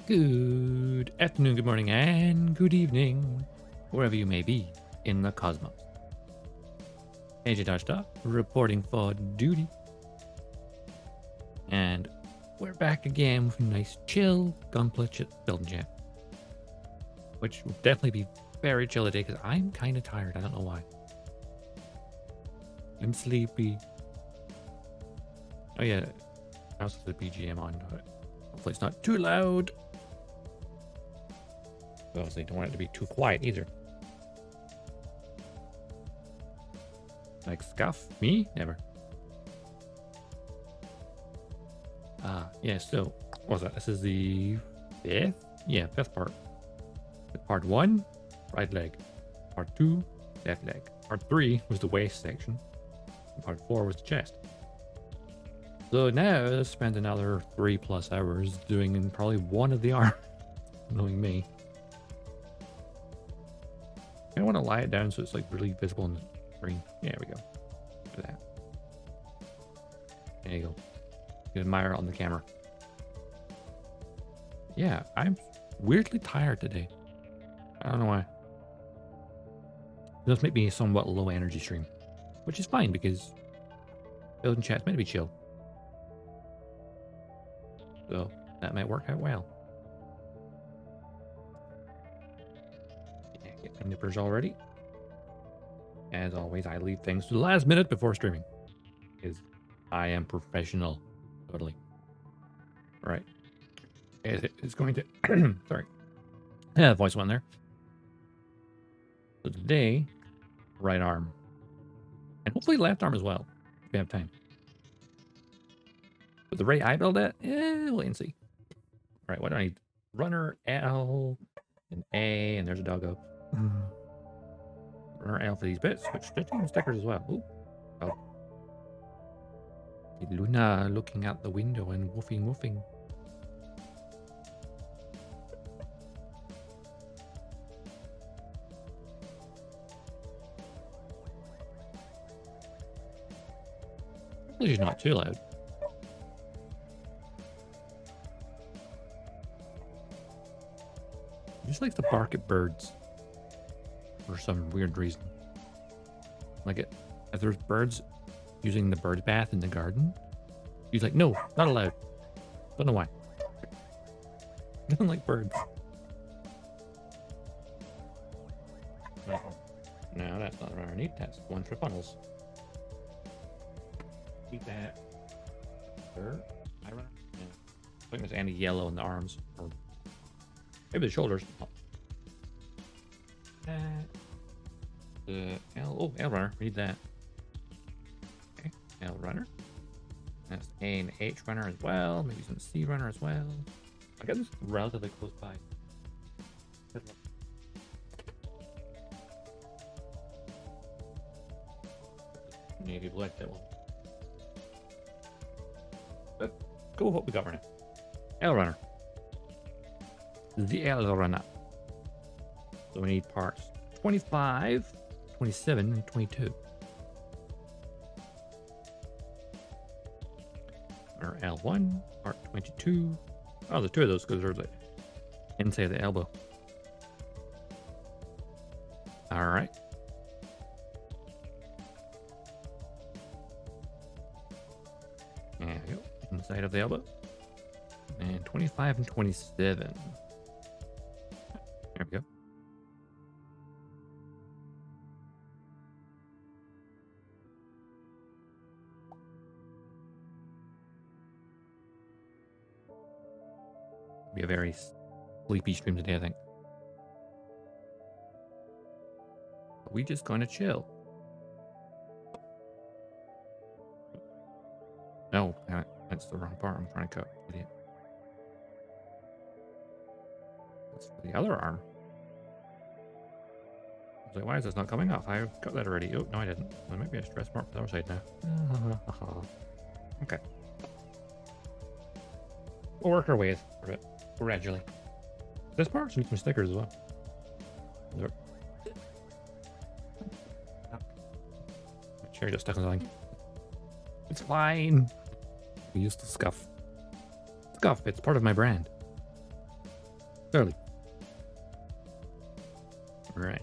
Good afternoon, good morning, and good evening, wherever you may be in the cosmos. AJ Dodgestar reporting for duty. And we're back again with a nice chill Gunpla Build Chat. Which will definitely be very chill today because I'm kind of tired. I don't know why. I'm sleepy. Oh yeah, I also put the BGM on. Hopefully it's not too loud. Obviously don't want it to be too quiet either. Like scuff? Me? Never. Yeah, so what was that? This is the fifth? Yeah, fifth part. Part 1, right leg. Part 2, left leg. Part 3 was the waist section. And part 4 was the chest. So now let's spend another 3+ hours doing probably one of the arms. Knowing me. I want to lie it down so it's like really visible on the screen. Yeah, there we go. Look at that. There you go. You can admire it on the camera. Yeah, I'm weirdly tired today. I don't know why. This might be a somewhat low energy stream, which is fine because building chat's meant to be chill. So that might work out well. Yeah, get my nippers all ready. As always, I leave things to the last minute before streaming. Because I am professional. Totally. Right. It's going to... Sorry. Yeah, voice went there. So today, right arm. And hopefully left arm as well, if we have time. But the rate I build at, wait and see. All right, what do I need? Runner, L, and A, and there's a doggo. Runner L for these bits, which 15 stickers as well. Ooh. Oh. Luna looking out the window and woofing. Hopefully she's not too loud. She just likes to bark at birds. For some weird reason. Like if there's birds using the bird bath in the garden, she's like, no, not allowed. Don't know why. Doesn't like birds. No, that's not what I need. That's one for funnels. Keep that. Sure. I run. Yeah. I think there's any yellow in the arms, or maybe the shoulders. Oh. The L. Oh, L runner. Read that. Okay, L runner. That's A and H runner as well. Maybe some C runner as well. I got this relatively close by. Maybe like that one. But go with what we got right now. L runner. The L runner. So we need parts 25, 27, and 22. Or L1, part 22. Oh, there's 2 of those because they're the inside of the elbow. All right. There we go. Inside of the elbow. And 25 and 27. There we go. Be a very sleepy stream today, I think. We just gonna chill. No, that's the wrong part. I'm trying to cut. Idiot. That's for the other arm. I was like, why is this not coming off? I got that already. Oh, no, I didn't. There might be a stress mark for the other side now. Okay. We'll work our way through it gradually. This part needs some stickers as well. My cherry just stuck in the line. It's fine. We used to scuff. Scuff, it's part of my brand. Early. Right.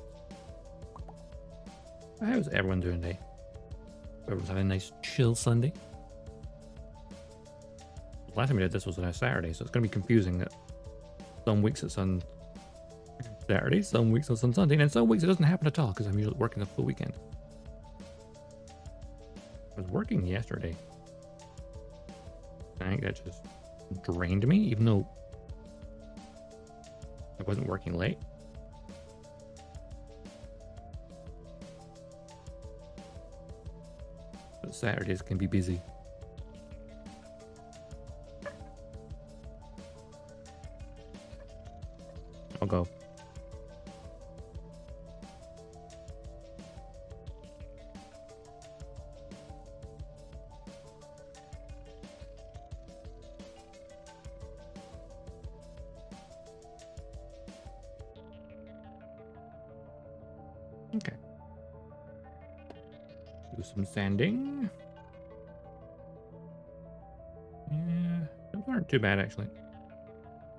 How's everyone doing today? Everyone's having a nice chill Sunday. Last time we did this was on a Saturday, so it's going to be confusing that some weeks it's on Saturday, some weeks it's on Sunday, and some weeks it doesn't happen at all because I'm usually working the full weekend. I was working yesterday. I think that just drained me, even though I wasn't working late. But Saturdays can be busy. I'll go. Okay. Do some sanding. Yeah, those aren't too bad actually.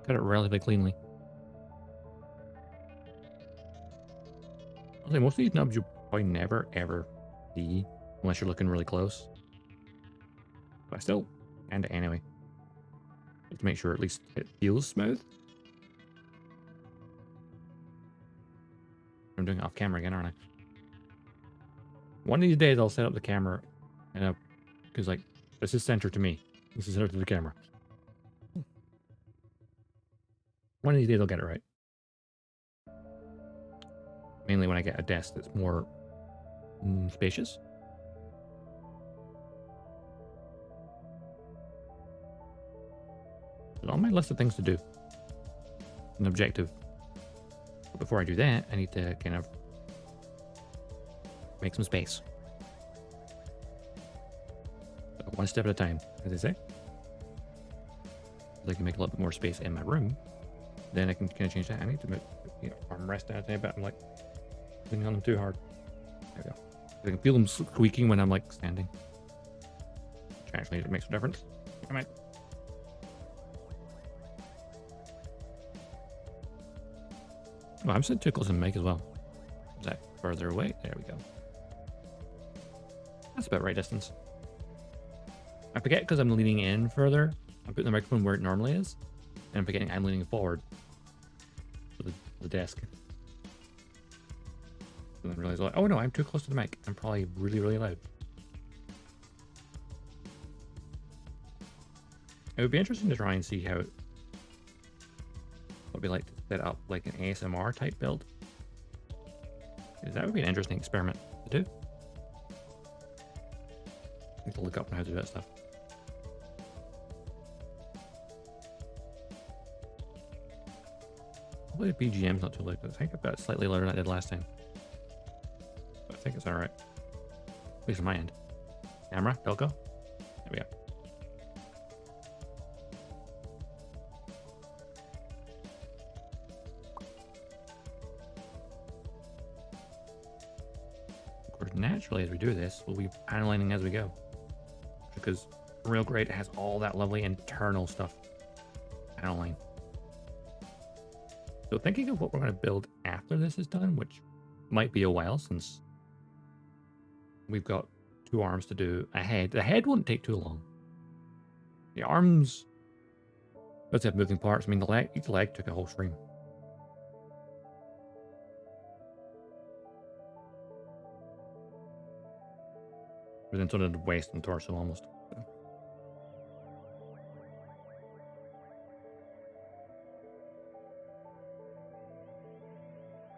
Cut it relatively cleanly. I'll say most of these nubs you'll probably never ever see unless you're looking really close. But I still, and anyway, just to make sure at least it feels smooth. I'm doing it off camera again, aren't I? One of these days I'll set up the camera and because like this is center to me. This is center to the camera. One of these days I'll get it right. Mainly when I get a desk that's more spacious. It's on my list of things to do. An objective. But before I do that, I need to kind of make some space. So one step at a time, as they say. So I can make a little bit more space in my room. Then I can kind of change that. I need to make armrest down a tiny bit. I'm like leaning on them too hard. There we go. I can feel them squeaking when I'm like standing. Which actually makes a difference. Come on. Oh, I'm sitting too close to the mic as well. Is that further away? There we go. That's about right distance. I forget because I'm leaning in further. I'm putting the microphone where it normally is. And I'm forgetting I'm leaning forward to the desk. And then realize, like, oh no, I'm too close to the mic. I'm probably really, really loud. It would be interesting to try and see how it would be like to set up like an ASMR type build. Because that would be an interesting experiment to do. I need to look up on how to do that stuff. Hopefully the BGM's not too loud. I think I've got it slightly louder than I did last time. But I think it's alright. At least on my end. Camera, don't go. There we go. Of course, naturally as we do this, we'll be paneling as we go. Because Real Great has all that lovely internal stuff. Paneling. So thinking of what we're going to build after this is done, which might be a while since we've got 2 arms to do a head. The head won't take too long. The arms, let's have moving parts. I mean, each leg took a whole stream. But then sort of the waist and torso almost.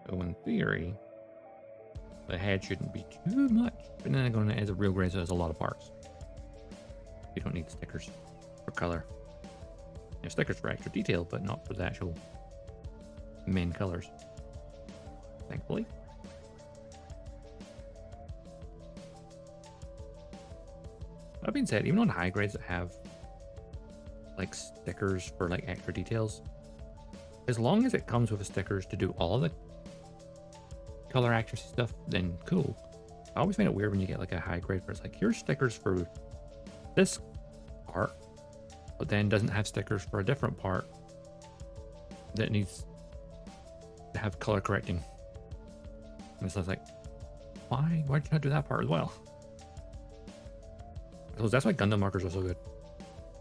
So in theory, the head shouldn't be too much. But then again, as a Real Grade, so there's a lot of parts. You don't need stickers for color. You have stickers for extra detail, but not for the actual main colors. Thankfully. That being said, even on high grades that have like stickers for like extra details, as long as it comes with the stickers to do all of the color accuracy stuff, then cool. I always find it weird when you get like a high grade where it's like, here's stickers for this part, but then doesn't have stickers for a different part. that needs to have color correcting. And so I was like, why did you not do that part as well? So that's why Gundam markers are so good.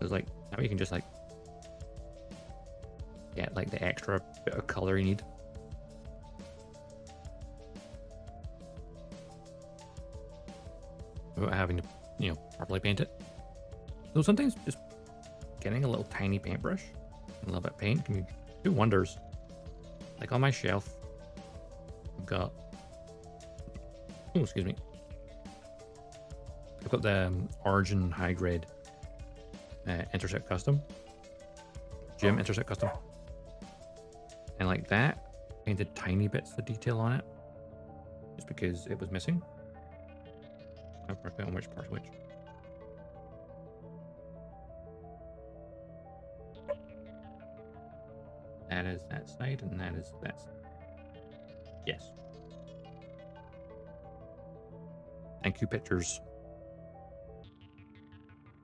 It's like, now you can just like get like the extra bit of color you need. Without having to, you know, properly paint it. So sometimes just getting a little tiny paintbrush and a little bit of paint can do wonders. Like on my shelf, I've got, oh, excuse me. I've got the Origin high grade Intercept Custom, Gym Intercept Custom. And like that, painted tiny bits of detail on it just because it was missing. I forget on which part's which. That is that side, and that is that side. Yes. Thank you, pictures.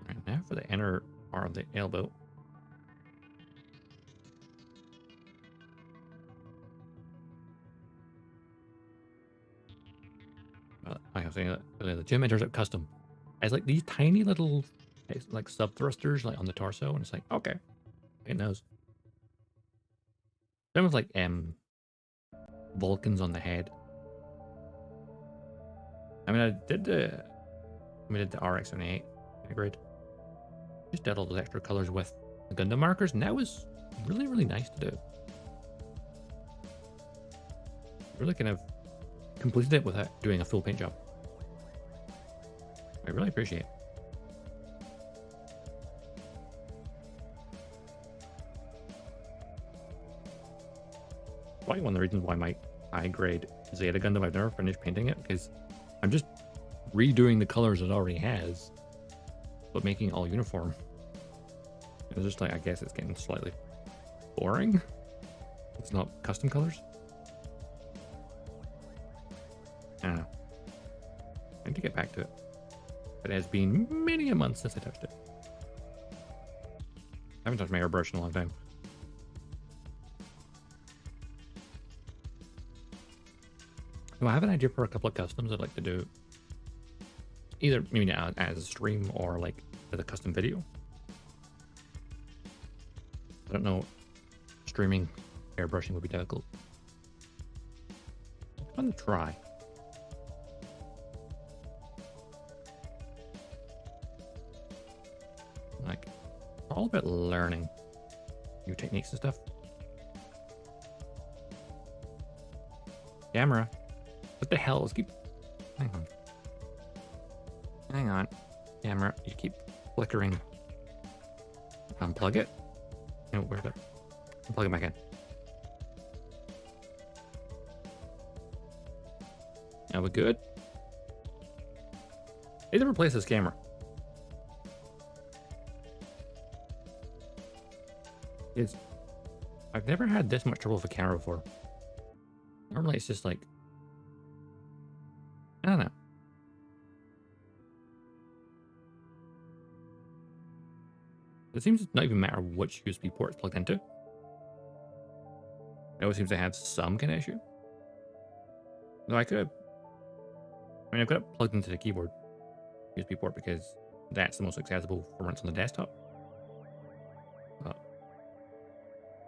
Right now for the inner part of the elbow. Like I was saying, the Gym Intercept Custom has like these tiny little like sub thrusters like on the torso, and it's like, okay, it knows. Same with like Vulcans on the head. I mean, I did the RX-78 grade. Just did all those extra colors with the Gundam markers, and that was really, really nice to do. Really kind of completed it without doing a full paint job. I really appreciate it. Probably one of the reasons why my high grade Zeta Gundam, I've never finished painting it, because I'm just redoing the colors it already has, but making it all uniform. It's just like, I guess it's getting slightly boring. It's not custom colors. I don't know. I need to get back to it. But it has been many a month since I touched it. I haven't touched my airbrush in a long time. So I have an idea for a couple of customs I'd like to do. Either maybe as a stream or like as a custom video. I don't know. Streaming airbrushing would be difficult. It's fun to try. Like, all about learning new techniques and stuff. Camera. What the hell? Let's keep. Hang on. Hang on. Camera. You keep flickering. Unplug it. No, where's it? Plug it back in. Now we're good. I need to replace this camera. I've never had this much trouble with a camera before. Normally it's just like, I don't know. It seems to not even matter which USB port it's plugged into. It always seems to have some kind of issue. No, I've got it plugged into the keyboard USB port because that's the most accessible for when it's on the desktop.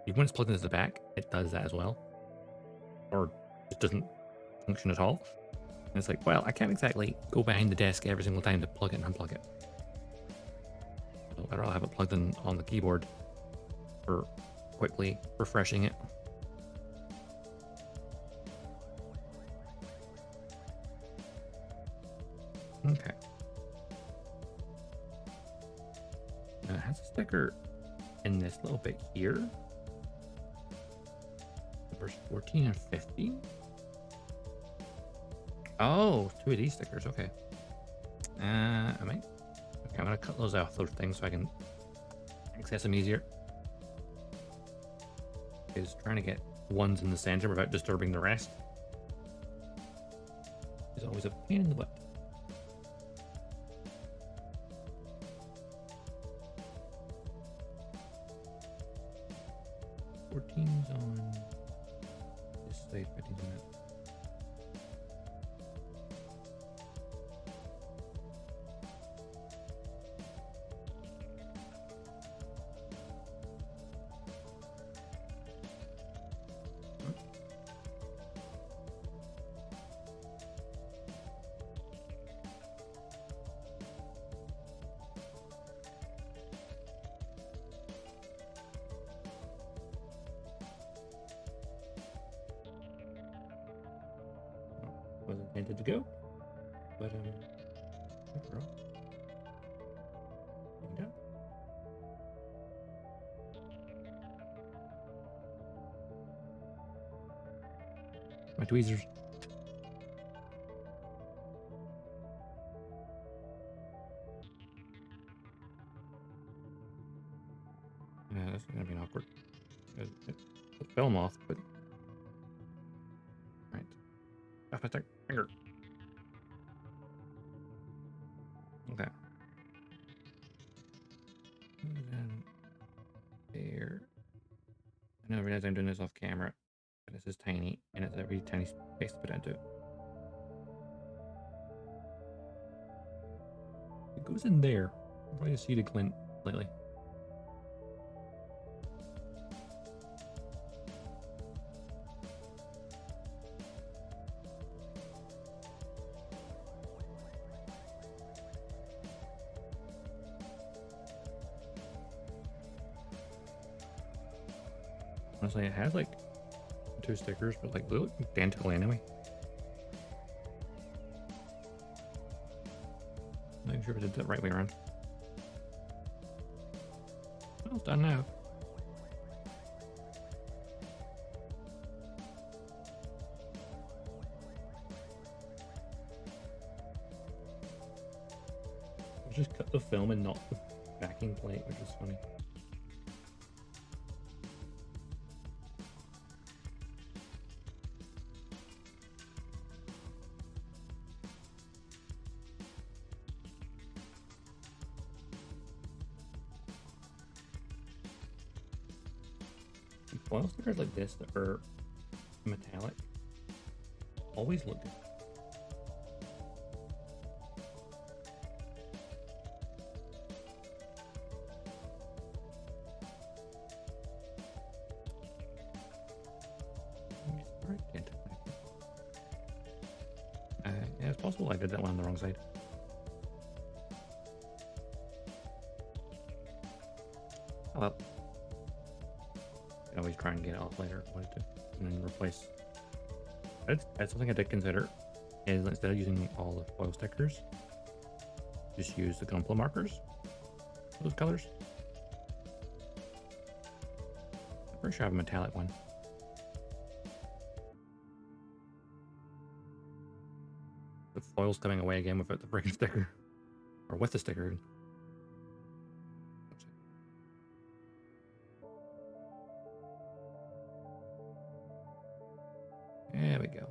Even when it's plugged into the back, it does that as well. Or it doesn't function at all. And it's like, well, I can't exactly go behind the desk every single time to plug it and unplug it. So I'd rather have it plugged in on the keyboard for quickly refreshing it. Okay. Now it has a sticker in this little bit here. Numbers 14 and 15. Oh, 2 of these stickers. Okay. I might. Okay, I'm gonna cut those off, those things, so I can access them easier. Is trying to get ones in the center without disturbing the rest is always a pain in the butt. 14's on this side, 15's on that. Wasn't intended to go, but overall, yeah. My tweezers. Yeah, that's gonna be awkward. It fell off, but right. Off my finger. Okay. There. I know realize I'm doing this off camera, but this is tiny, and it's a really tiny space to put into it. It goes in there. I'm probably see the glint lately. Honestly, it has like 2 stickers, but like they look identical anyway. Not even sure if I did that right way around. Well, it's done now. I just cut the film and not the backing plate, which is funny. Foil stickers like this that are metallic always look good. Yeah, it's possible I did that one on the wrong side. Oh well. I always try and get it off later if I wanted to, and then replace. That's something I did consider, is instead of using all the foil stickers, just use the Gunpla markers, those colors. I'm pretty sure I have a metallic one. The foil's coming away again without the freaking sticker, or with the sticker. There we go.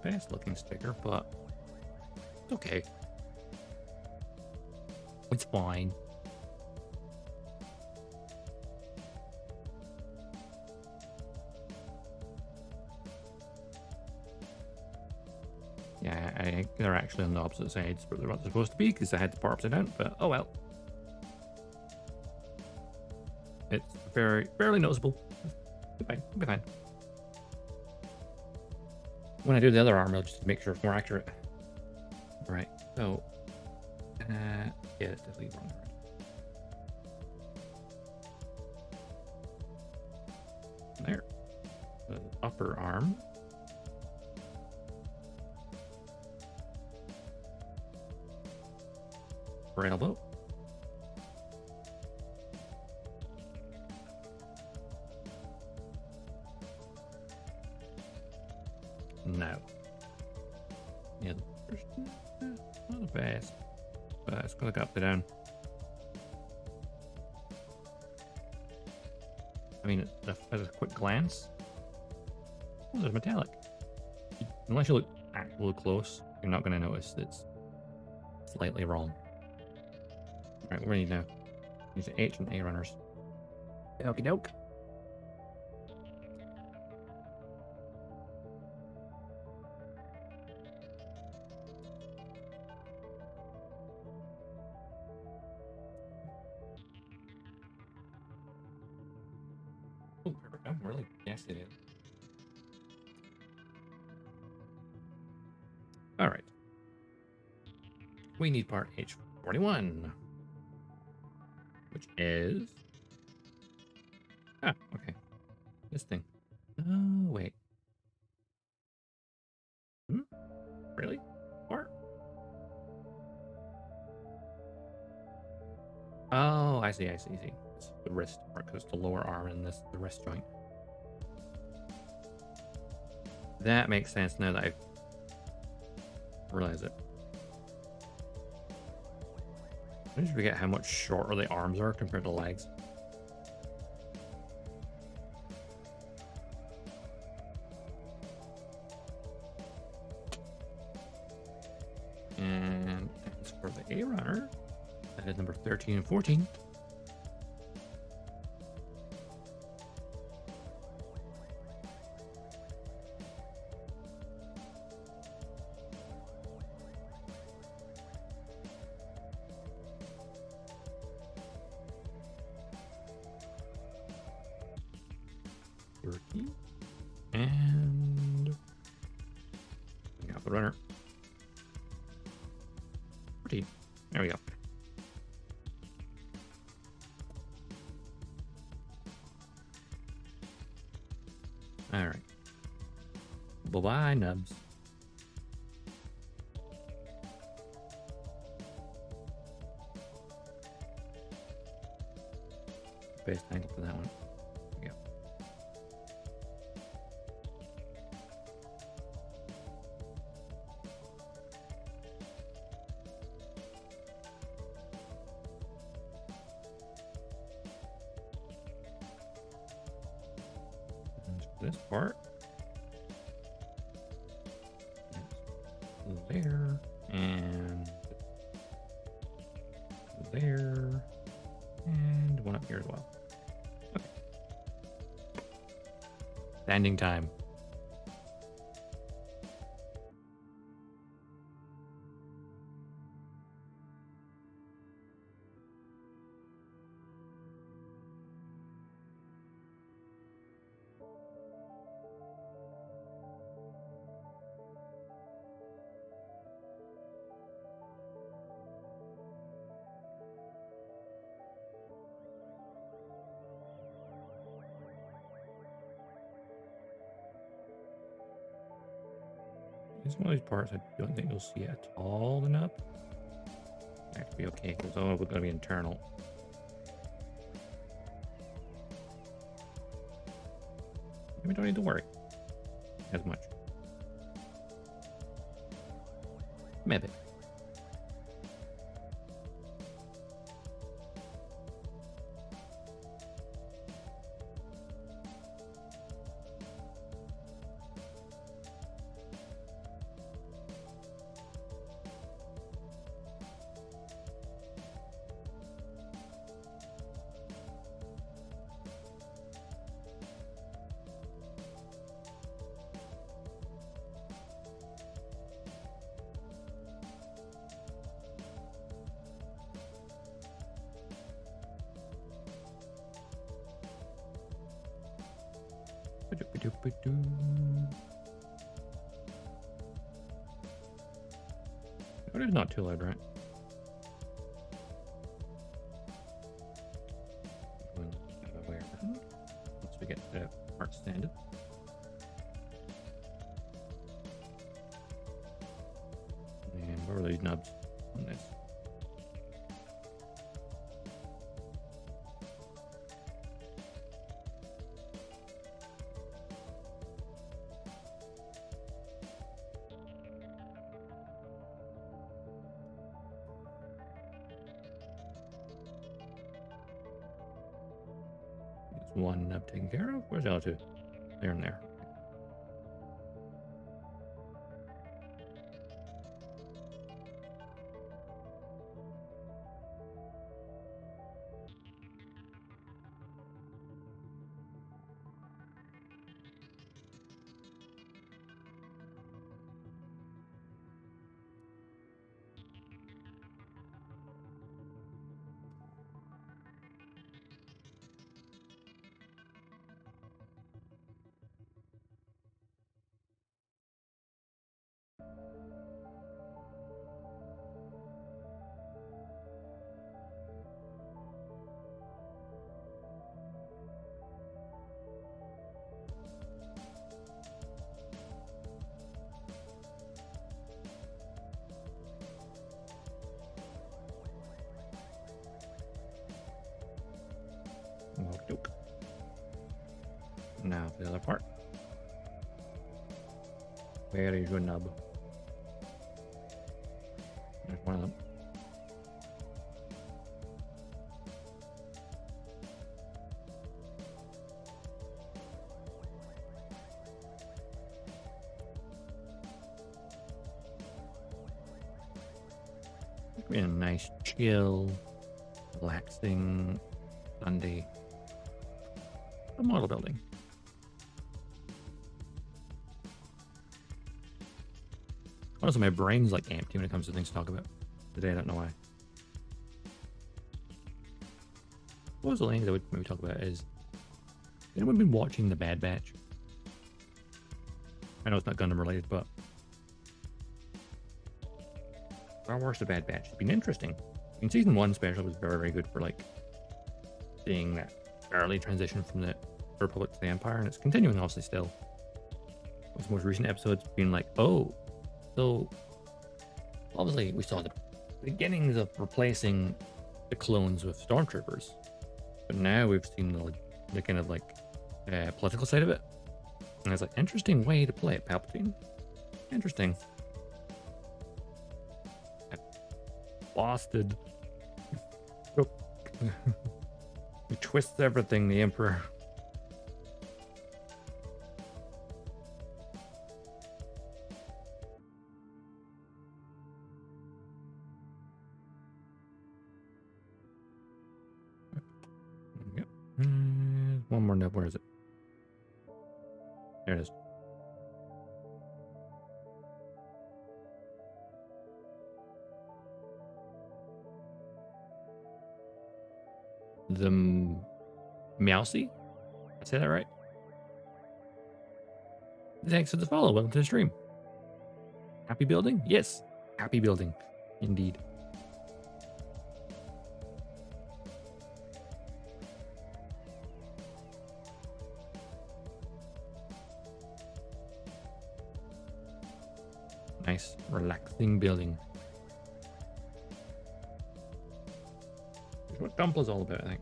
Best looking sticker, but it's okay. It's fine. Yeah, they're actually on the opposite sides, but they're not supposed to be because I had the part upside down, but oh well. It's fairly noticeable. It'll be fine. When I do the other arm, I'll just make sure it's more accurate. Right, so yeah, it's definitely wrong. There, the upper arm. Right elbow. now. Yeah, not the best, but it's got to go up and down. I mean, at a quick glance, oh, there's metallic. Unless you look actually close, you're not going to notice it's slightly wrong. Right, what do we need now? Use the H and A runners. Okie doke. Oh, perfect. I'm really guessing it. All right. We need part H41, which is... Ah, okay. This thing. Oh, wait. Hmm? Really? Part? Oh, I see. It's the wrist part, because it's the lower arm and this the wrist joint. That makes sense now that I realize it. I just forget how much shorter the arms are compared to legs. And as for the A runner, that is number 13 and 14. And we got the runner. 14. There we go. All right. Bye-bye, nubs. Best angle for that one. There we go. This part there and there and one up here as well. Okay. Standing time. It's one of these parts I don't think you'll see at all the nub. That could be okay, because all of it's going to be internal. We don't need to worry as much. Maybe. But it's not too loud, right? Once we get the part standard. And where are these knobs on this? one I've taken care of. Where's the other two? They're in there. Okey-doke. Now for the other part. Where is your nub? There's one of them. It's been a nice, chill, relaxing Sunday. The model building. Also, my brain's like empty when it comes to things to talk about today. I don't know why. What was the thing that I would maybe talk about is, anyone been watching The Bad Batch? I know it's not Gundam related, but Star Wars The Bad Batch has been interesting. In season 1 special was very, very good for like seeing that early transition from the Republic to the Empire, and it's continuing obviously still. With the most recent episodes being like, oh, so obviously we saw the beginnings of replacing the clones with stormtroopers, but now we've seen the kind of like political side of it, and it's like interesting way to play it, Palpatine. Interesting. Blasted. He twists everything, the Emperor. Yep. One more nub. Where is it? There it is. The Meowsy? I say that right? Thanks for the follow. Welcome to the stream. Happy building? Yes. Happy building. Indeed. Nice, relaxing building. That's what Gunpla's all about, I think.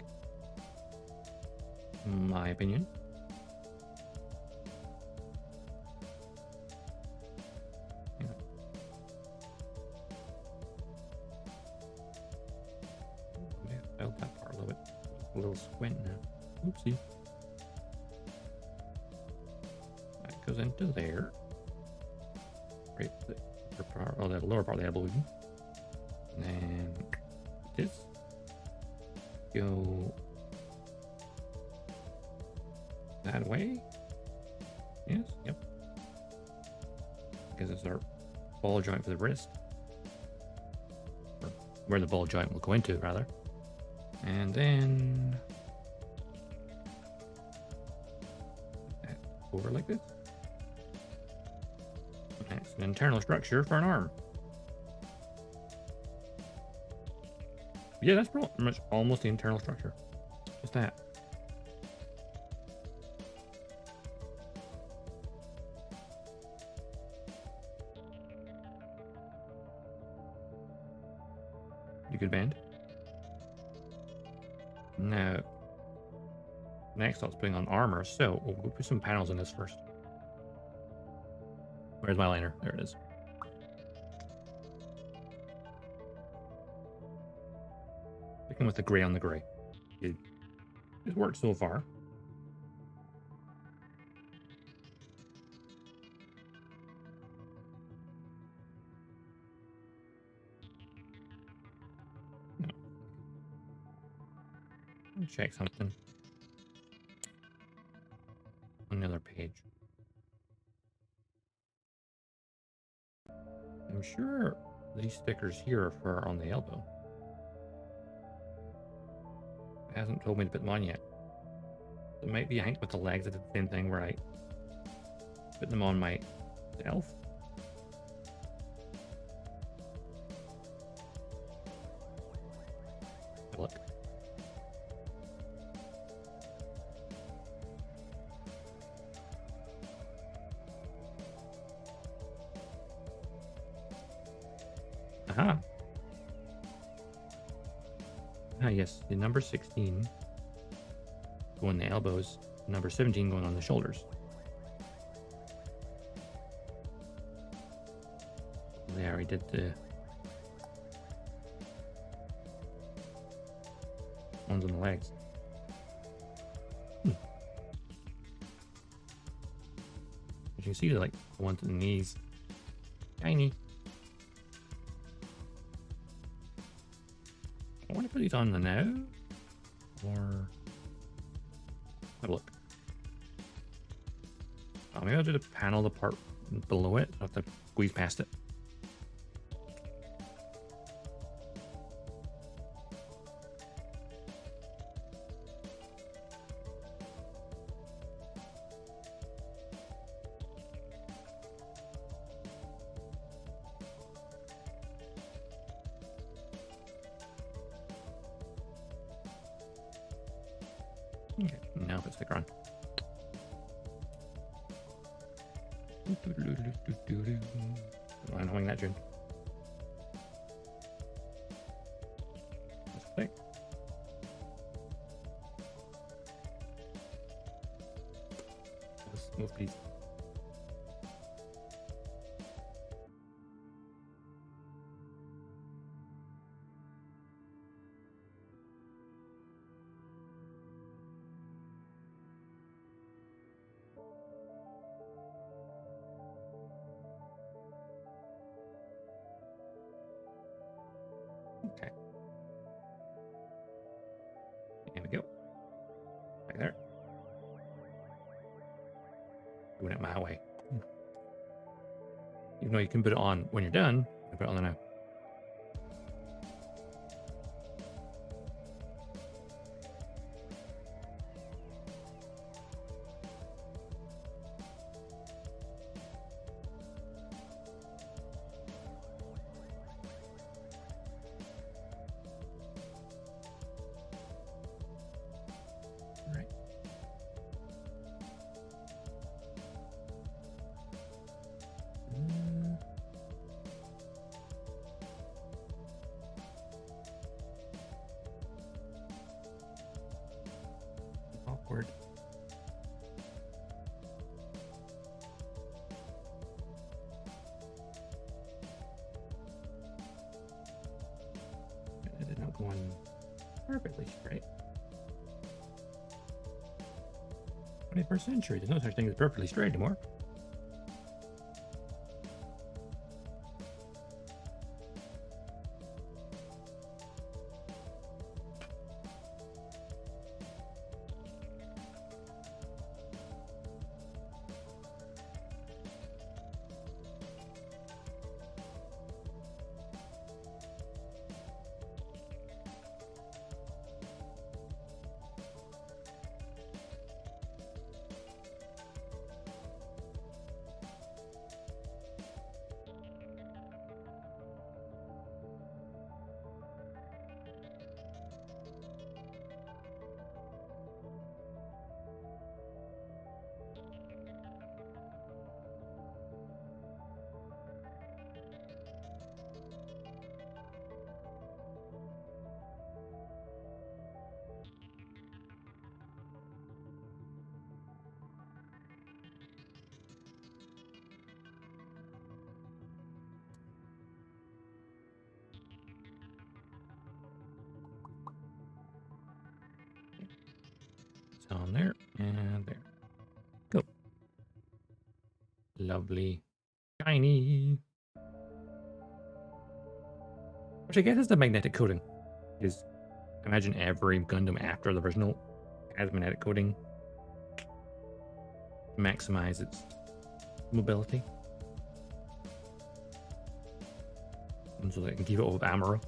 In my opinion. Yeah. I felt that part a little bit. A little squint now. Oopsie. That goes into there. Right, oh, that lower part of the illusion. And then this go that way. Yes, yep. Because it's our ball joint for the wrist, or where the ball joint will go into, rather. And then over like this. It's an internal structure for an arm. Yeah, that's pretty much almost the internal structure. Just that. Pretty good band. Now, next I was putting on armor, so we'll put some panels in this first. Where's my liner? There it is. Sticking with the gray on the gray. It worked so far. me check something on the other page. I'm sure these stickers here are for on the elbow. It hasn't told me to put them on yet. It might be, I think with the legs I did the same thing where I put them on myself. Look. Aha. Ah, yes, the number 16 going on the elbows, number 17 going on the shoulders. There, we did the ones on the legs. As you can see, they're like the ones on the knees. Tiny. I want to put these on the now, or have a look. Oh, maybe I'll do the panel, the part below it. I'll have to squeeze past it. Okay, now put sticker on. I'm humming that tune. Let's play. Let's move, please. Okay. There we go. Right there. Doing it my way. Even though you can put it on when you're done, I put it on the now. Right. Awkward. It did not go on perfectly straight. 21st century, there's no such thing as perfectly straight anymore. On there and there. Go. Lovely. Shiny. Which I guess is the magnetic coating. Is imagine every Gundam after the original has magnetic coating to maximize its mobility. And so that it can keep it with Amuro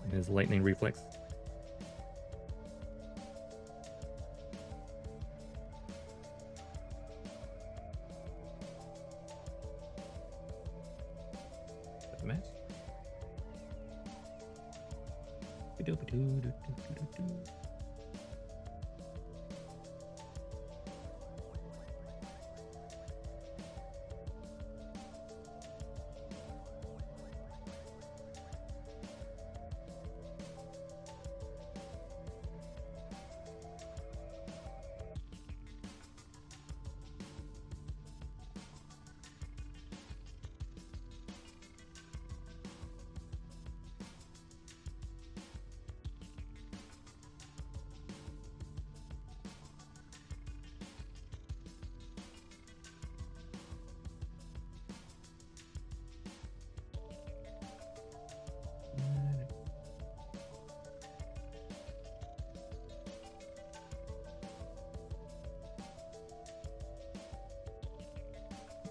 and his lightning reflex. That's a mess.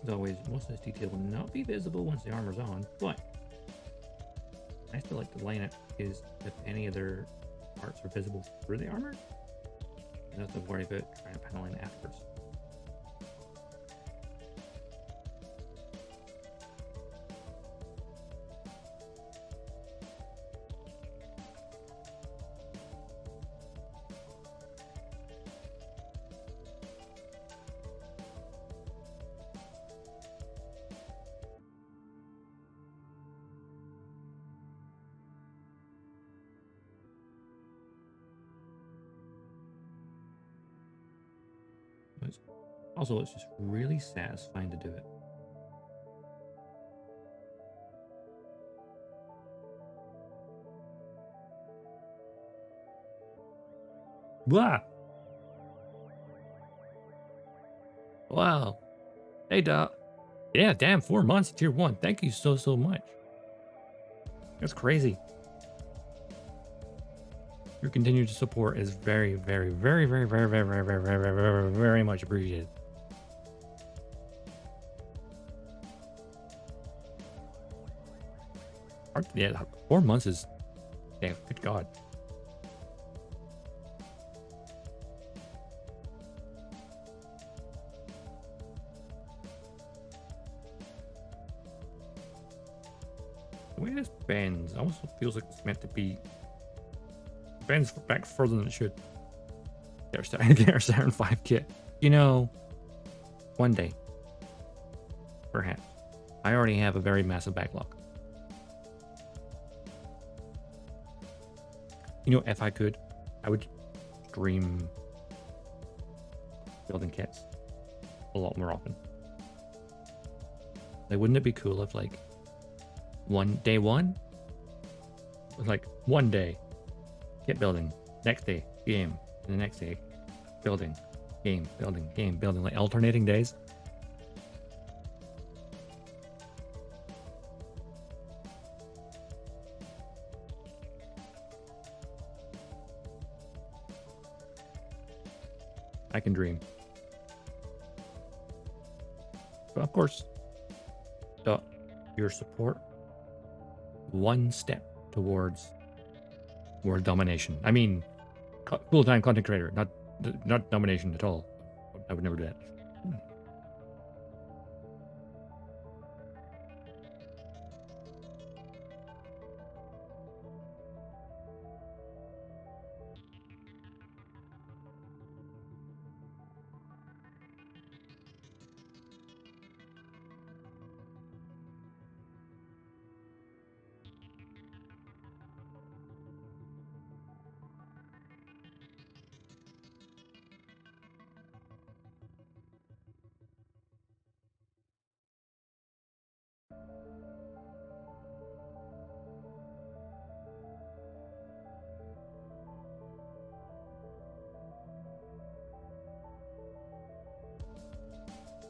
As always, most of this detail will not be visible once the armor's on, but I still like to line it because if any of their parts are visible through the armor, I don't have to worry about trying to panel in afterwards. Also, it's just really satisfying to do it. Blah! Wow. Hey, Doc. Yeah, damn, 4 months, tier 1. Thank you so much. That's crazy. Your continued support is very much appreciated. Yeah, 4 months is, damn, good God. The way this bends almost feels like it's meant to be. Bends back further than it should. Get our Saturn 5 kit. You know, one day, perhaps. I already have a very massive backlog. You know, if I could, I would stream building kits a lot more often. Like, wouldn't it be cool if, like, day one? Like, one day, kit building. Next day, game. And the next day, building. Game, building, game, building. Like, alternating days. I can dream. But of course, your support, one step towards world domination. I mean, full-time content creator, not domination at all. I would never do that.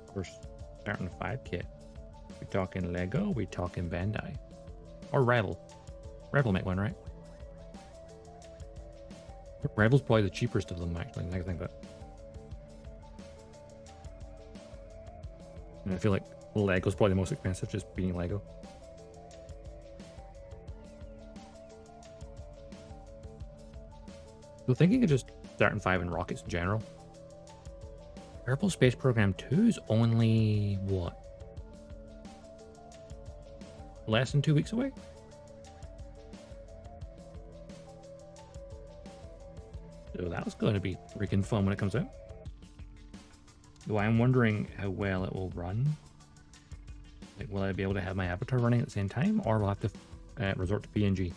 Of course, starting 5 kit. We talking Lego, we talking Bandai. Or Rebel. Rebel make one, right? Rebel's probably the cheapest of them, actually, I think that. And I feel like Lego's probably the most expensive, just being Lego. So thinking of just starting 5 in rockets in general. Kerbal Space Program 2 is only, what? Less than 2 weeks away? So that's going to be freaking fun when it comes out. Though I'm wondering how well it will run. Like, will I be able to have my avatar running at the same time, or will I have to resort to PNG?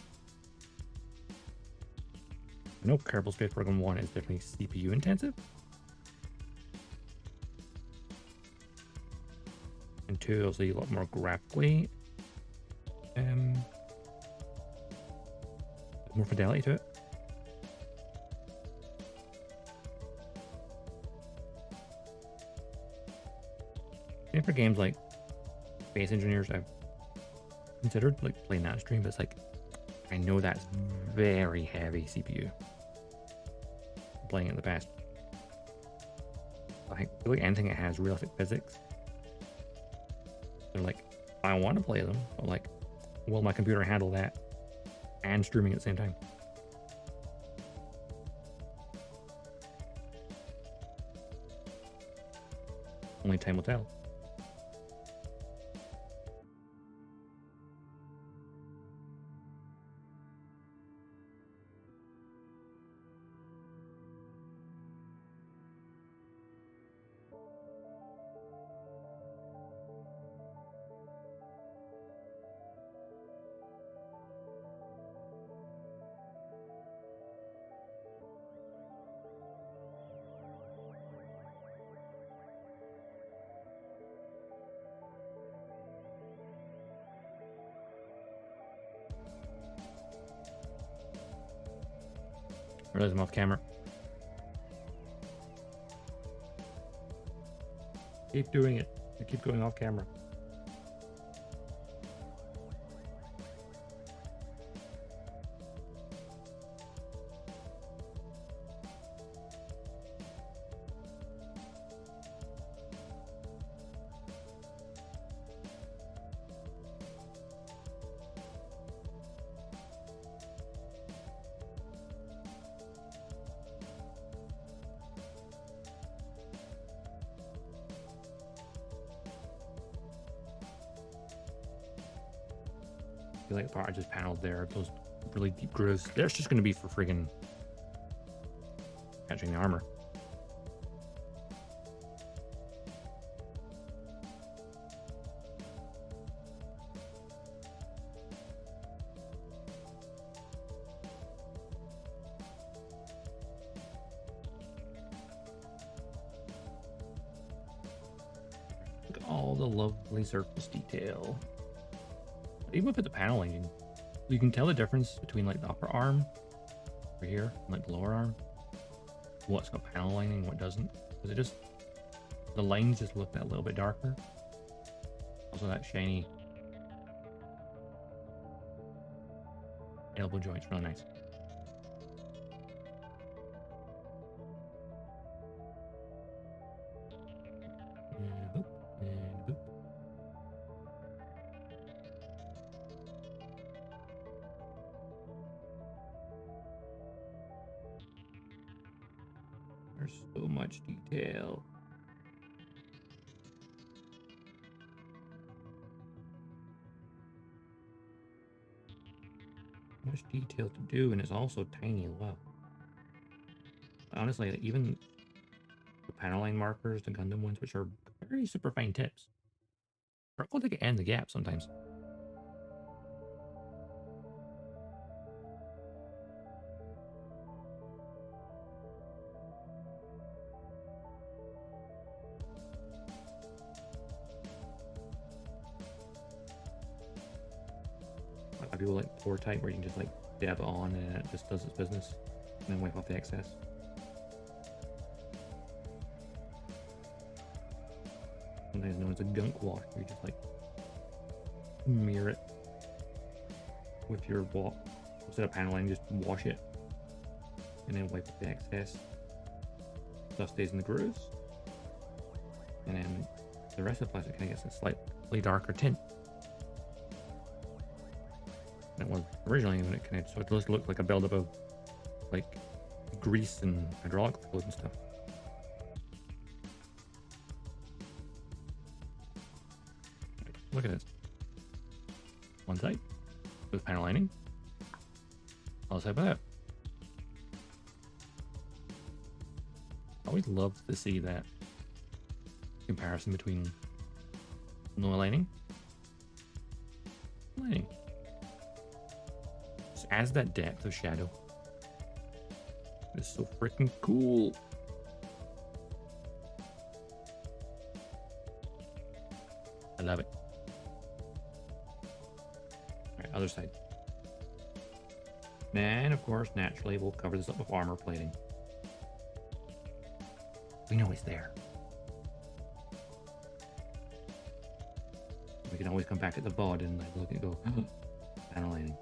I know Kerbal Space Program 1 is definitely CPU intensive. And 2 will see a lot more graphically. More fidelity to it. And for games like Space Engineers, I've considered like playing that stream, but it's like I know that's very heavy CPU. Playing it in the past. I feel like anything that has realistic physics, they're like, I want to play them, but like, will my computer handle that and streaming at the same time? Only time will tell. I realize I'm off camera. Keep doing it. I keep going off camera. I feel like the part I just paneled there, those really deep grooves, there's just going to be for freaking catching the armor. Look at all the lovely surface detail. Even with the paneling, you can tell the difference between like the upper arm over here and like the lower arm. What's got panel lining and what doesn't. Because it just, the lines just look that little bit darker. Also that shiny elbow joint's really nice. And boop, and boop. There's so much detail. Much detail to do, and it's also tiny as well. Honestly, even the panel line markers, the Gundam ones, which are very super fine tips, are going to end the gap sometimes. I do like pour type where you can just like dab it on and it just does its business and then wipe off the excess. Sometimes known as a gunk wash, where you just like mirror it with your block instead of paneling, just wash it. and then wipe up the excess. Stuff stays in the grooves, and then the rest of the plastic kind of gets a slightly darker tint than it was originally when it connected. So it just looked like a buildup of like grease and hydraulic fluid and stuff. Look at this. One side with panel lining. Other side with that. I always love to see that comparison between no lining. Lining. Just adds that depth of shadow. It's so freaking cool. I love it. Alright, other side. Then, of course, naturally, we'll cover this up with armor plating. We know it's there. We can always come back at the bod and like look and go, panel lining.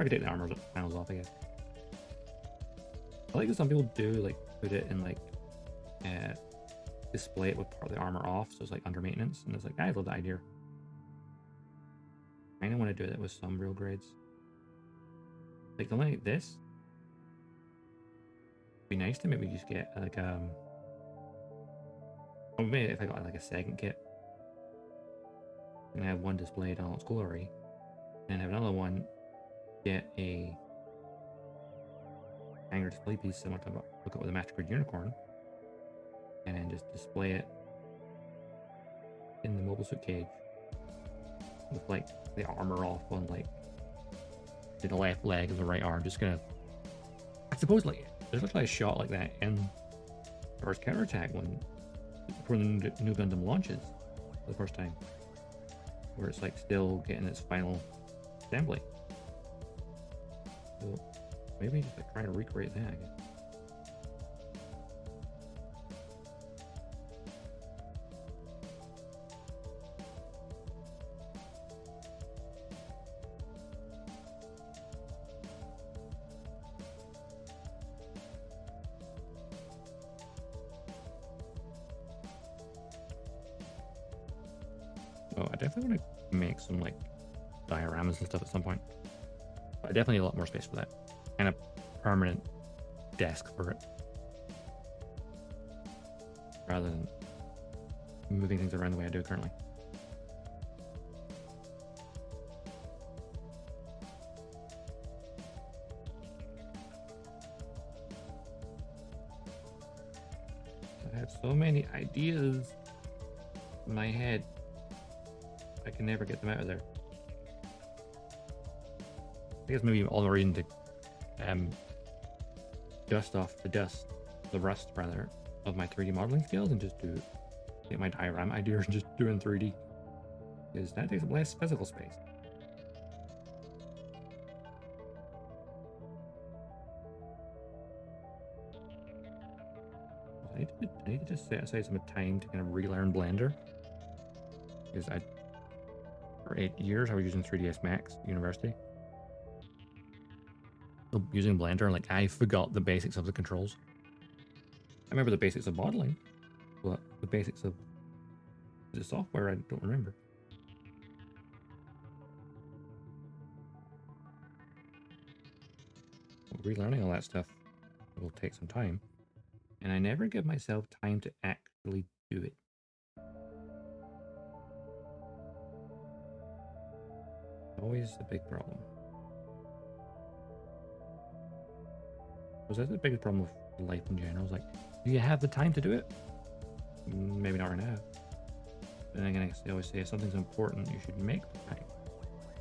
I could take the armor panels off, I guess. I like that some people do like put it in like display it with part of the armor off, so it's like under maintenance, and it's like I love that idea. I kind of want to do that with some real grades. Like something like this. It'd be nice to maybe just get like or maybe if I got like a second kit and I have one displayed on school already, and have another one. Get a hanger display piece similar to look at with a Mastercard unicorn, and then just display it in the mobile suit cage with like the armor off on like the left leg and the right arm. Just gonna, I suppose, like there's literally a shot like that in the first counterattack when before the new Gundam launches for the first time, where it's like still getting its final assembly. So maybe just like try to recreate that, I guess. So I definitely want to make some like dioramas and stuff at some point. I definitely need a lot more space for that, and a permanent desk for it, rather than moving things around the way I do currently. I have so many ideas in my head, I can never get them out of there. I guess maybe all the reason to dust off the rust rather, of my 3D modeling skills and just get my diorama idea and just do it in 3D. Because that takes up less physical space. I need to just set aside some time to kind of relearn Blender. Because for 8 years I was using 3ds Max at university. Using Blender, like I forgot the basics of the controls. I remember the basics of modeling, but the basics of the software I don't remember. Relearning all that stuff will take some time, and I never give myself time to actually do it. Always a big problem. Because that's the biggest problem with life in general. Is like, do you have the time to do it? Maybe not right now. But then again, I always say if something's important, you should make the time,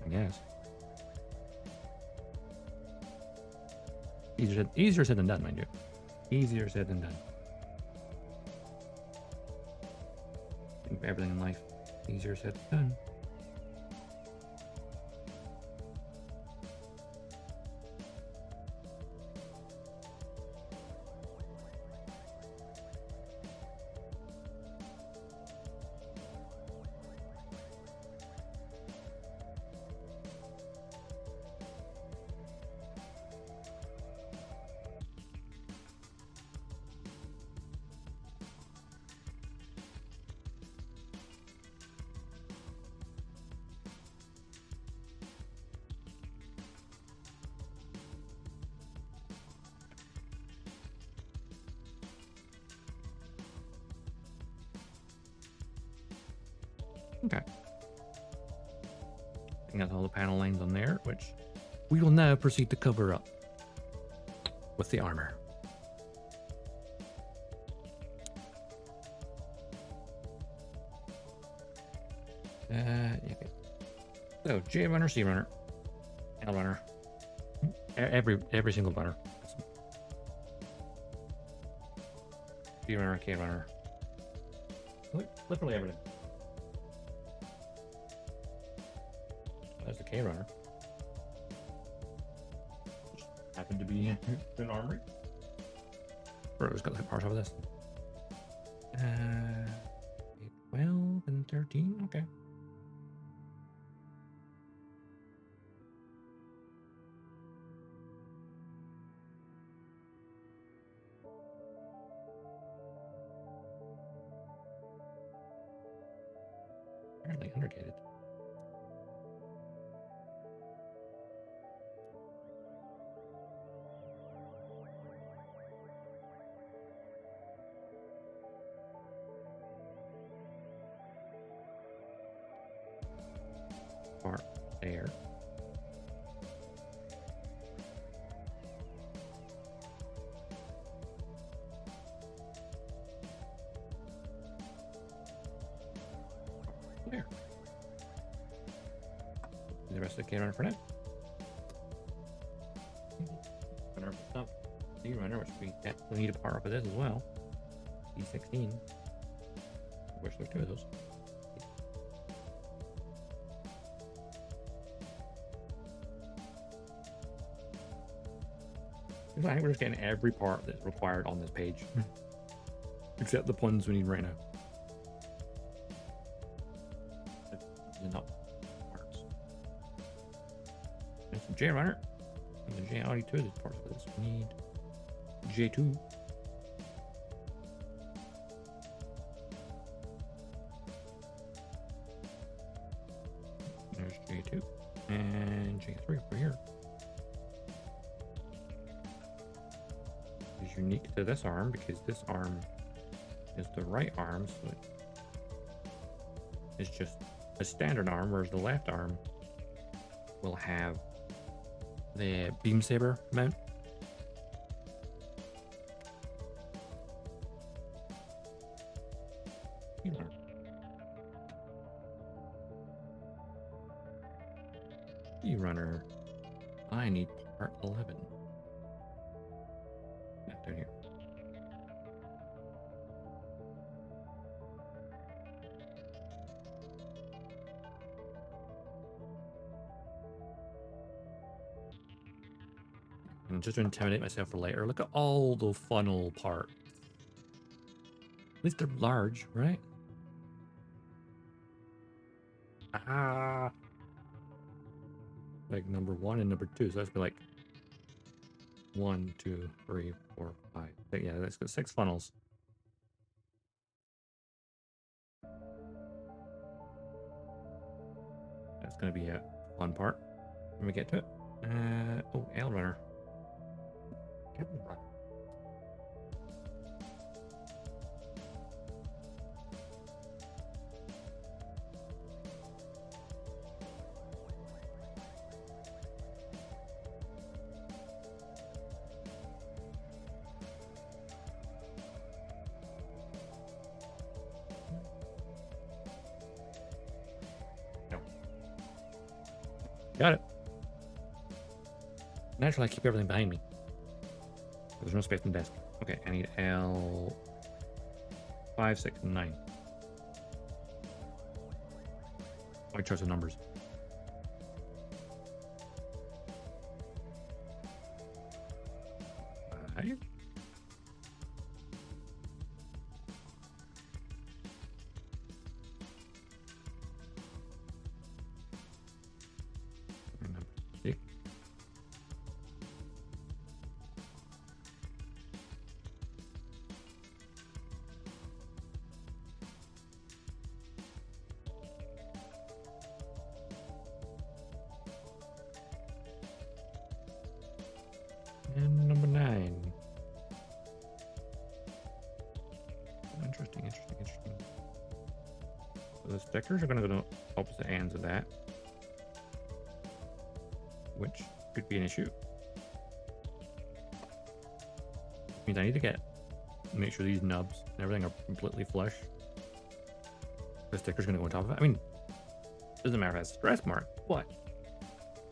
I guess. Easier said than done, mind you. Easier said than done. Everything in life, easier said than done. Okay. I think that's all the panel lines on there, which we will now proceed to cover up with the armor. Okay. So J runner, C runner, L runner, every single runner. B runner, K runner, literally everything. That's the K runner. Just happened to be an armory. Or just got the parts of this. 12 and 13. Okay. Apparently undergated. Part there. There. The rest of the K runner for now. Runner stuff. D runner, which we definitely need a part of this as well. D16. Of course, there's two of those. I think we're just getting every part that's required on this page, except the ones we need right now. Enough parts. There's some J runner and the J92. There's parts of this. We need J2. There's J2 and J3 over here. Is unique to this arm because this arm is the right arm, so it's just a standard arm, whereas the left arm will have the beam saber mount. D-runner, I need part 11. Down here. And just to intimidate myself for later, look at all the funnel parts. At least they're large, right? Ah, like number 1 and number 2, so that's be like 1, 2, 3, 4, 5. Yeah, that's got 6 funnels. That's gonna be a fun part when we get to it. Oh, L runner. L runner. Got it. Naturally, I keep everything behind me. There's no space in the desk. Okay, I need L 5, 6, and 9. My choice of numbers. Five. And number 9. Interesting. So the stickers are going to go to opposite ends of that, which could be an issue. Means I need to make sure these nubs and everything are completely flush. The sticker's going to go on top of it. I mean, doesn't matter if it has a stress mark, but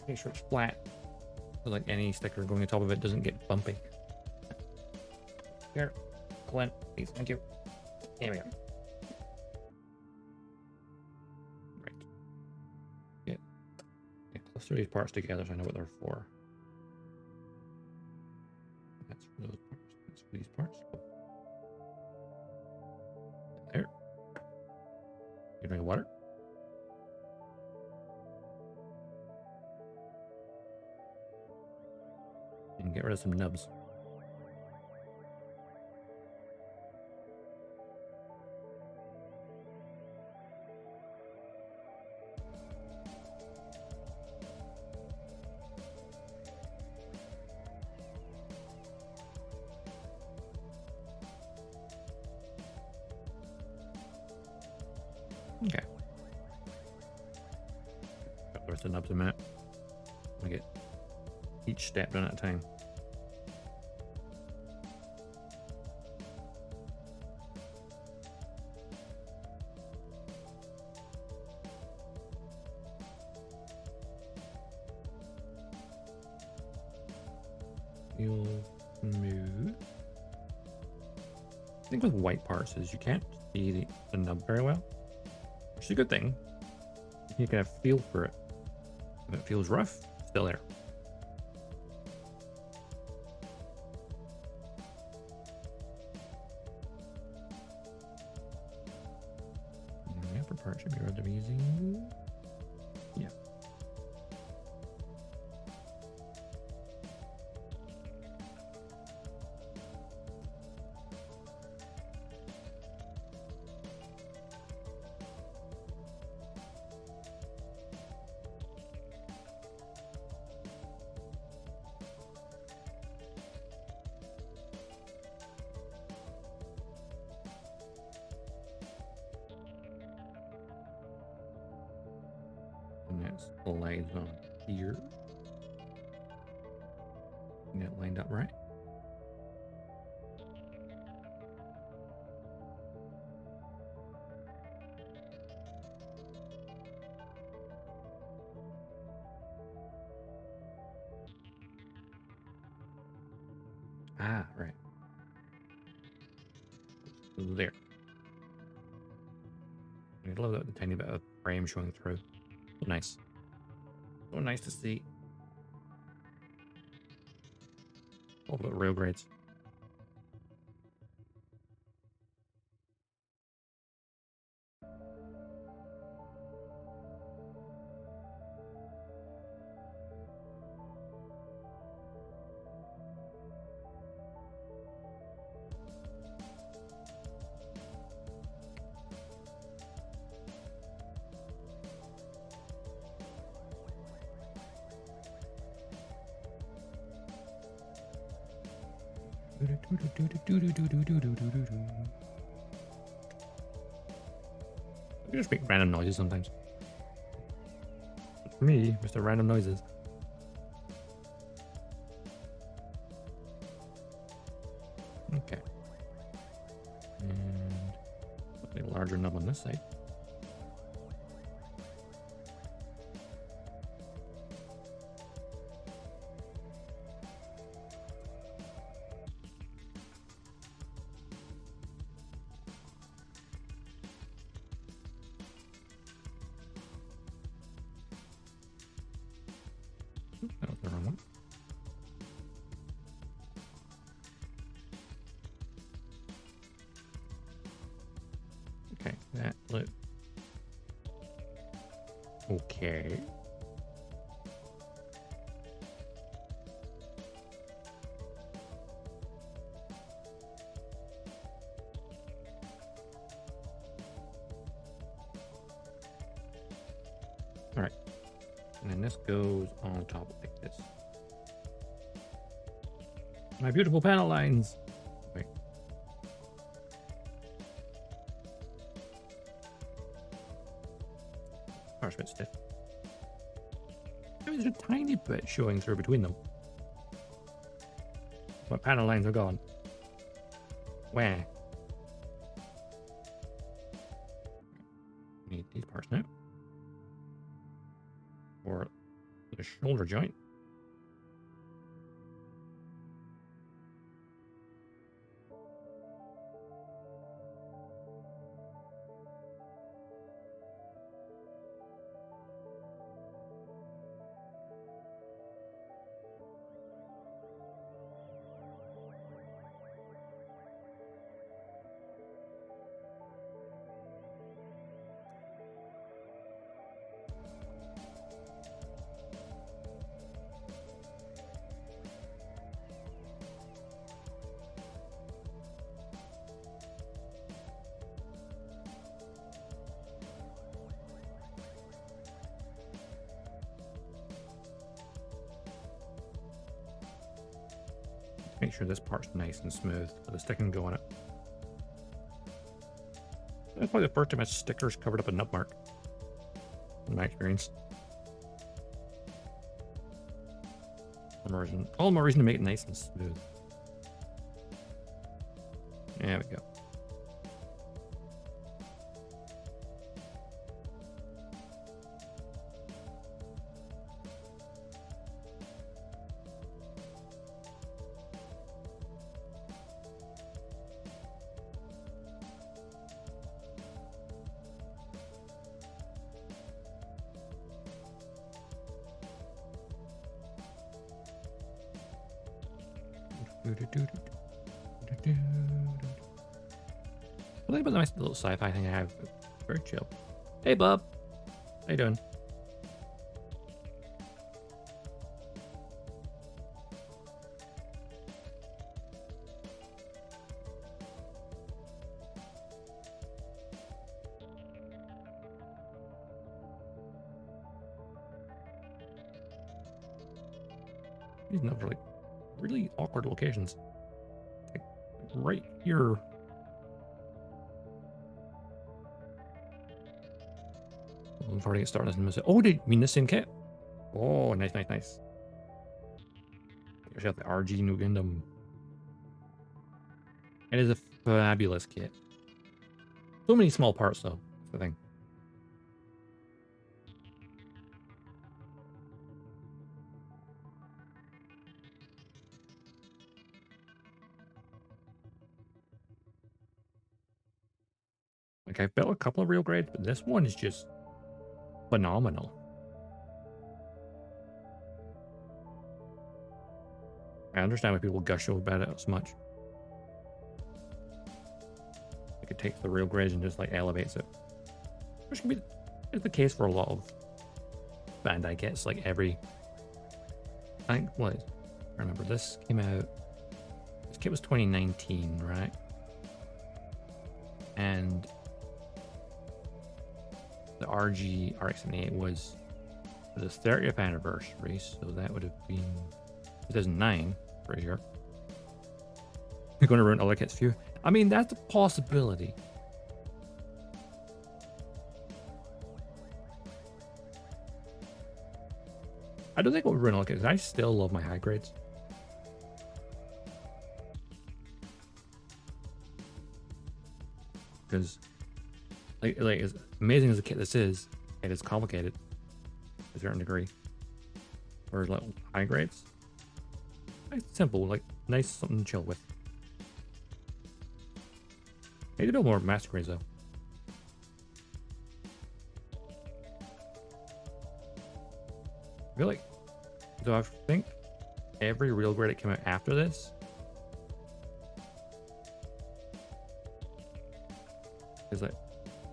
make sure it's flat. So like any sticker going on top of it doesn't get bumpy. Here, Clint, please, thank you. There we go. Right. Yeah. Cluster these parts together so I know what they're for. That's for those parts. That's for these parts. There. You drink water. And get rid of some nubs. Okay. Got the rest of the nubs in a minute. I get each step done at a time. Feel smooth. I think with white parts is you can't see the nub very well, which is a good thing. You can have feel for it. If it feels rough, still there. And the upper part should be relatively easy. Yeah. And that slides on here. And that lined up right. Ah, right. There. I love that tiny bit of frame showing through. So nice. So nice to see. All about rail grades. You just make random noises sometimes. For me, Mr. Random Noises. Okay. And a larger nub on this side. That was the wrong one. Okay, that look. Okay. All right. And then this goes on top like this. My beautiful panel lines. Wait. Parts a bit stiff. I mean, there's a tiny bit showing through between them. My panel lines are gone. Where? Need these parts now. Or the shoulder joint. Make sure this part's nice and smooth with the stick and go on it. That's probably the first time my stickers covered up a nut mark, in my experience. All more reason to make it nice and smooth. There we go. I think about the nice little sci-fi thing I have. It's very chill. Hey, Bob. How you doing? These nuts are like really awkward locations. Like right here. Before I get started, oh, did you mean the same kit? Oh, nice, nice, nice. Check out the RG new Gundam. It is a fabulous kit. So many small parts, though. That's the thing. Like, I've built a couple of real grades, but this one is just phenomenal. I understand why people gush about it so much. Like, it takes the real grades and just like elevates it. Which can be the case for a lot of Bandai kits. Like every, I think what? I remember this came out. This kit was 2019, right? And the RX-93 was the 30th anniversary, so that would have been 2009, pretty sure. You're going to ruin other kits for you. I mean, that's a possibility. I don't think it would ruin all kits. I still love my high grades. Because like as amazing as a kit this is, it is complicated to a certain degree. Or like high grades, nice, simple, like nice, something to chill with. Need to build more master grades though. I feel like, so I think every real grade that came out after this is like,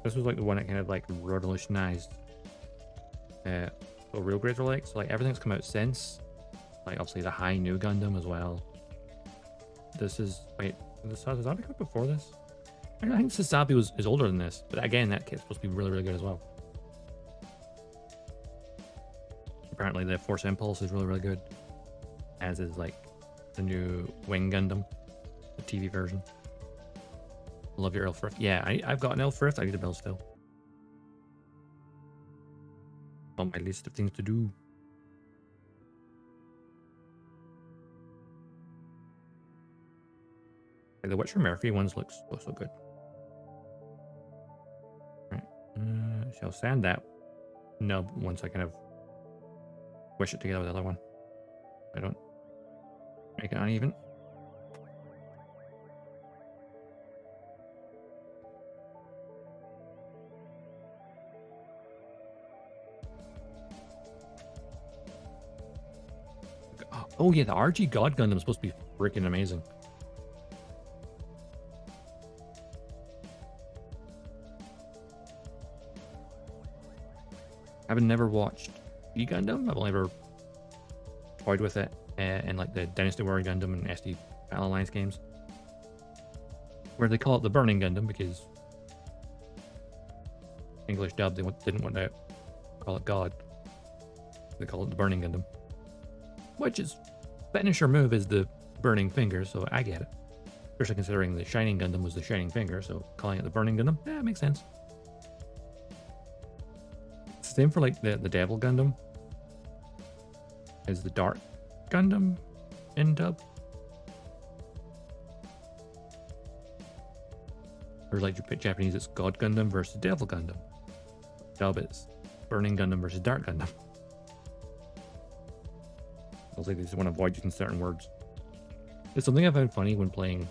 this was like the one that kind of like revolutionized what real grades are like. So like everything's come out since, like obviously the high new Gundam as well. This is, wait, has Sazabi come out before this? I think Sazabi is older than this, but again, that kit's supposed to be really, really good as well. Apparently the Force Impulse is really, really good, as is like the new Wing Gundam, the TV version. Love your Elf Rift. Yeah, I've got an Elf Rift. I need to build still. on my list of things to do. Okay, the Witcher Murphy ones looks so good. Right. Shall sand that nub once I kind of squish it together with the other one. I don't make it uneven. Oh yeah, the RG God Gundam is supposed to be freaking amazing. I've never watched E Gundam. I've only ever toyed with it in like the Dynasty Warrior Gundam and SD Battle Alliance games, where they call it the Burning Gundam because English dub they didn't want to call it God. They call it the Burning Gundam, which is finisher move is the Burning Finger, so I get it. Especially considering the Shining Gundam was the Shining Finger, so calling it the Burning Gundam, yeah, it makes sense. Same for like the Devil Gundam. Is the Dark Gundam in dub? Or like Japanese, it's God Gundam versus Devil Gundam. Dub is Burning Gundam versus Dark Gundam. I was like, they just want to avoid using certain words. It's something I found funny when playing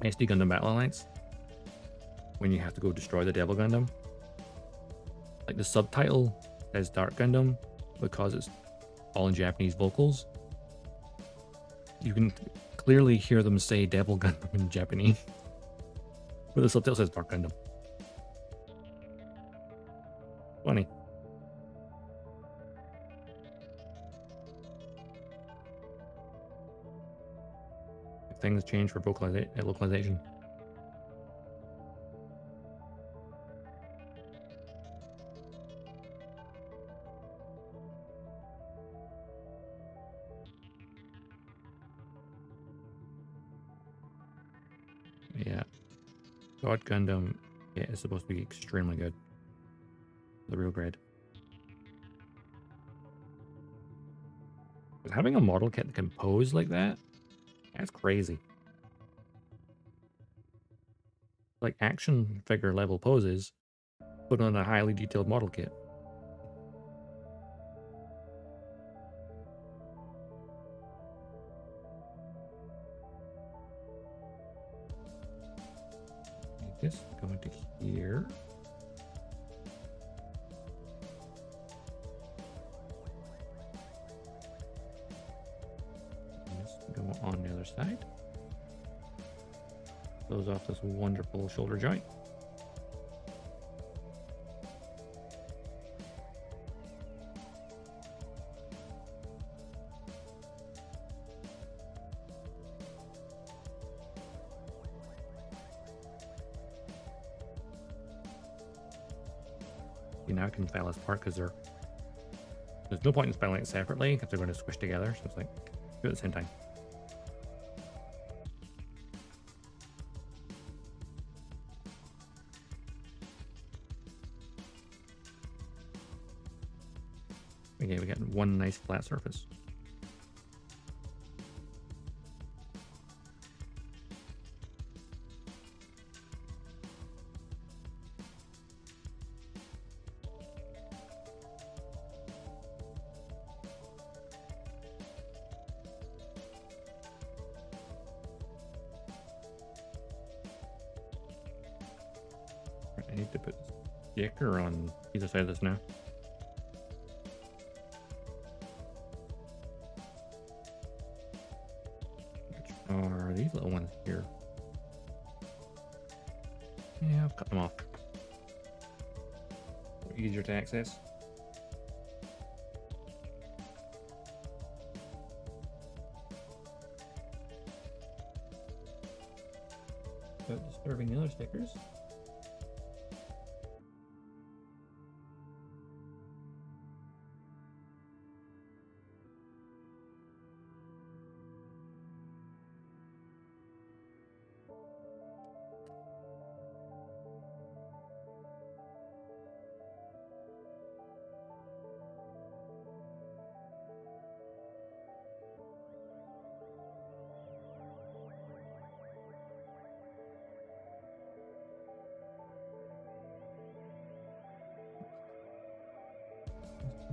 SD Gundam Battle Alliance. When you have to go destroy the Devil Gundam. Like the subtitle says Dark Gundam because it's all in Japanese vocals. You can clearly hear them say Devil Gundam in Japanese. But the subtitle says Dark Gundam. Funny. If things change for localization. Yeah. God Gundam, yeah, is supposed to be extremely good. The real grade. But having a model kit that can pose like that, that's crazy. Like action figure level poses, put on a highly detailed model kit. This go into here. Go on the other side. Close off this wonderful shoulder joint. You now can file this part because there's no point in filing it separately if they're going to squish together. So it's like do it at the same time. Okay, we got one nice flat surface. I need to put sticker on either side of this now. Which are these little ones here? Yeah, I've cut them off. Easier to access. Without disturbing the other stickers.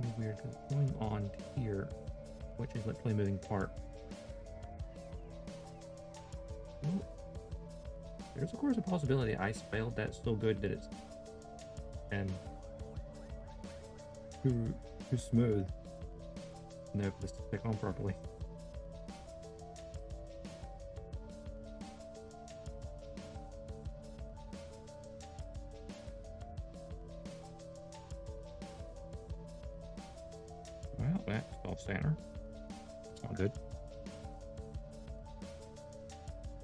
really weird because it's going on to here, which is literally a moving part. Ooh. There's of course a possibility I spelled that so good that it's too smooth. No, for this to stick on properly. Well, that's off center. It's not good.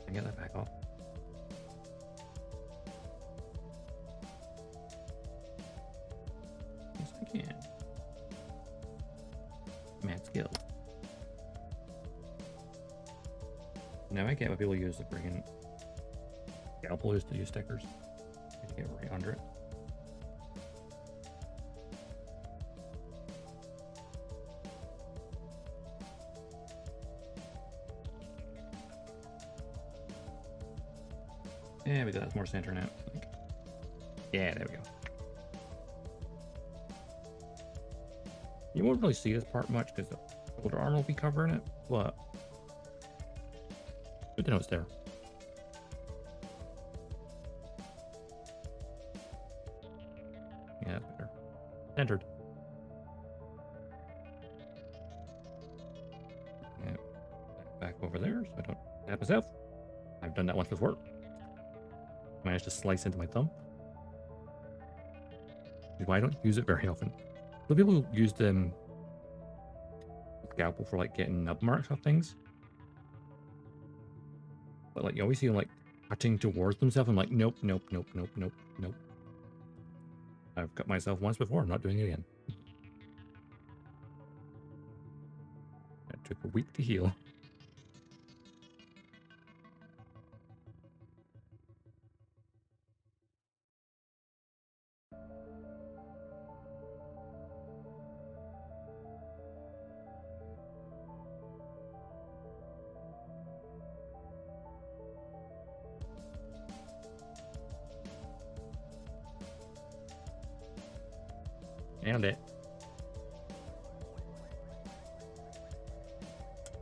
I get that back off. Yes, I can. Mad skill. Now I get what people use the friggin' scalpel is to use stickers. You get right under it. Yeah, we got that's more center now. I think. Yeah, there we go. You won't really see this part much because the older armor will be covering it, but good to know it's there. Yeah, that's better. Centered. Yeah, back over there so I don't stab myself. I've done that once before. Managed to slice into my thumb. Which is why I don't use it very often. Some people use the scalpel for like getting nub marks off things. But like you always see them like cutting towards themselves. I'm like, nope, nope, nope, nope, nope, nope. I've cut myself once before. I'm not doing it again. That took a week to heal. And it.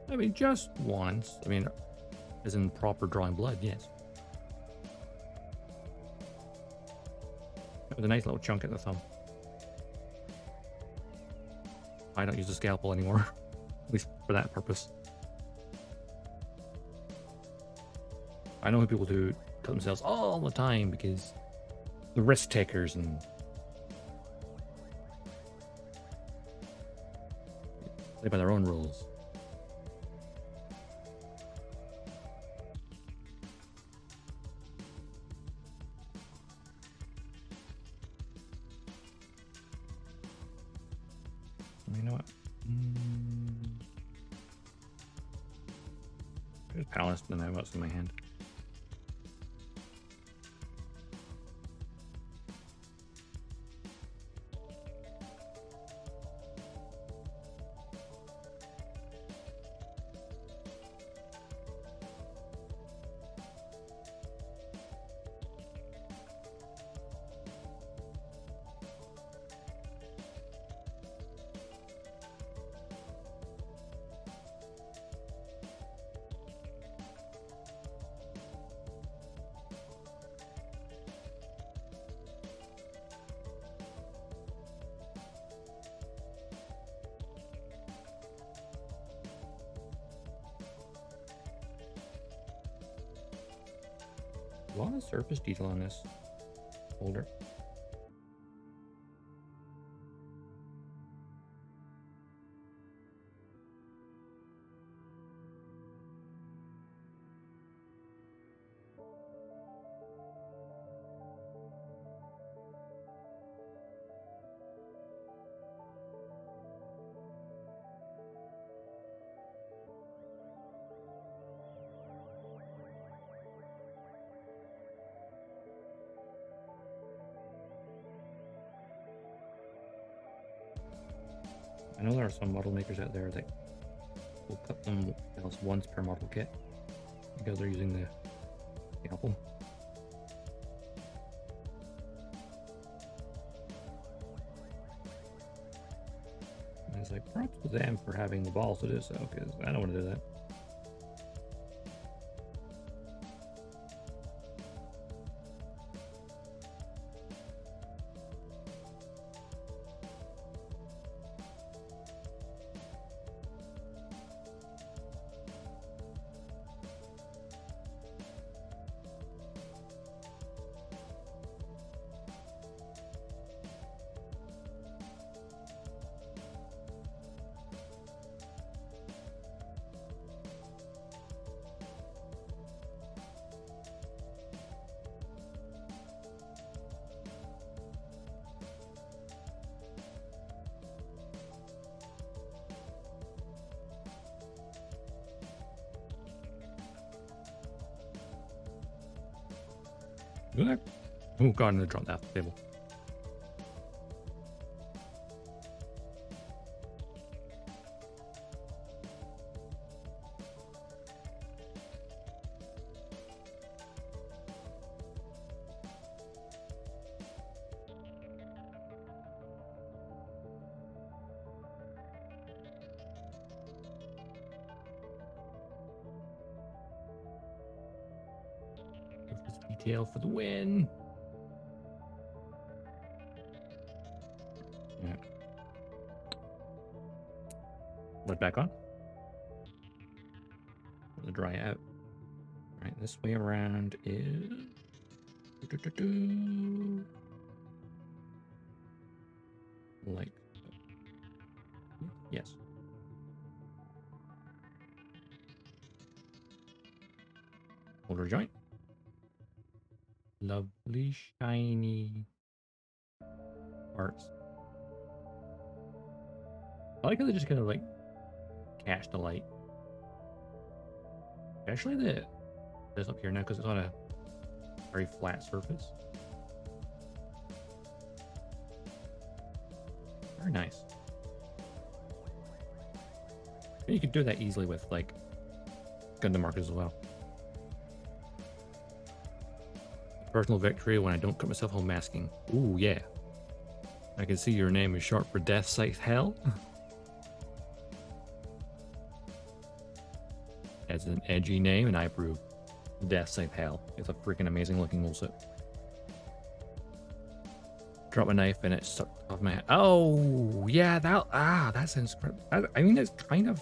I mean, just once. I mean, as in proper drawing blood, yes. That was a nice little chunk at the thumb. I don't use a scalpel anymore, at least for that purpose. I know people do cut themselves all the time because the risk takers and play by their own rules. You know what? There's Palace and I have what's in my hand. A lot of surface detail on this folder. I know there are some model makers out there that will cut them once per model kit because they're using the scalpel. was like, props to them for having the balls to do so, because I don't want to do that. Oh god, I'm gonna drop that off the table. Surface detail for the win. Yeah. Let back on. Let it dry out. All right, this way around is. Like. Yes. Holder joint. Lovely shiny parts. I like how they just kind of like catch the light. Especially this up here now because it's on a very flat surface. Very nice. And you could do that easily with like Gundam markers as well. Personal victory when I don't cut myself home masking. Ooh, yeah. I can see your name is short for Death Scythe Hell. That's an edgy name, and I approve. Death Scythe Hell. It's a freaking amazing looking little set. Drop a knife and it sucked off my hand. Oh, yeah, that sounds incredible. I mean, it's kind of.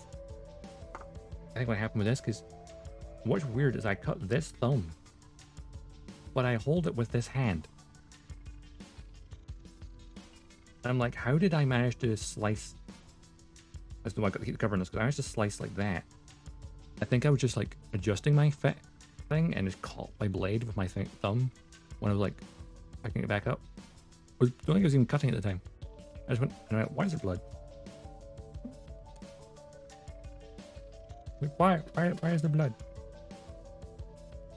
I think what happened with this, because what's weird is I cut this thumb, but I hold it with this hand. And I'm like, how did I manage to slice? That's why I got to keep covering this, because I managed to slice like that. I think I was just like adjusting my thing and just caught my blade with my thumb when I was like picking it back up. I don't think I was even cutting at the time. I just went, and I went, why is there blood? Like, why is there blood?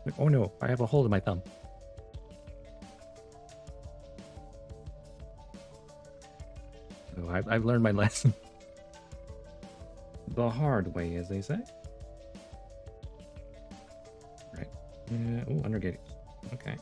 Like, oh no, I have a hole in my thumb. So I've learned my lesson. The hard way, as they say. Right. Oh, undergated. Okay.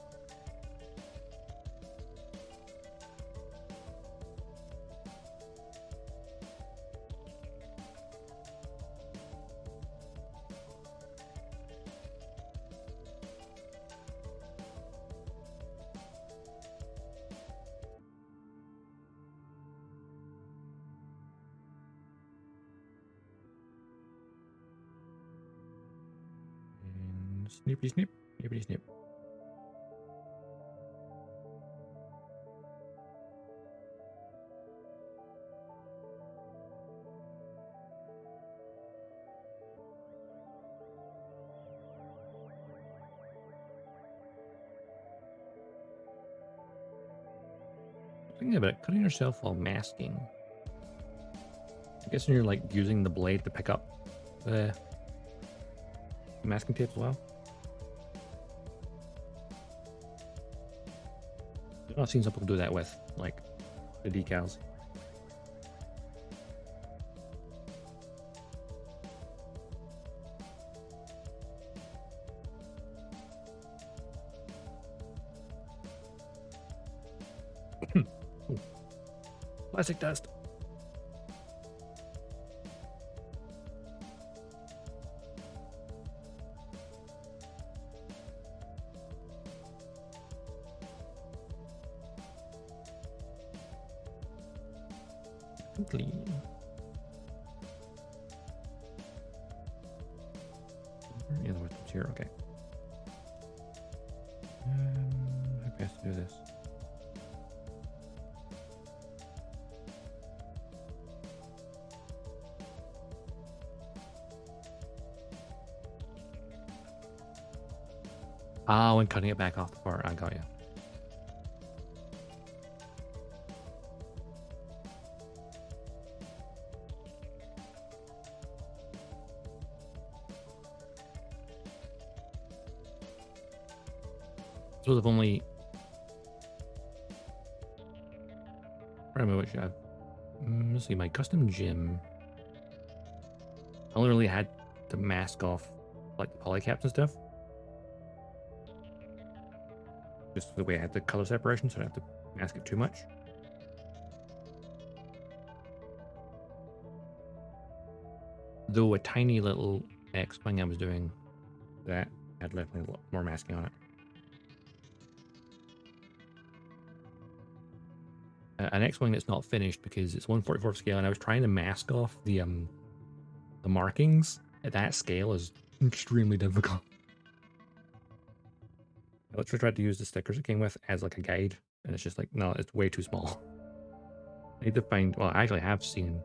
Snippy snip, snippity snip. Thinking about cutting yourself while masking. I guess you're like using the blade to pick up the masking tape as well. I've seen some people do that with, like, the decals. Plastic dust. Clean. Yeah, the wisdom's here. Okay. How best to do this? Oh, and cutting it back off the part. I got you. So I've only... I don't know what should I have. Let's see, my custom gym. I only really had to mask off like the polycaps and stuff. Just the way I had the color separation, so I don't have to mask it too much. Though a tiny little X-Wing I was doing that had definitely a lot more masking on it. An X-Wing that's not finished because it's 1/44 scale, and I was trying to mask off the markings at that scale is extremely difficult. I literally tried to use the stickers it came with as like a guide, and it's just like, no, it's way too small. I need to find, well, I actually have seen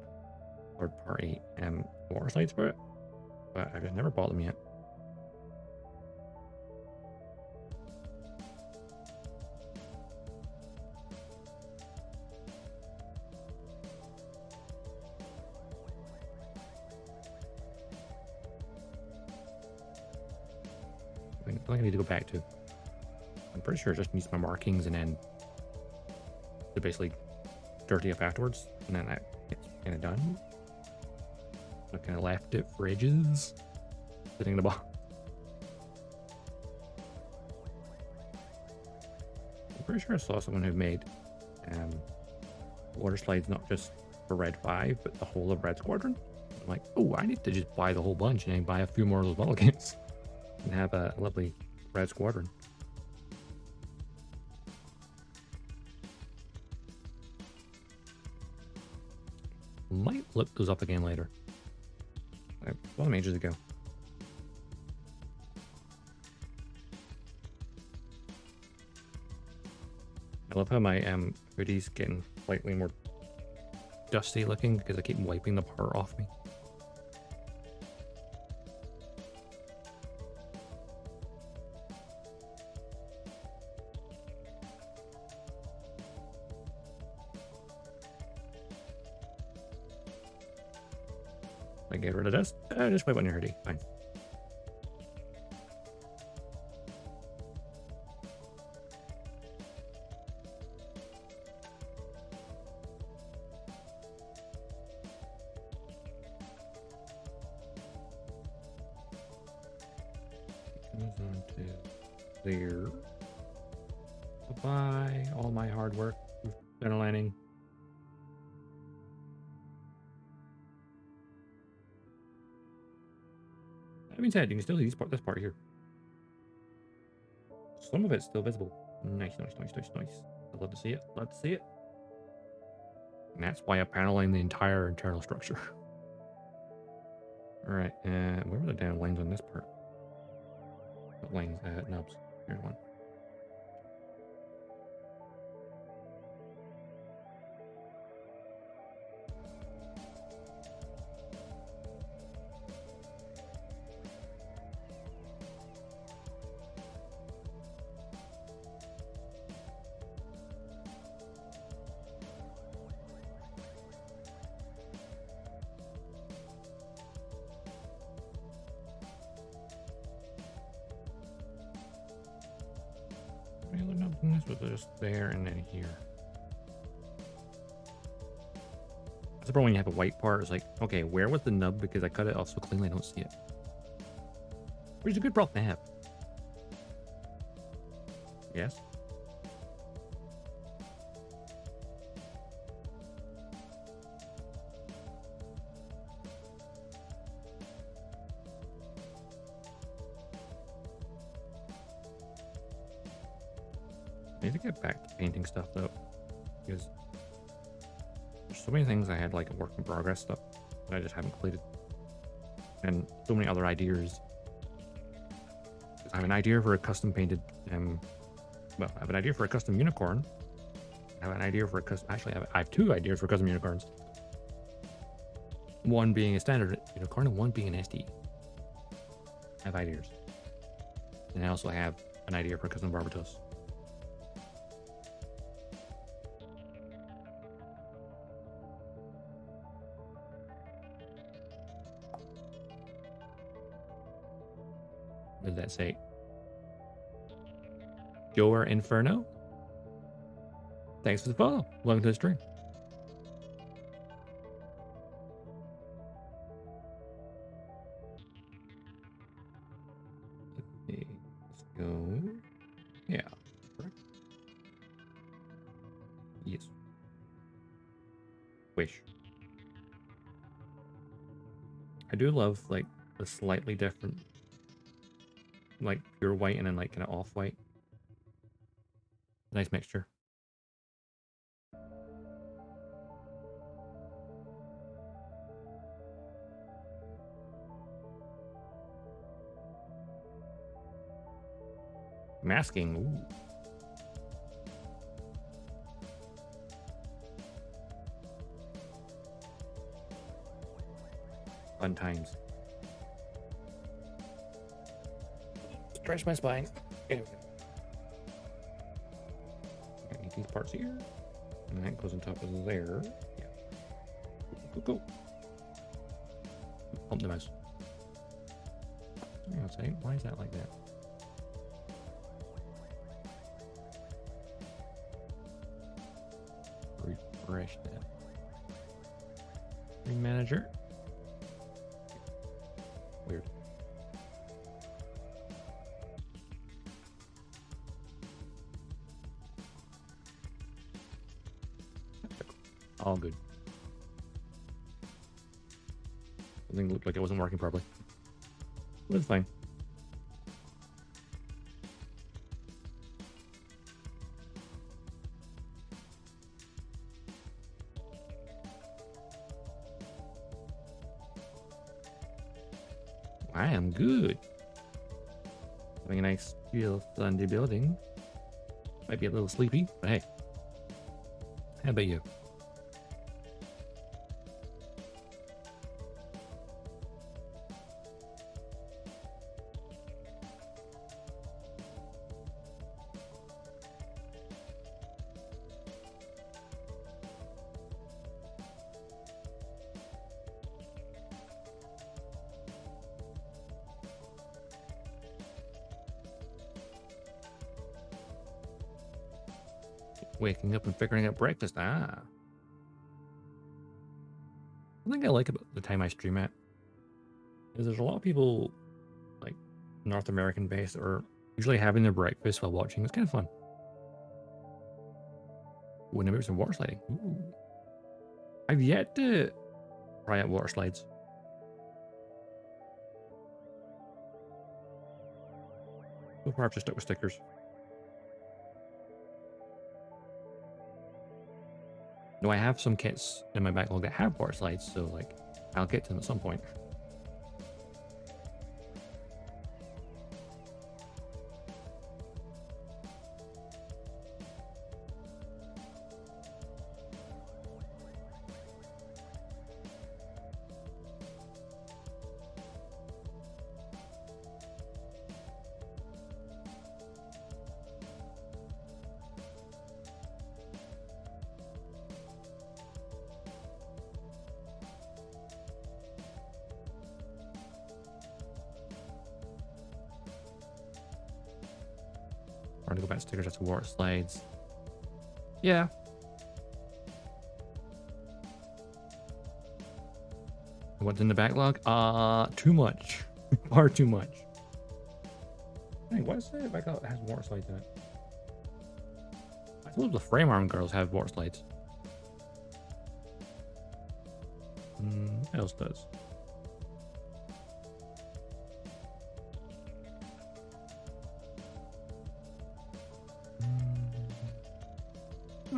third-party water slides for it, but I've just never bought them yet. I think I need to go back to. I'm pretty sure it just needs my markings and then to basically dirty up afterwards, and then it's kind of done. I kind of left it for edges, sitting in the bottom. I'm pretty sure I saw someone who made water slides not just for Red 5, but the whole of Red Squadron. I'm like, oh, I need to just buy the whole bunch and then buy a few more of those model kits and have a lovely Red Squadron. Might look those up again later. I bought them ages ago. I love how my hoodie's getting slightly more dusty looking because I keep wiping the part off me. I get rid of dust. Just wipe on your hoodie. Fine. Goes on to there. Bye-bye. All my hard work. Center landing. That being said, you can still see this part here. Some of it's still visible. Nice, nice, nice, nice, nice. I'd love to see it. Love to see it. And that's why I'm paneling the entire internal structure. All right, where were the damn lines on this part? What lines? Nubs. Here's one. This was just there and then here. That's the problem when you have a white part. It's like, okay, where was the nub? Because I cut it off so cleanly I don't see it. Which is a good problem to have. Yes? I need to get back to painting stuff though, because There's so many things I had like work in progress stuff that I just haven't completed, and so many other ideas. I have an idea for a custom painted, well, I have an idea for a custom unicorn. I have an idea for a custom. Actually, I have two ideas for custom unicorns. One being a standard unicorn, and one being an SD. I have ideas, and I also have an idea for a custom Barbatos. What does that say? Joer Inferno? Thanks for the follow. Welcome to the stream. Okay, let's go. Yeah. Yes. Wish. I do love like the slightly different, like pure white and then like kind of off white. Nice mixture. Masking. Ooh. Fun times. Stretch my spine. Anyway. I need these parts here. And that goes on top of there. Yeah. Go. Pump the mouse. Hang on a second. Why is that like that? Refresh that. Screen manager. Weird. All good. Something looked like it wasn't working properly. But it's fine. I am good. Having a nice chill Sunday building. Might be a little sleepy, but hey. How about you? Waking up and figuring out breakfast. Ah. One thing I like about the time I stream at is there's a lot of people, like North American based, or usually having their breakfast while watching. It's kind of fun. Ooh, maybe some water sliding. Ooh. I've yet to try out water slides. So far I've just stuck with stickers. No, I have some kits in my backlog that have water slides, so like I'll get to them at some point. Trying to go back to stickers, that's water slides. Yeah. What's in the backlog? Too much. Far too much. Hey, what is that backlog that has water slides in it? I suppose the frame arm girls have water slides. What else does?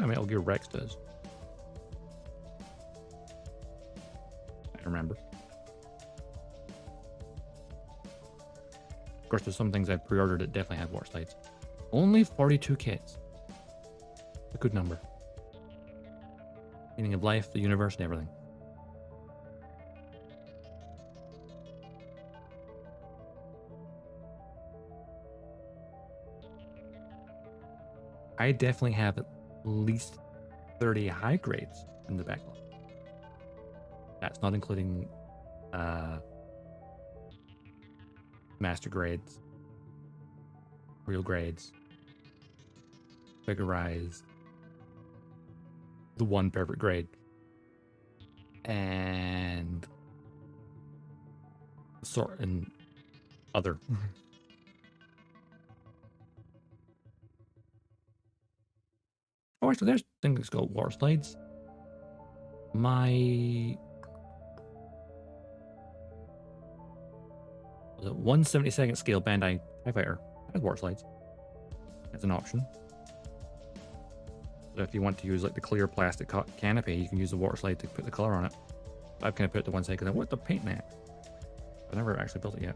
Metal Gear Rex does. I remember. Of course, there's some things I pre-ordered that definitely have water slides. Only 42 kits. A good number. Meaning of life, the universe, and everything. I definitely have at least 30 high grades in the backlog. That's not including master grades, real grades, figurize, the one perfect grade, and sort and other. Oh, actually, there's things called water slides. My was it 1/72nd scale Bandai TIE Fighter has water slides as an option. So if you want to use like the clear plastic canopy, you can use the water slide to put the color on it. I've kind of put it to one side because I want the paint that. I never actually built it yet.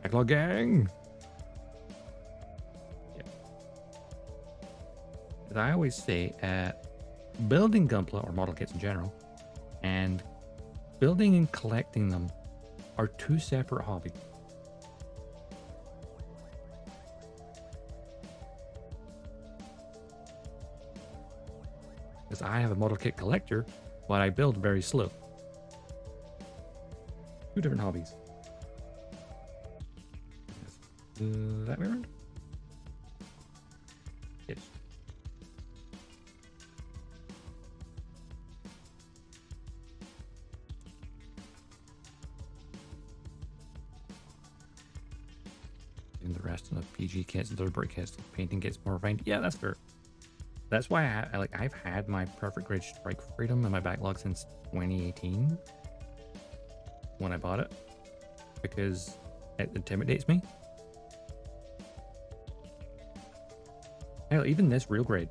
Backlog gang! Yeah. As I always say, building Gunpla or model kits in general, and building and collecting them are two separate hobbies. Because I have a model kit collector, but I build very slow. Two different hobbies. Is that mirrored? Yes. And the rest of the PG kits and deliberate kits, the painting gets more refined. Yeah, that's fair. That's why I've had my perfect grade Strike Freedom in my backlog since 2018 when I bought it, because it intimidates me. Hell, even this real grade,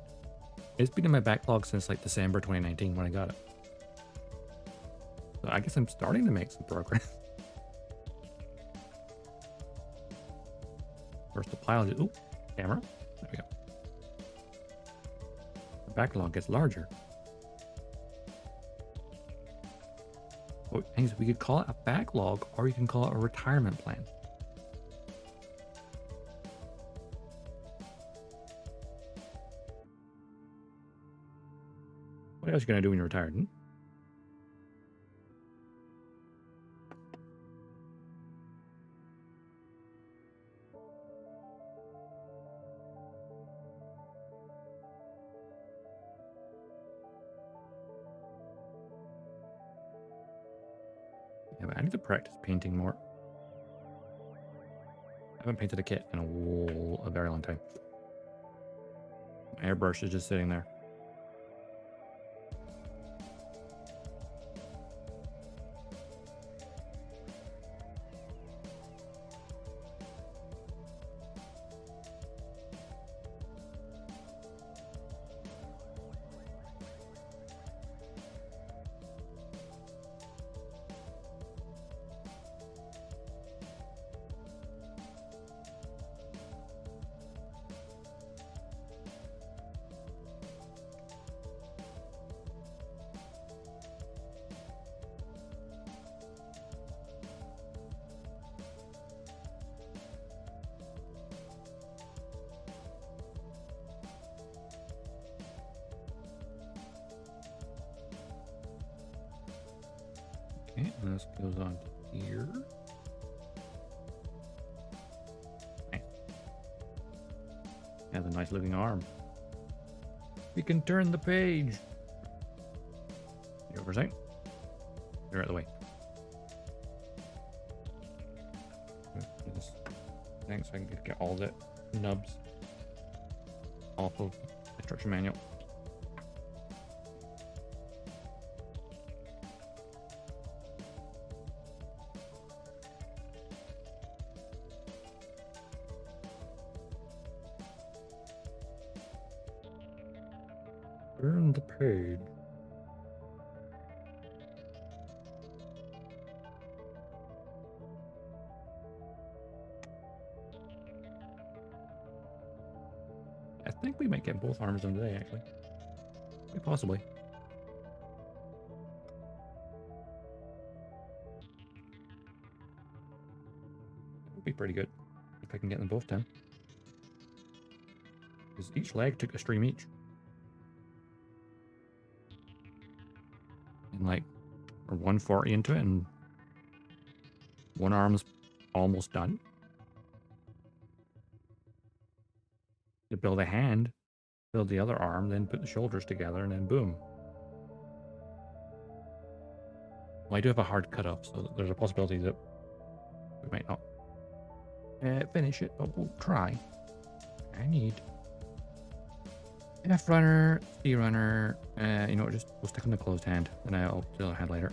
it's been in my backlog since like December 2019 when I got it. So I guess I'm starting to make some progress. First the pile, ooh, camera. There we go. The backlog gets larger. Well, we could call it a backlog, or you can call it a retirement plan. What else are you going to do when you're retired? Yeah, but I need to practice painting more. I haven't painted a kit in a very long time. My airbrush is just sitting there. Okay, and this goes on to here. Nice. Has a nice looking arm. We can turn the page. You over a second? You're out of the way. Thanks, so I can get all the nubs off of the instruction manual. Turn the page. I think we might get both arms done today, actually. Quite possibly. Would be pretty good if I can get them both done. Because each leg took a stream each. And like, we're 140 into it, and one arm's almost done. To build a hand, build the other arm, then put the shoulders together, and then boom. Well, I do have a hard cutoff, so there's a possibility that we might not finish it, but we'll try. I need F runner, C runner. You know what? Just we'll stick on the closed hand, and I'll do the other hand later.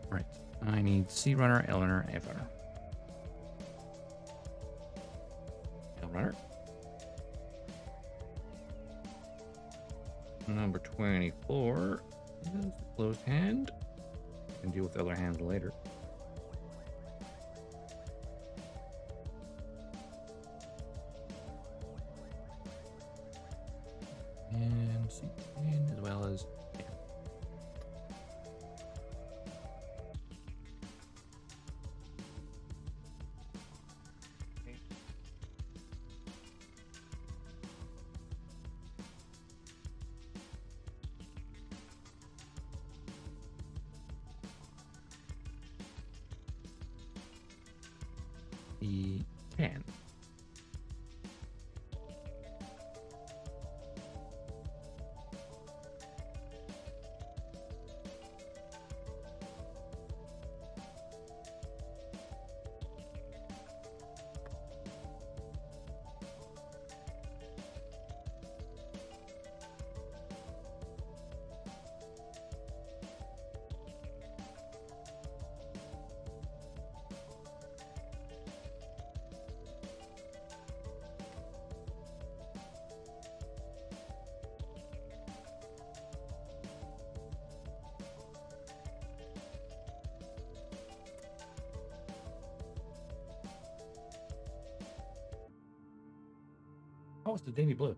Right. I need C runner, L runner, F runner. L runner. Number 24 is the closed hand. I can deal with the other hands later. And C as well as yeah. The 10. Oh, it's the Davy Blue.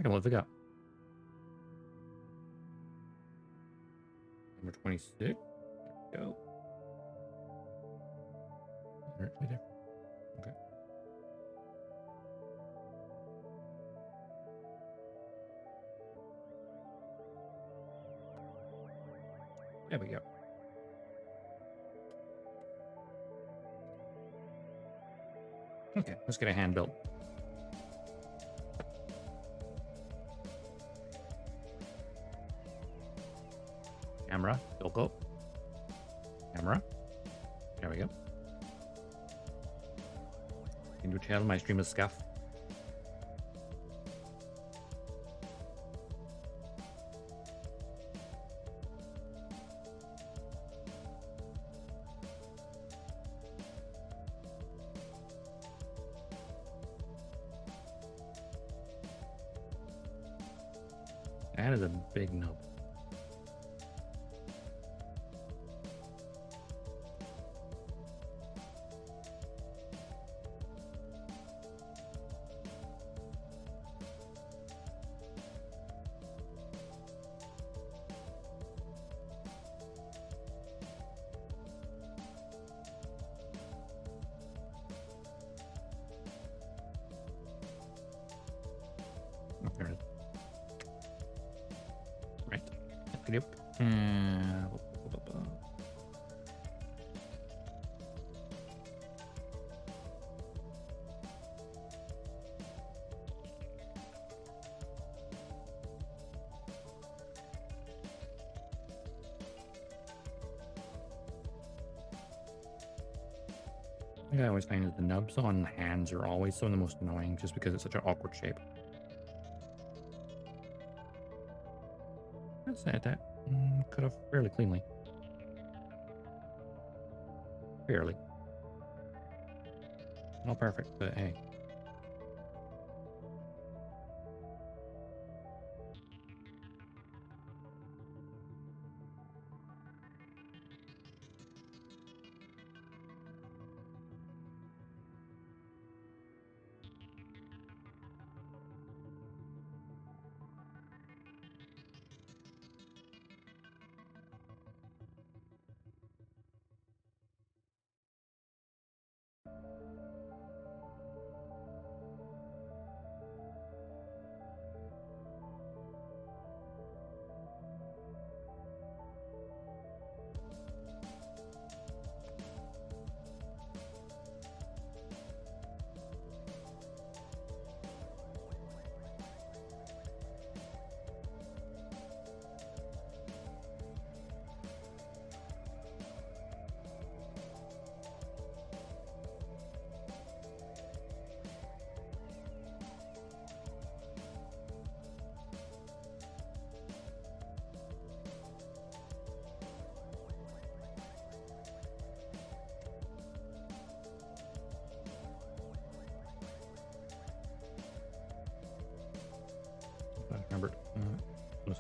I can live the gap. Number 26. There we go. Right there. Okay. There we go. Okay, let's get a hand built. Camera, Bilko. Camera. There we go. Into channel, my stream is scuff. That is a big nub. Oh, there it is. Right. Yep. I always find that the nubs on hands are always some of the most annoying just because it's such an awkward shape. Let's add that. Cut off fairly cleanly. Fairly. Not perfect, but hey.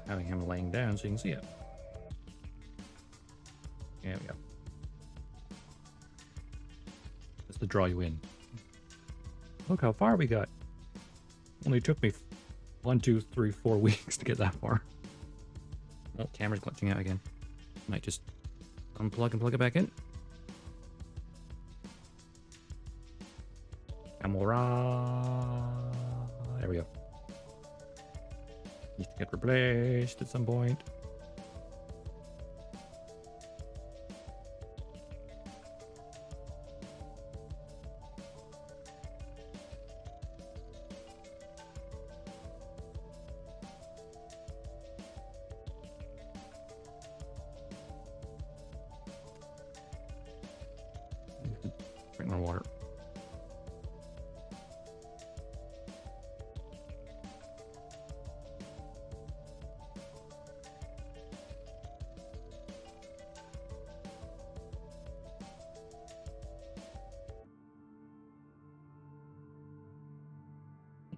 having him laying down so you can see it. There we go. Just to draw you in. Look how far we got. Only took me 1, 2, 3, 4 weeks to get that far. Oh, camera's glitching out again. Might just unplug and plug it back in. Camera. There we go. Needs to get replaced at some point. Drink more water.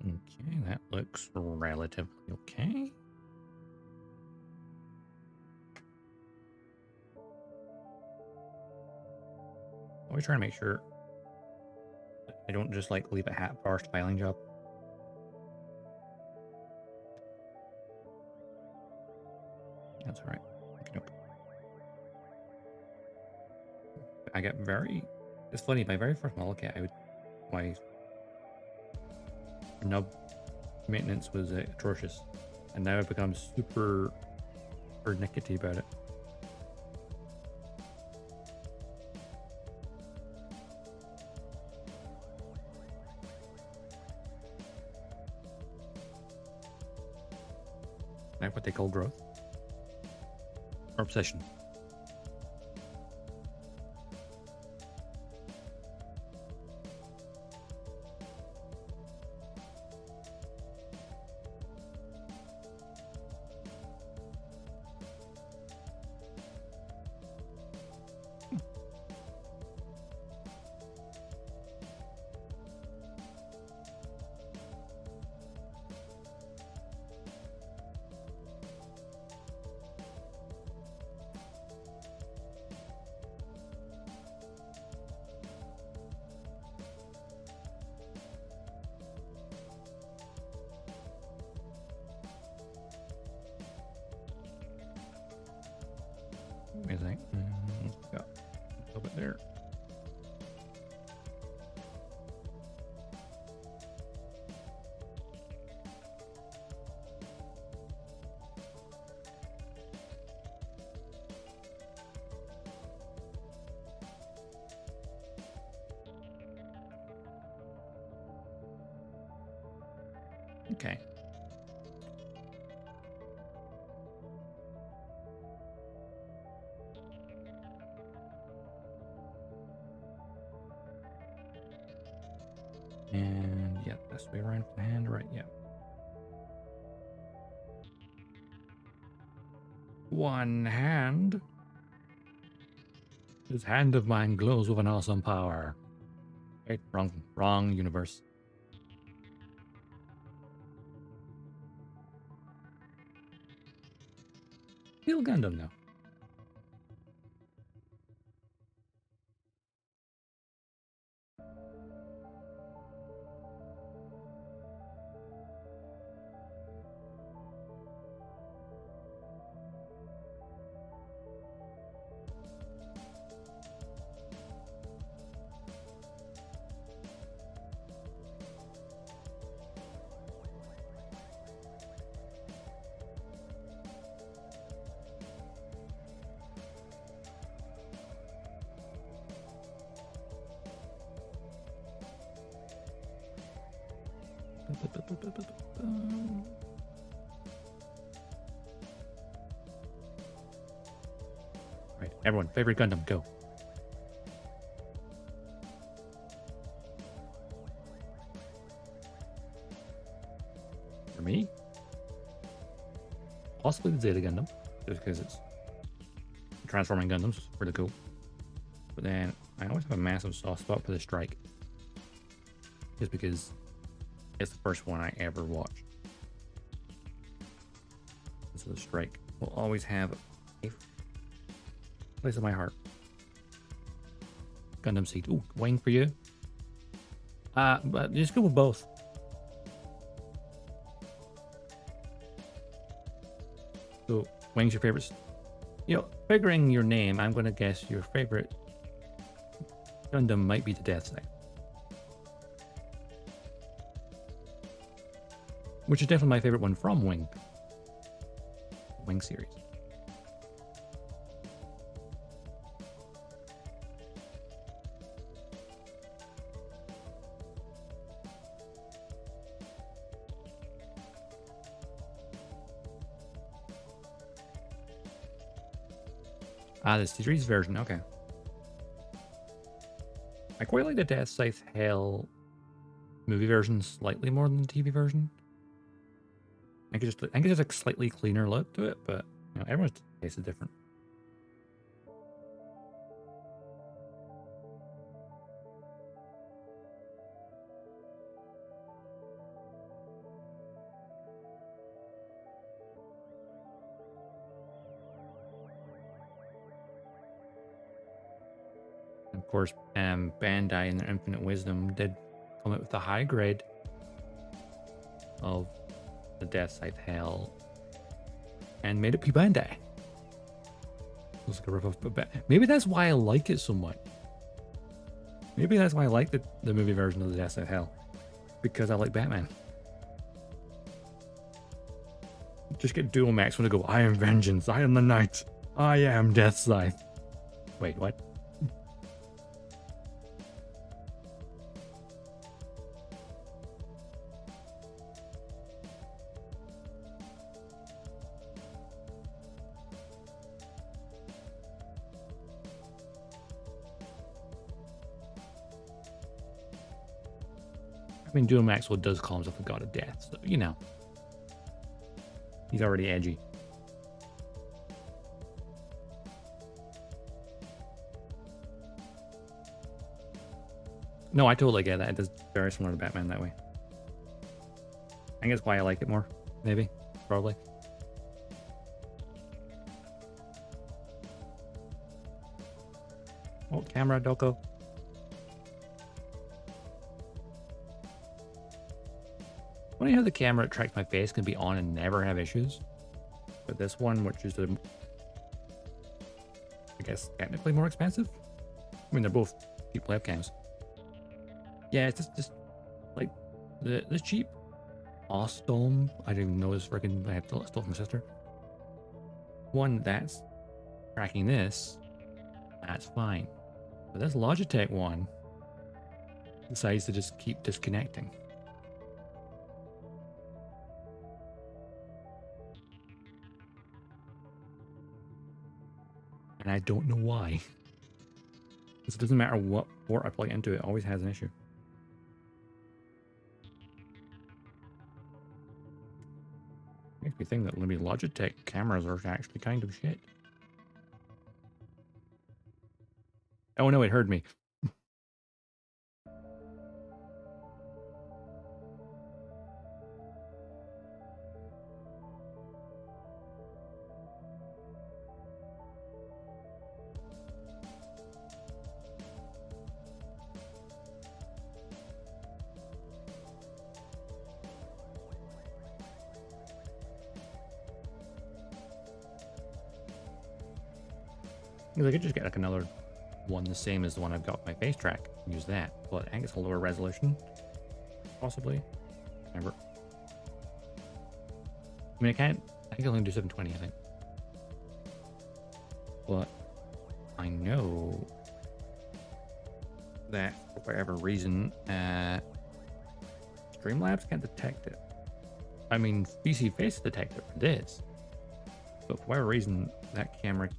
Okay, that looks relatively okay. Always trying to make sure I don't just like leave a half-finished filing job. That's all right. Okay. I got very. It's funny. My very first model kit, my nub maintenance was atrocious, and now I've become super pernickety about it. Now what they call growth or obsession. Amazing. Got a little bit there. Okay. And yeah, that's the way around for the hand, right? Yeah. One hand. This hand of mine glows with an awesome power. Wait, wrong universe. Feel Gundam now. Right, everyone, favorite Gundam, go. For me, possibly the Zeta Gundam, just because it's transforming Gundams, pretty cool. But then I always have a massive soft spot for the Strike, just because it's the first one I ever watched. So the strike will always have a place in my heart. Gundam seed. Ooh, wing for you. But just go with both. So, wing's your favorite. You know, figuring your name, I'm going to guess your favorite Gundam might be the Death Scythe. Which is definitely my favorite one from Wing. Wing series. Ah, the series version, okay. I quite like the Death Scythe Hell movie version slightly more than the TV version. I think it's a slightly cleaner look to it, but you know, everyone's taste is different. Of course, Bandai in their infinite wisdom did come out with a high grade of the Death Scythe Hell and made it P Bandai. Looks like a rip-off, but maybe that's why I like it so much. Maybe that's why I like the movie version of the Death Scythe Hell, because I like Batman. Just get dual max when I go, I am vengeance, I am the knight, I am Death Scythe. Wait, what? I mean, Dual Maxwell does call himself a god of death, so, you know. He's already edgy. No, I totally get that. It is very similar to Batman that way. I think that's why I like it more. Maybe. Probably. Oh, camera, Doko. Funny how the camera that tracks my face can be on and never have issues. But this one, which is I guess technically more expensive. I mean, they're both cheap webcams. Yeah, it's just like the cheap Ostom. I didn't even know this freaking. I stole from my sister. One that's tracking this, that's fine. But this Logitech one decides to just keep disconnecting. And I don't know why. Because it doesn't matter what port I plug into, it always has an issue. Makes me think that maybe Logitech cameras are actually kind of shit. Oh no, it heard me. I could just get like another one the same as the one I've got my face track and use that. But I think it's a lower resolution. Possibly. Remember. I mean, I can only do 720, I think. But I know that for whatever reason, Streamlabs can't detect it. I mean, PC Face detects it for this. But for whatever reason, that camera,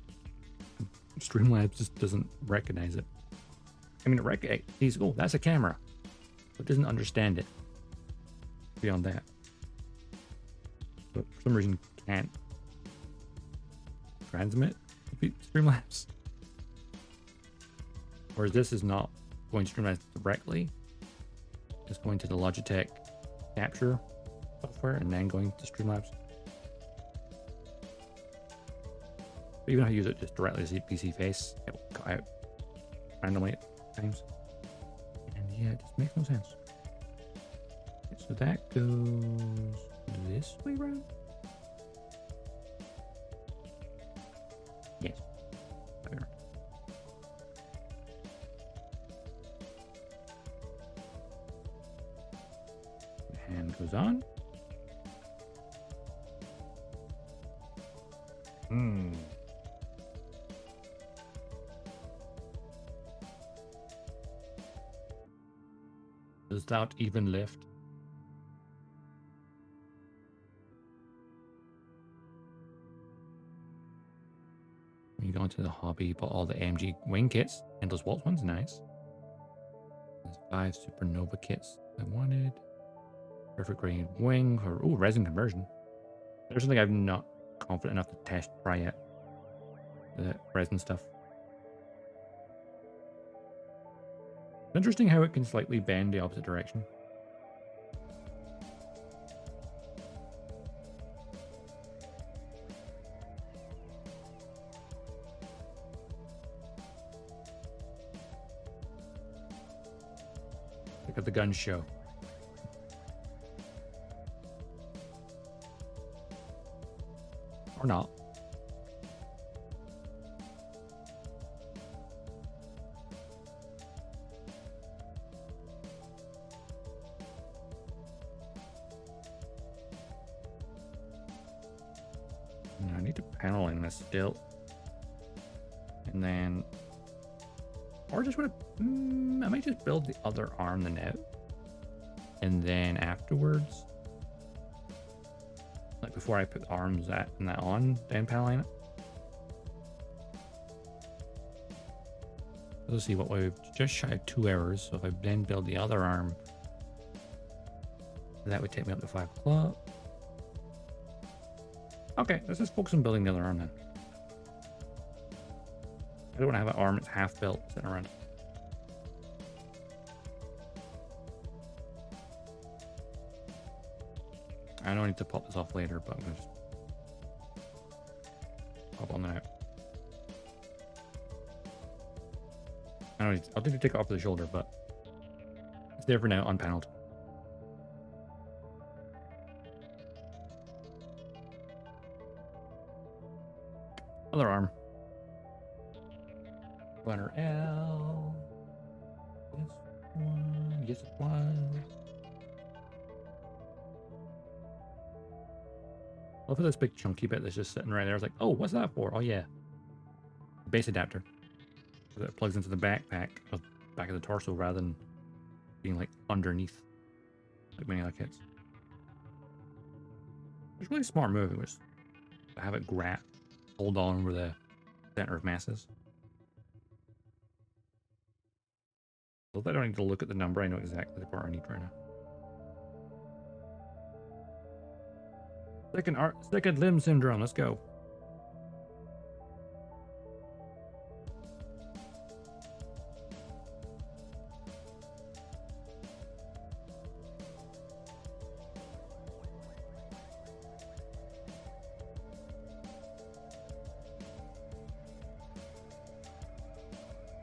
Streamlabs just doesn't recognize it. I mean, it sees, oh, that's a camera. But it doesn't understand it. Beyond that. But for some reason, can't transmit Streamlabs. Whereas this is not going to Streamlabs directly. It's going to the Logitech capture software and then going to Streamlabs. Even if I use it just directly as a PC face, it will cut out randomly at times. And yeah, it just makes no sense. Okay, so that goes this way around? Yes. There. The hand goes on. Does that even lift? You go into the hobby, but all the AMG wing kits. Endless Waltz one's nice. There's 5 Supernova kits I wanted. Perfect grade wing for resin conversion. There's something I'm not confident enough to try yet. The resin stuff. It's interesting how it can slightly bend the opposite direction. Look at the gun show. Or not. I need to panel in this still. And then... Or just want to... I might just build the other arm then out. And then afterwards... Like before I put the arms that on, then paneling it. Let's see what we've just shy of 2 hours. So if I then build the other arm, that would take me up to 5 o'clock. Okay, let's just focus on building the other arm then. I don't want to have an arm that's half built sitting around. I don't need to pop this off later, but I'm gonna just pop on that. I'll need to take it off the shoulder, but it's there for now, unpaneled. Other arm. Runner L. This one. Yes, it was. Look at this big chunky bit that's just sitting right there. I was like, oh, what's that for? Oh, yeah. Base adapter. So that plugs into the backpack, back of the torso, rather than being like underneath, like many other kits. It's a really smart move. It was to have it hold on over the center of masses. So I don't need to look at the number. I know exactly the part I need right now. Second limb syndrome. Let's go.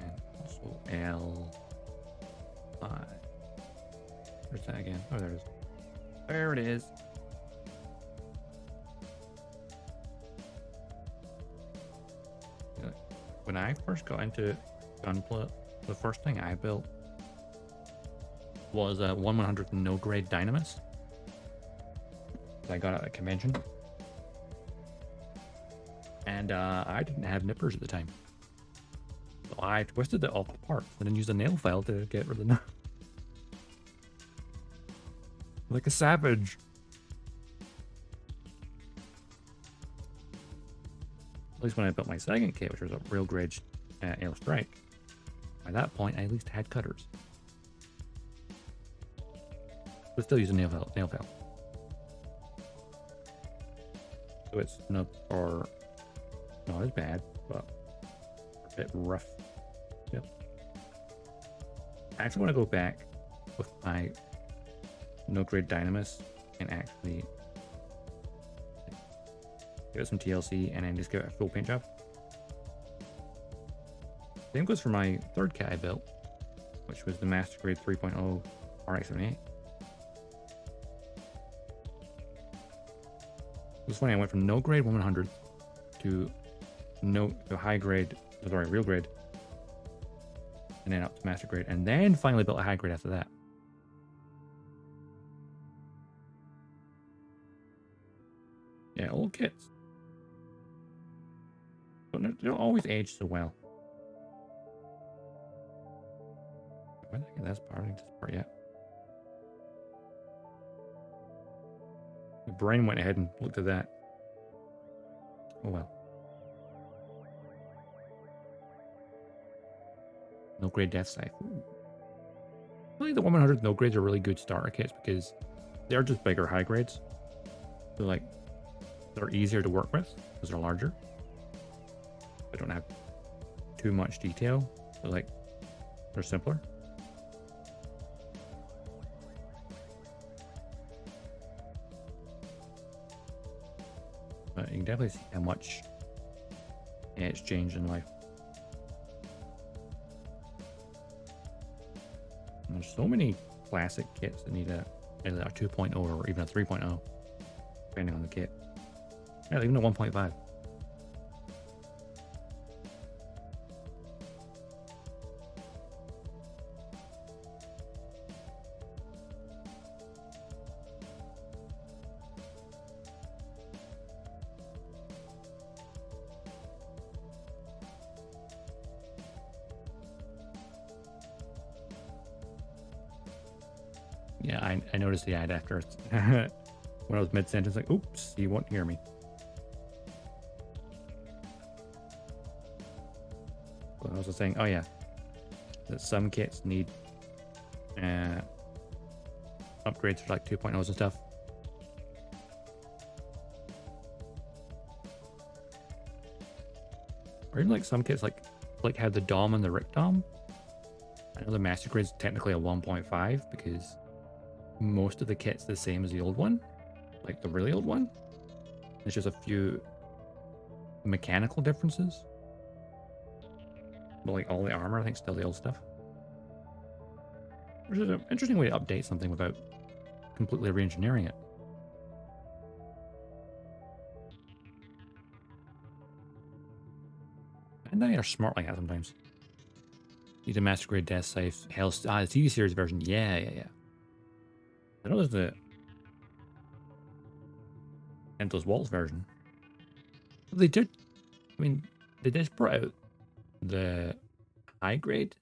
And also L5. Where's that again? Oh, there it is. There it is. When I first got into Gunpla, the first thing I built was a 1/100th node grade Dynamis that I got at a convention. And I didn't have nippers at the time. So I twisted it off apart and then used a nail file to get rid of the nipper. Like a savage. At least when I built my second kit, which was a real grade Ale Strike, by that point I at least had cutters. But still use a nail file. So it's not as bad, but a bit rough. Yep. I actually want to go back with my no grade Dynamis and actually give it some TLC and then just give it a full paint job. Same goes for my third kit I built, which was the Master Grade 3.0 RX-78. It was funny, I went from no grade 100 to high grade, sorry, real grade, and then up to master grade, and then finally built a high grade after that. Yeah, old kits. But they don't always age so well. When did I get this part yet? The brain went ahead and looked at that. Oh well. No grade death scythe. I think the 100 no grades are really good starter kits because they're just bigger high grades. So like they're easier to work with because they're larger. They don't have too much detail. So like they're simpler. But you can definitely see how much it's changed in life. And there's so many classic kits that need either a 2.0 or even a 3.0, depending on the kit. Yeah, even a 1.5. Yeah, I noticed the ad after when I was mid-sentence, like, oops, you won't hear me. But I was saying, oh yeah, that some kits need upgrades for like 2.0s and stuff. Or even like some kits like had the Dom and the Rick Dom. I know the Master Grade's technically a 1.5 because most of the kit's the same as the old one, like the really old one. There's just a few mechanical differences. But like all the armor, I think, still the old stuff. Which is an interesting way to update something without completely re-engineering it. And they are smart like that sometimes. Need a Master Grade Death Scythe. Hell, the TV series version. Yeah. I know there's the Endless Waltz version. They did. I mean, they just brought out the high grade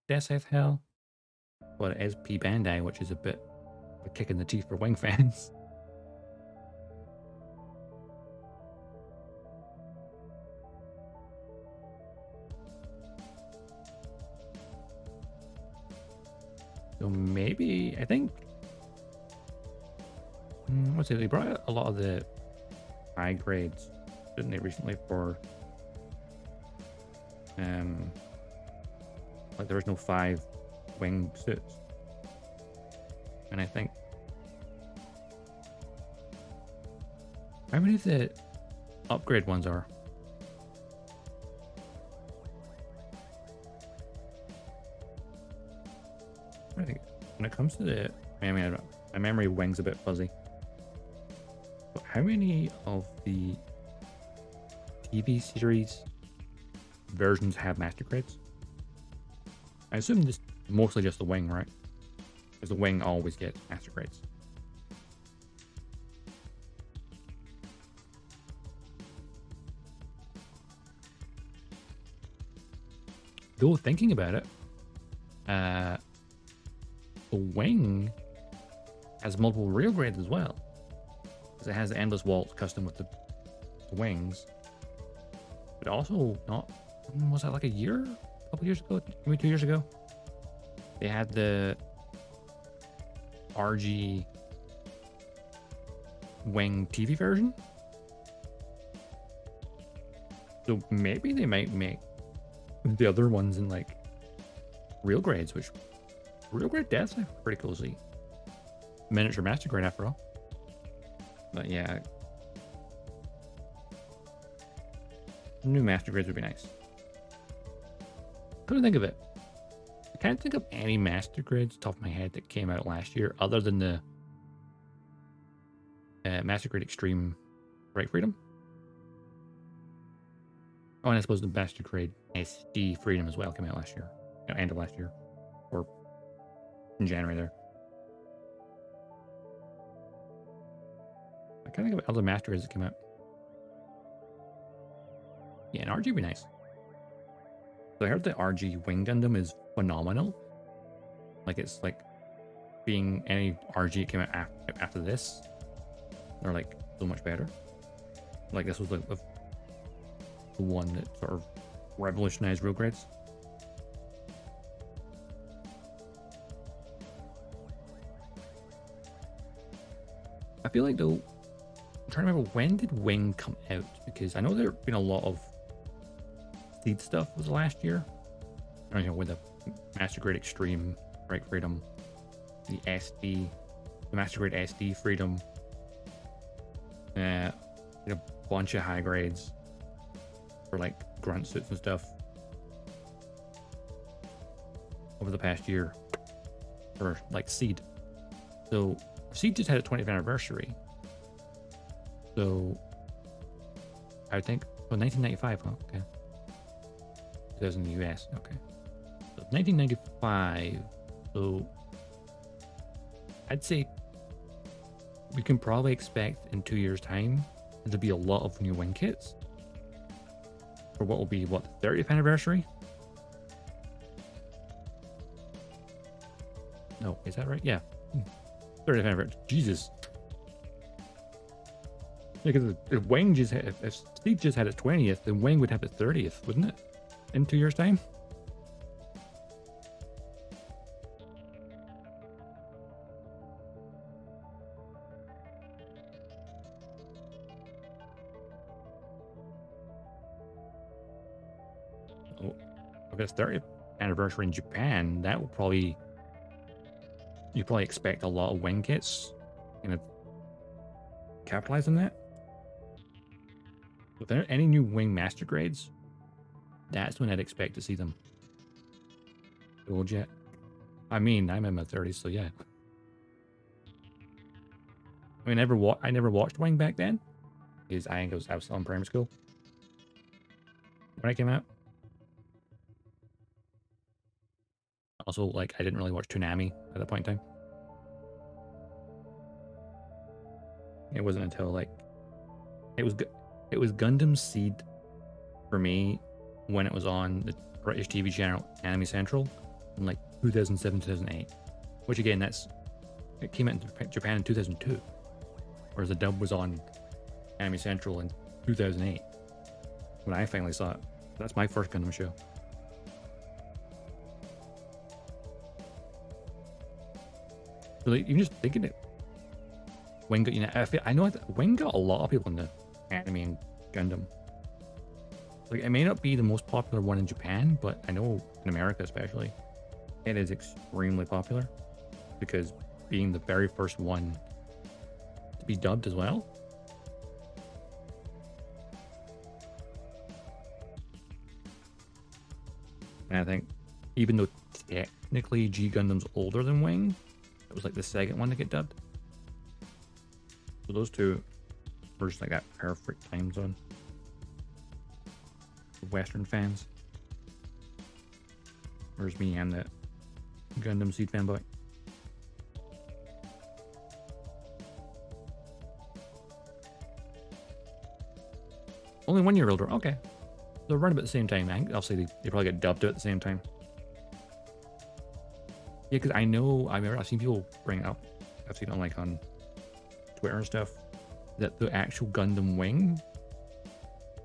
Death Scythe Hell, but it is P Bandai, which is a bit of a kick in the teeth for Wing fans. So maybe, I think, what's it? They brought out a lot of the high grades, didn't they, recently for like there was no 5 wing suits, and I think how many of the upgrade ones are? I think when it comes to the, I mean, my memory wing's a bit fuzzy. But how many of the TV series versions have master grades? I assume this mostly just the wing, right? Because the wing always gets master grades. Though thinking about it, the wing has multiple real grades as well. Because it has the Endless Waltz custom with the wings. But also not, was that like a couple years ago, maybe 2 years ago? They had the RG wing TV version. So maybe they might make the other ones in like real grades, which real grade deaths are pretty cool to see. Miniature master grade after all. But yeah, new master grades would be nice. Couldn't think of it. I can't think of any master grades top of my head that came out last year other than the Master Grade Extreme Right Freedom. Oh, and I suppose the Master Grade SD Freedom as well came out last year. End of last year. Or in January there. I can't think of other master grades that came out. Yeah, an RG would be nice. So I heard the RG Wing Gundam is phenomenal. Like, it's like being any RG that came out after this. They're like so much better. Like, this was like the one that sort of revolutionized real grades. I feel like though, I'm trying to remember, when did Wing come out? Because I know there have been a lot of Seed stuff was last year. I don't know, with the Master Grade Extreme Right Freedom, the Master Grade SD Freedom, a bunch of high grades for like grunt suits and stuff over the past year for like Seed. So Seed just had its 20th anniversary. So I would think, 1995, huh? Okay. 2000 in the US, okay. So 1995, so I'd say we can probably expect in 2 years' time there'll be a lot of new wing kits for what will be, the 30th anniversary? No, is that right? Yeah. 30th anniversary. Jesus. Because if Wing just had, if Steve just had its 20th, then Wing would have its 30th, wouldn't it? In 2 years' time? Oh, if it's 30th anniversary in Japan, that will probably, you probably expect a lot of Wing kits, capitalize on that. If there are any new Wing master grades, that's when I'd expect to see them. Build Chat. I mean, I'm in my 30s, so yeah. I mean, I never watched Wing back then, because I was still in primary school when I came out. Also, like, I didn't really watch Toonami at that point in time. It wasn't until like it was Gundam Seed for me when it was on the British TV channel Anime Central in like 2007, 2008. Which again, it came out in Japan in 2002, whereas the dub was on Anime Central in 2008 when I finally saw it. That's my first Gundam show. So like, even just thinking it, Wing got, I know Wing got a lot of people in the anime and Gundam. Like, it may not be the most popular one in Japan, but I know in America especially, it is extremely popular because being the very first one to be dubbed as well. And I think even though technically G Gundam's older than Wing, it was like the second one to get dubbed. So those two were just like that perfect time zone for Western fans. Whereas me, I'm the Gundam Seed fanboy. Only 1 year older. Okay. They're right about the same time. Obviously, they probably get dubbed at the same time. Yeah, because I remember I've seen people bring it up. I've seen it on Twitter and stuff, that the actual Gundam Wing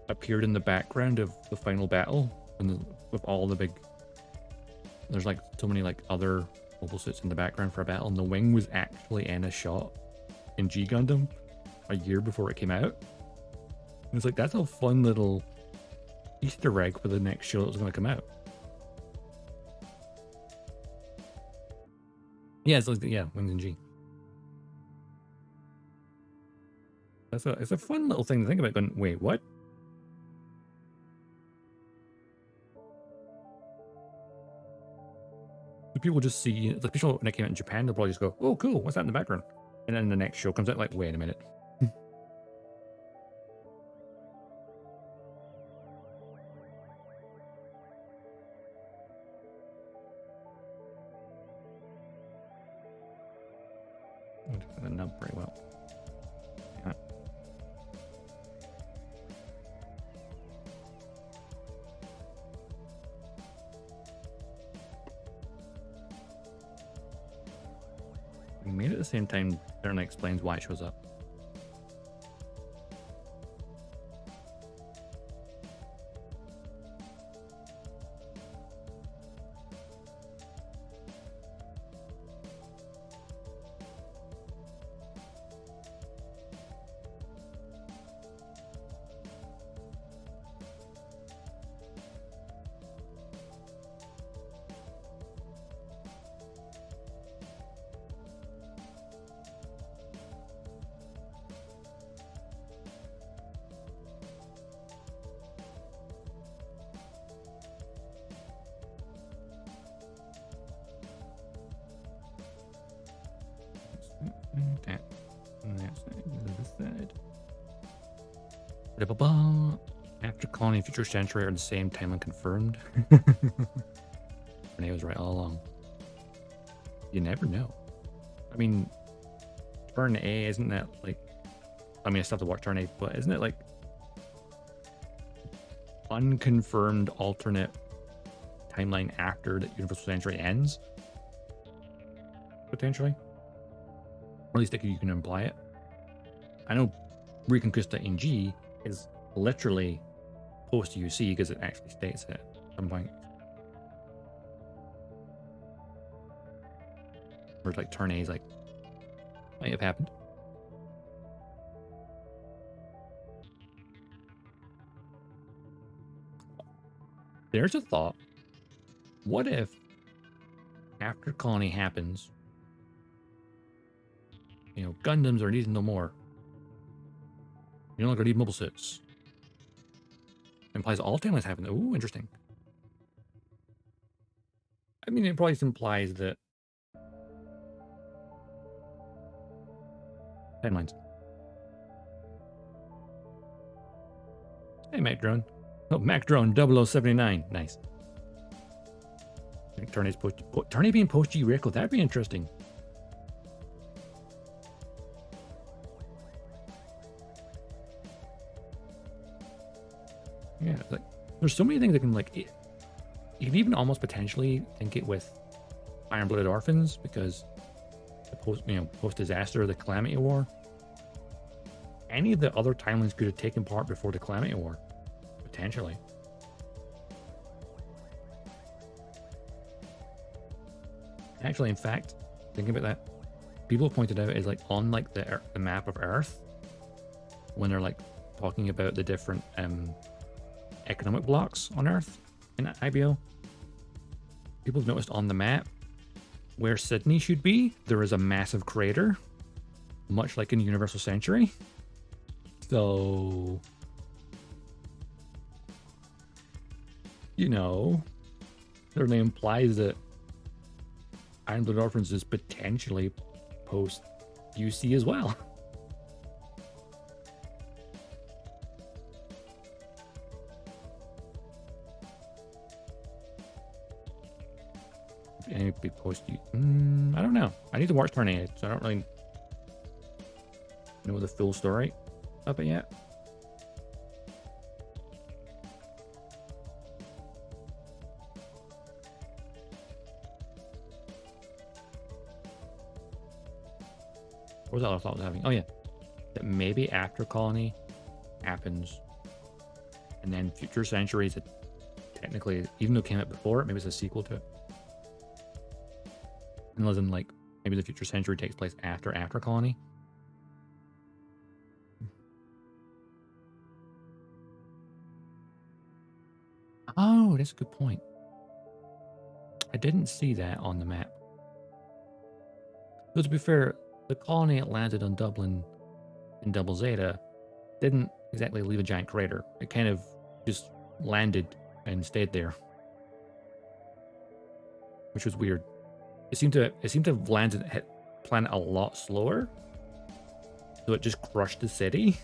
appeared in the background of the final battle, and with all the big, there's like so many like other mobile suits in the background for a battle, and the Wing was actually in a shot in G Gundam a year before it came out. And it's like, that's a fun little Easter egg for the next show that was going to come out. Yeah, it's like, yeah, Wings and G. It's a fun little thing to think about. Going, wait, what? people just see the people when it came out in Japan, they'll probably just go, "Oh, cool, what's that in the background?" And then the next show comes out, like, wait a minute. The nub pretty well. Yeah. We made it at the same time. Certainly explains why it shows up. After Colony and Future Century are the same time and confirmed. Renee was right all along. You never know. I mean, Turn A, isn't that like... I mean, I still have to watch Turn A, but isn't it like... unconfirmed alternate timeline after that Universal Century ends? Potentially. Or at least you can imply it. I know Reconquista in G is literally post UC because it actually states it at some point. Or like Turn A is like, might have happened. There's a thought. What if after Colony happens, you know, Gundams are needed no more. You no longer need mobile suits. Implies all timelines happen. Ooh, interesting. I mean, it probably implies that timelines. Hey, Mac Drone. Oh, Mac Drone 0079. Nice. Turn A's post. Turn A being post G Rico. That'd be interesting. Yeah, like there's so many things that can like. You can even almost potentially think it with Iron-Blooded Orphans because the post disaster, the Calamity War. Any of the other timelines could have taken part before the Calamity War, potentially. Actually, in fact, thinking about that, people have pointed out is like on like the map of Earth, when they're like talking about the different economic blocks on Earth in IBO, people have noticed on the map where Sydney should be, there is a massive crater, much like in Universal Century. So, you know, certainly implies that Iron-Blooded Orphans is potentially post UC as well. And be post UC. I don't know. I need to watch Turn A, so I don't really know the full story of it yet. What was that other thought I was having? Oh yeah, that maybe after Colony happens, and then Future Centuries, it technically, even though it came out before it, maybe it's a sequel to it. Unless in like maybe the Future Century takes place after Colony. Oh, that's a good point. I didn't see that on the map. But to be fair, the colony that landed on Dublin in Double Zeta didn't exactly leave a giant crater. It kind of just landed and stayed there, which was weird. it seemed to have landed hit planet a lot slower, so it just crushed the city,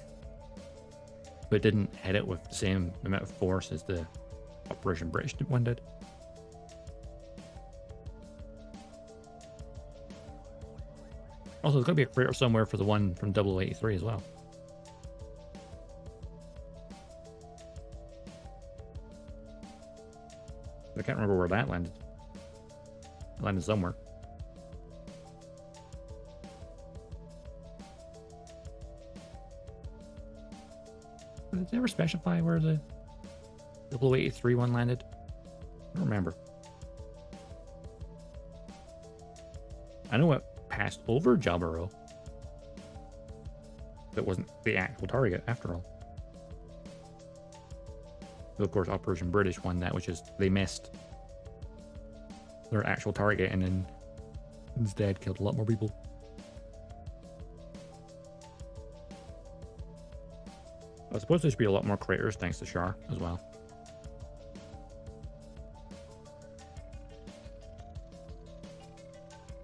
but didn't hit it with the same amount of force as the Operation British one did. Also, there's got to be a crater somewhere for the one from 0083 as well. I can't remember where that landed. It landed somewhere. Did they ever specify where the 0083 one landed? I don't remember. I know it passed over Jaburo. That wasn't the actual target after all. So of course, Operation British won that, which is they missed their actual target and then instead killed a lot more people. I suppose there should be a lot more craters thanks to Char as well.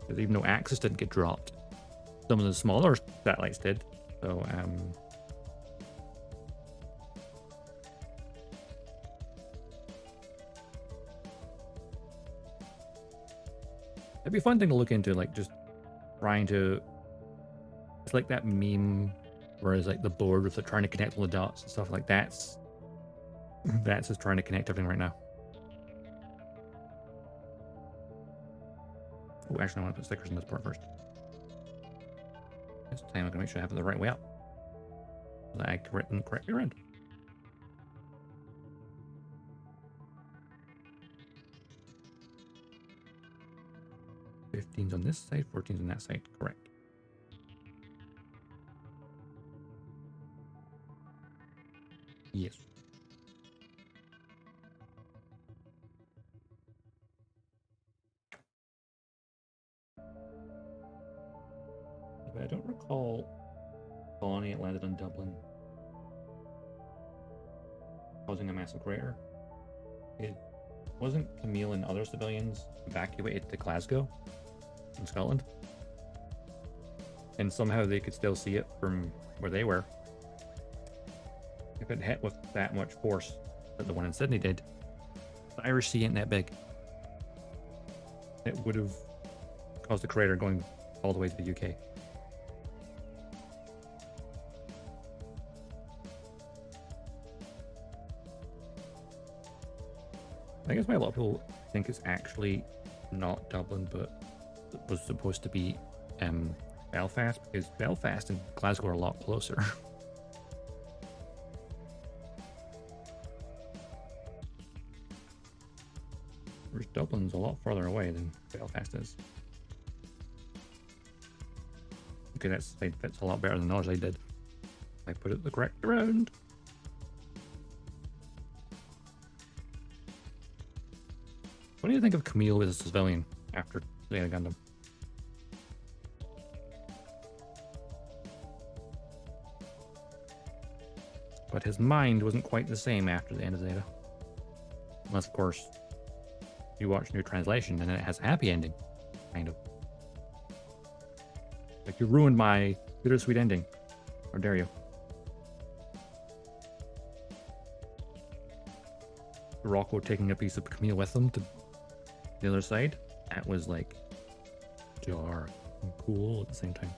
Because even though Axis didn't get dropped, some of the smaller satellites did. So, it'd be a fun thing to look into, like just trying to. It's like that meme, whereas like the board with like trying to connect all the dots and stuff like that's just trying to connect everything right now. Oh, actually, I want to put stickers in this part first. This time I'm gonna make sure I have it the right way up. So I correct them correctly around. $15's on this side, 14's on that side. Correct. Yes. But I don't recall Bonnie it landed on Dublin, causing a massive crater. It wasn't Camille and other civilians evacuated to Glasgow in Scotland, and somehow they could still see it from where they were. If it hit with that much force that the one in Sydney did, the Irish Sea ain't that big. It would have caused the crater going all the way to the UK. I guess why a lot of people think it's actually not Dublin, but it was supposed to be Belfast, because Belfast and Glasgow are a lot closer. Whereas Dublin's a lot farther away than Belfast is. Okay, that side fits a lot better than ours I did. I put it the correct round. What do you think of Camille as a civilian after Zeta Gundam? But his mind wasn't quite the same after the end of Zeta. Unless, of course, you watch New Translation and it has a happy ending. Kind of. Like, you ruined my bittersweet ending. How dare you? Rocco taking a piece of Camille with him to the other side. That was like dark and cool at the same time.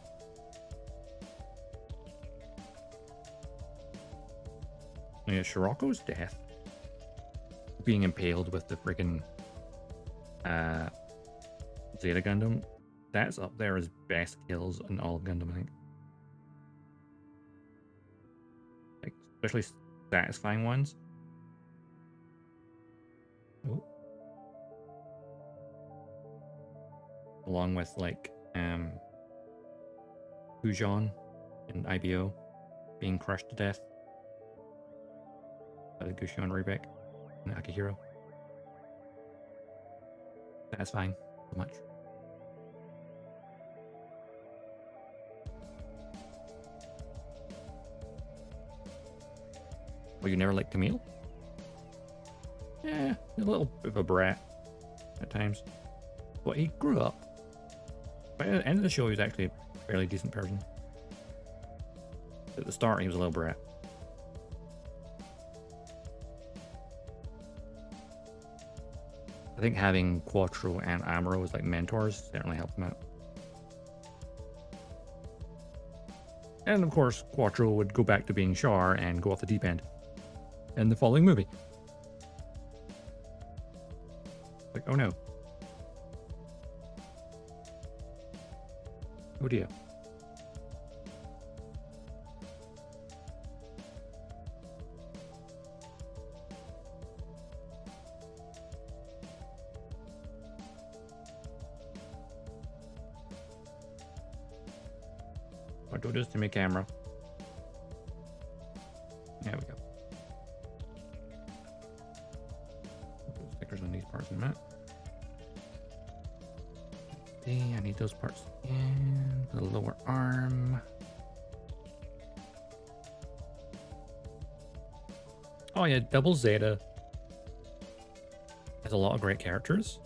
Yeah, Scirocco's death, being impaled with the freaking Zeta Gundam, that's up there as best kills in all of Gundam, I think. Like, especially satisfying ones. Oh. Along with like Fujon and IBO being crushed to death by the Gushio and Rebek and Akihiro. Satisfying so much. Well, you never liked Camille? Yeah, a little bit of a brat at times. But he grew up. By the end of the show, he was actually a fairly decent person. At the start, he was a little brat. I think having Quattro and Amuro as like mentors certainly helped him out. And of course, Quattro would go back to being Char and go off the deep end in the following movie. Like, oh no. Oh dear. I'll do this to my camera. There we go. Put stickers on these parts in a minute. Okay, I need those parts again for the lower arm. Oh yeah, Double Zeta has a lot of great characters.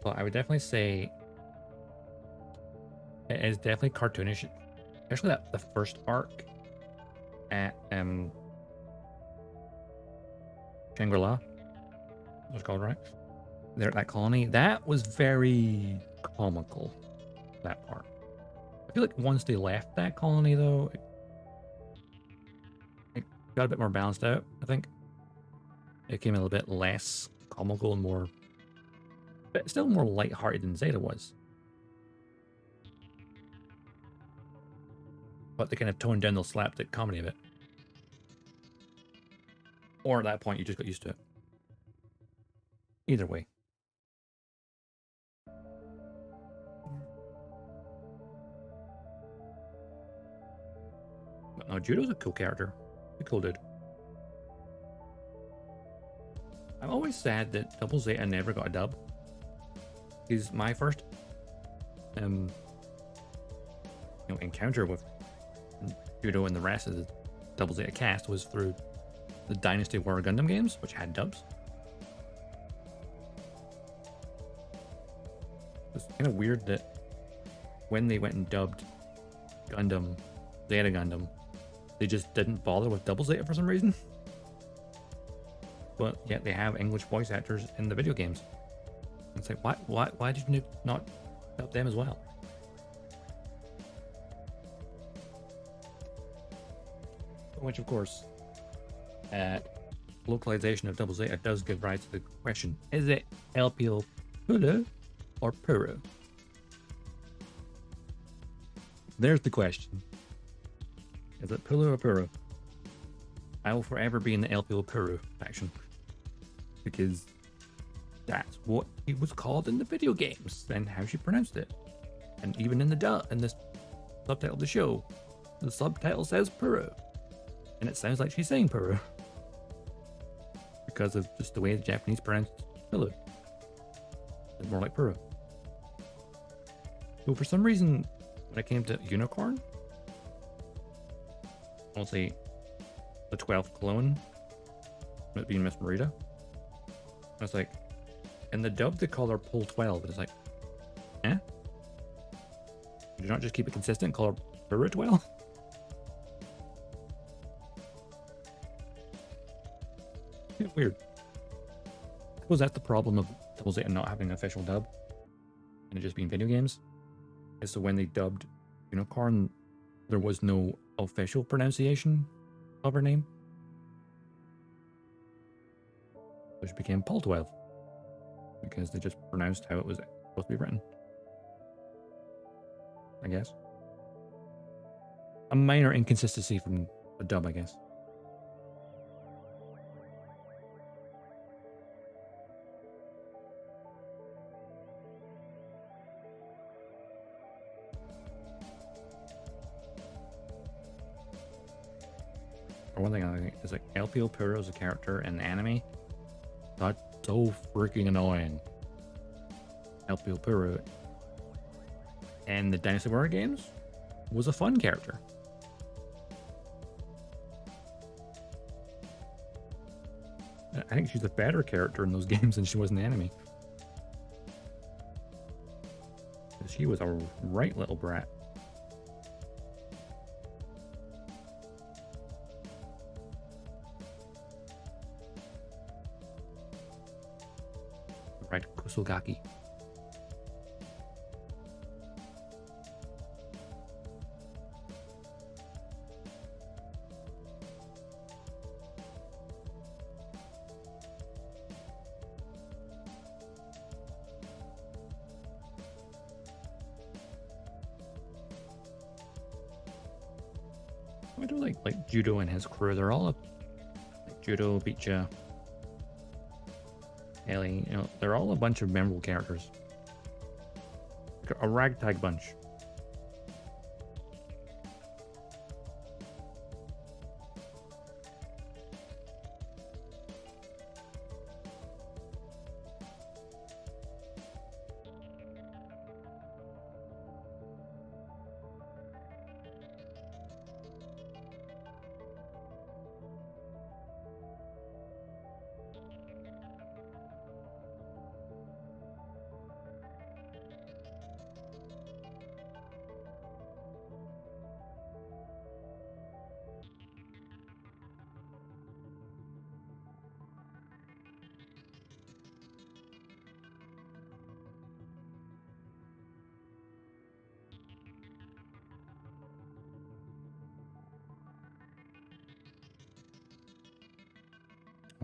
But I would definitely say it is definitely cartoonish, especially that the first arc at Shangri-La. What's called, right? There, that colony, that was very comical. That part. I feel like once they left that colony, though, it got a bit more balanced out. I think it came a little bit less comical and more, but still more lighthearted than Zeta was. But they kind of toned down the slapstick comedy of it. Or at that point, you just got used to it. Either way. But no, Judo's a cool character. A cool dude. I'm always sad that Double Zeta never got a dub. Because my first encounter with Judo and the rest of the Double Zeta cast was through the Dynasty War Gundam games, which had dubs. It's kind of weird that when they went and dubbed Gundam, Zeta Gundam, they just didn't bother with Double Zeta for some reason. But yet they have English voice actors in the video games. It's like, why did you not dub them as well? Which, of course, localization of Double Zeta does give rise to the question: is it El Pulo or Puro? There's the question: is it Pulo or Puro? I will forever be in the El Puro faction because that's what he was called in the video games and how she pronounced it, and even in the subtitle of the show, the subtitle says Puro. And it sounds like she's saying Puro. Because of just the way the Japanese pronounced Pulu. It's more like Puro. So for some reason, when it came to Unicorn, I'll say the 12th clone, it being Miss Marita, I was like, in the dub they call her Pull 12, and it's like, eh? Did you not just keep it consistent and call her Puro 12? Yeah, weird. I suppose that's the problem of Double Zeta not having an official dub and it just being video games. Is so when they dubbed Unicorn, there was no official pronunciation of her name, which became Paul 12 because they just pronounced how it was supposed to be written. I guess. A minor inconsistency from the dub, I guess. For one thing, I think is like LPO Puro is a character in the anime. That's so freaking annoying. LPO Puro in the Dynasty Warrior games was a fun character. I think she's a better character in those games than she was in the anime. She was a right little brat. Right, Kusugaki. I do like Judo and his crew. They're all like Judo, Bicha, Ellie. You know, they're all a bunch of memorable characters. Like a ragtag bunch.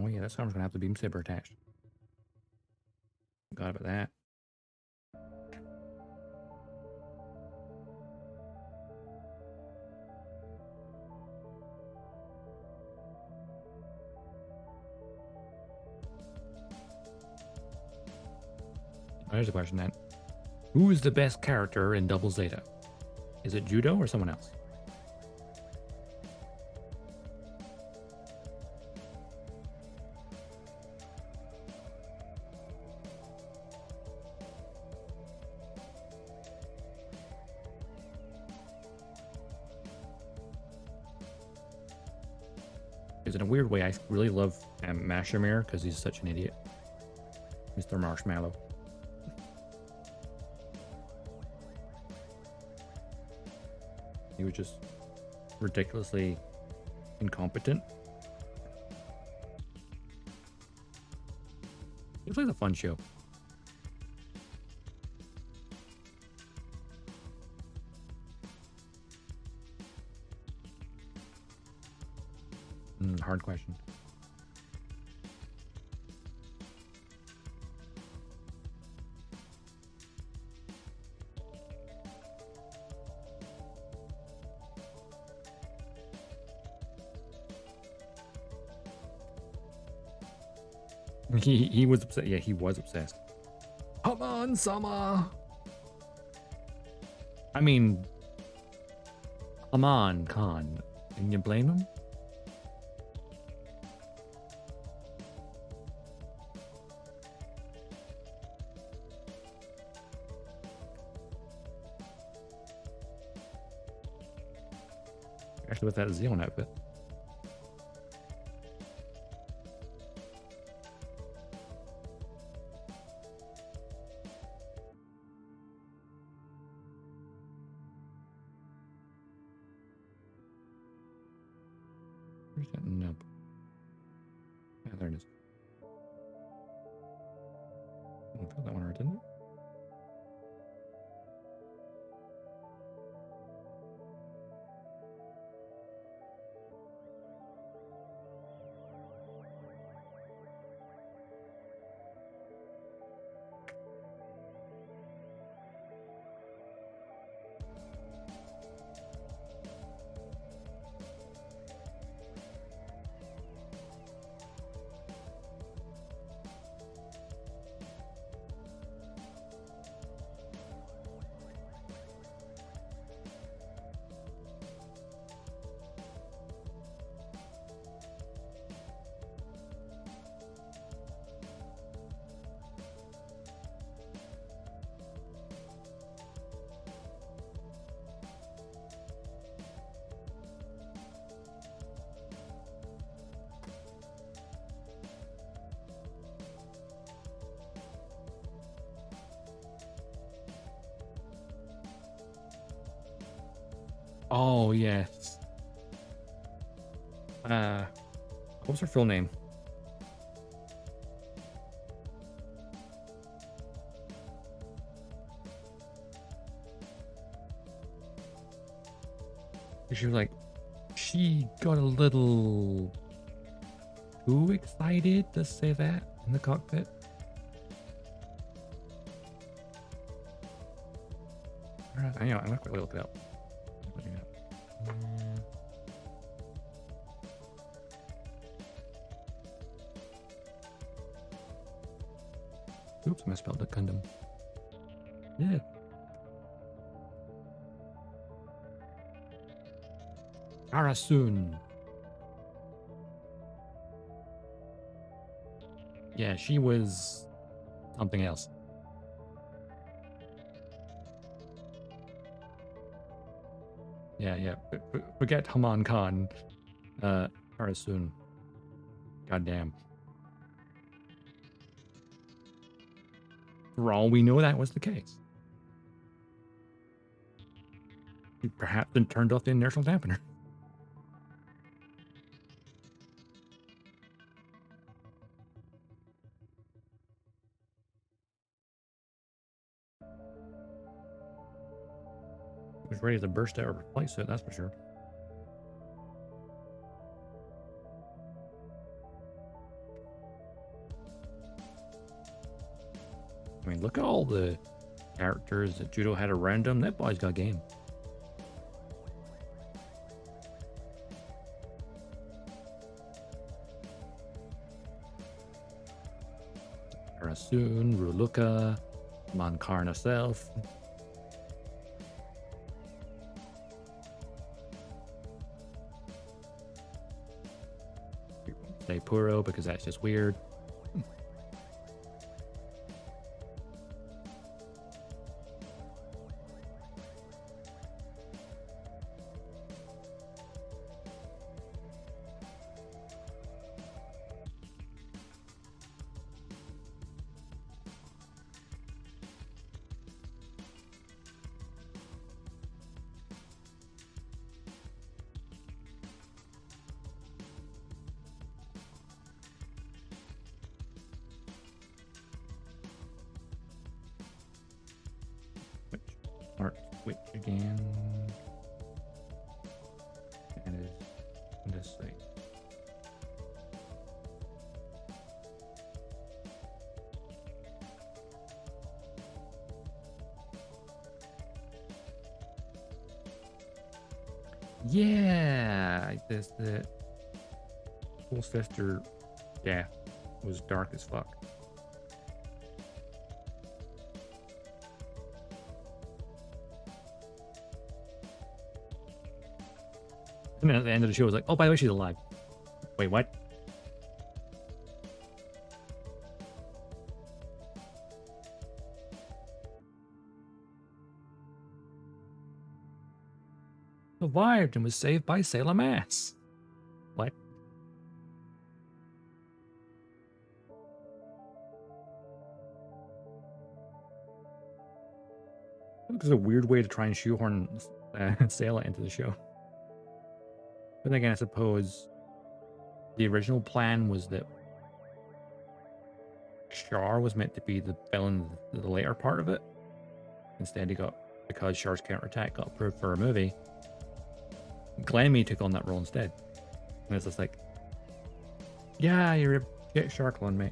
Oh yeah, this arm's gonna have the beam saber attached. Forgot about that. There's a question then. Who's the best character in Double Zeta? Is it Judo or someone else? Because in a weird way, I really love Mashamir because he's such an idiot. Mr. Marshmallow. He was just ridiculously incompetent. It was like a fun show. Hard question. He was upset. Yeah, he was obsessed. Come on, Sama. I mean, come on, Khan. Can you blame him? Actually, with that Xeon outfit. Where's that nub? Yeah, there it is. I filled that one right, didn't it? Oh, yes. What was her full name? She was like, she got a little too excited to say that in the cockpit. I know, I'm not quite look it up. Oops, I misspelled the Gundam. Yeah. Arasun. Yeah, she was something else. Yeah. Forget Haman Khan. Arasun. Goddamn. For all we know, that was the case. She perhaps then turned off the inertial dampener. Was ready to burst out or replace it, that's for sure. I mean, look at all the characters that Judo had around him. That boy's got game. Arasun, Ruluka, Mankarn herself. Say Puro because that's just weird. Switch again. And is this thing. Yeah, the whole sister death was dark as fuck. And then at the end of the show, it was like, oh, by the way, she's alive. Wait, what? Survived and was saved by Sailor Mass. What? This is a weird way to try and shoehorn Sailor into the show. But then again, I suppose the original plan was that Char was meant to be the villain of the later part of it. Instead, he got, because Char's counterattack got approved for a movie, Glammy took on that role instead. And it's just like, yeah, you're a get Shark one, mate.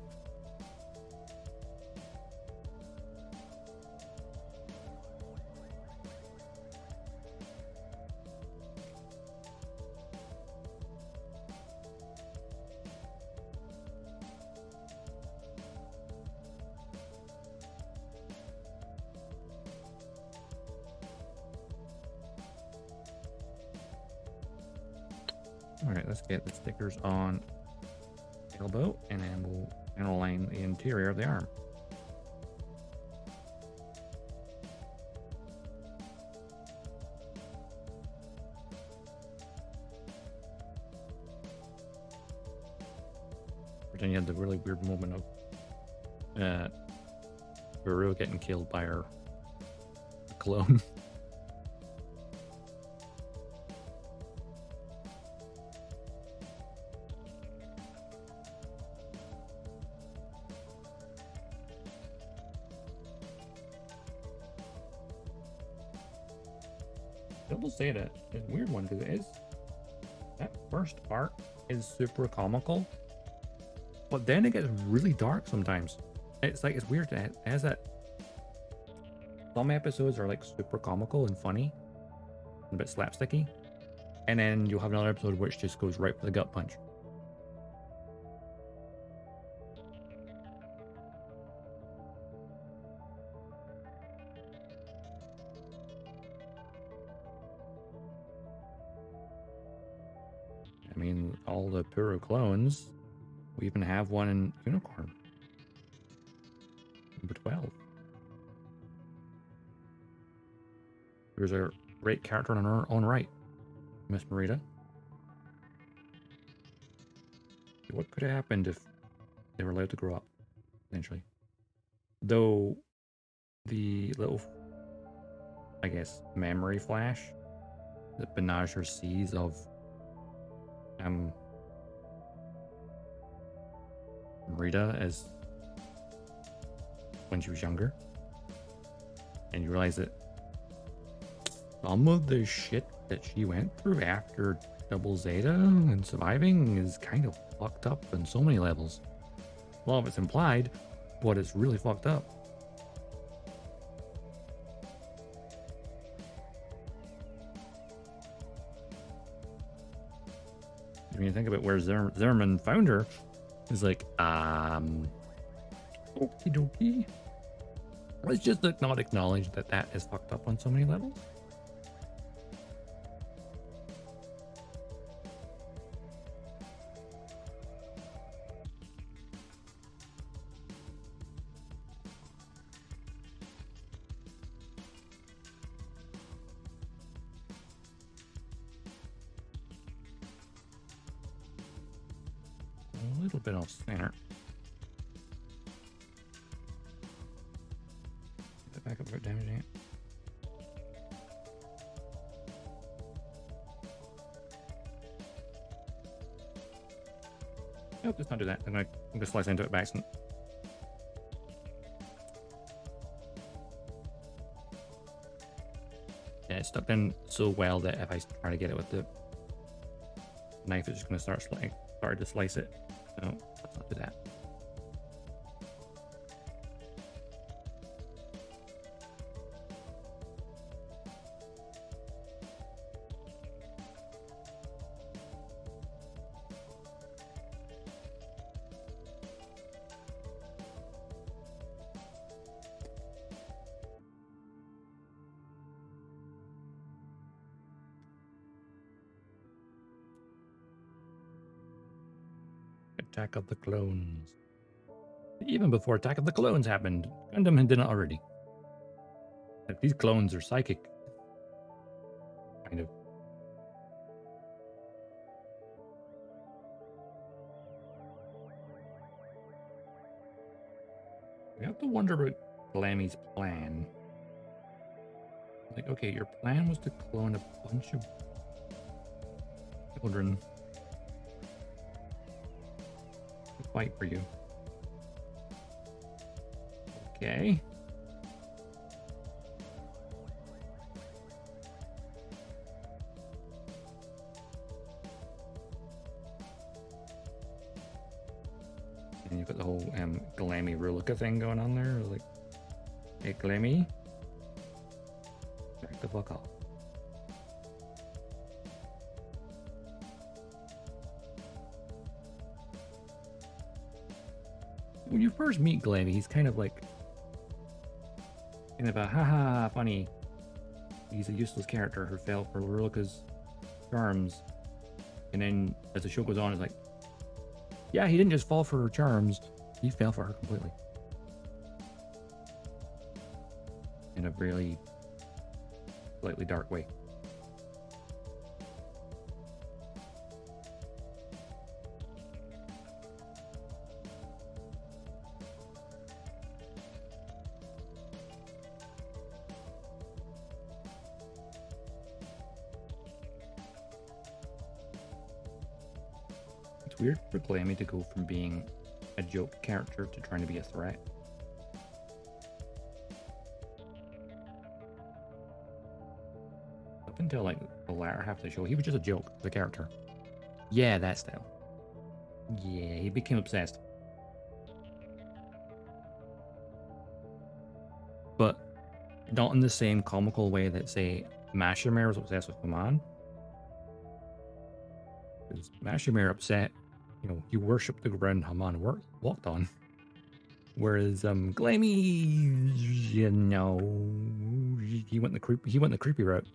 Alright, let's get the stickers on elbow, and then we'll align the interior of the arm. But then you had the really weird moment of Guru getting killed by her clone. Double Zeta is a weird one because it is, that first part is super comical, but then it gets really dark sometimes. It's like, it's weird. It has that, some episodes are like super comical and funny and a bit slapsticky, and then you'll have another episode which just goes right for the gut punch. I mean, all the Puro clones, we even have one in Unicorn. Number 12. There's a great character on her own right, Miss Marita. What could have happened if they were allowed to grow up, essentially? Though the little, I guess, memory flash that Benager sees of Marita as when she was younger, and you realize that some of the shit that she went through after Double Zeta and surviving is kind of fucked up on so many levels. A lot of it's implied, but it's really fucked up. When you think about where Zimmerman found her, it's like, okie dokie. Let's just not acknowledge that that is fucked up on so many levels. A little bit off center. Get that back up for damaging it. Nope, let's not do that. I'm gonna slice into it by accident. Yeah, it's stuck in so well that if I try to get it with the knife, it's just gonna start to slice it. So let's not do that. Attack of the Clones. Even before Attack of the Clones happened, Gundam had done it already. Like, these clones are psychic. Kind of. We have to wonder about Glammy's plan. Like, okay, your plan was to clone a bunch of children to fight for you. Okay. And you've got the whole Glammy Rulika thing going on there. Like, hey, Glammy, back the fuck off. When you first meet Glammy, he's kind of like, kind of a haha funny. He's a useless character who fell for Rulika's charms. And then as the show goes on, it's like, yeah, he didn't just fall for her charms, he fell for her completely. In a really slightly dark way. Weird for Glammy to go from being a joke character to trying to be a threat. Up until like the latter half of the show, he was just a joke, the character. Yeah, that style. Yeah, he became obsessed. But not in the same comical way that, say, Mashimare was obsessed with Haman. Because Mashimare upset, you know, he worshipped the ground Haman walked on. Whereas Glammy, you know, he went the creepy route.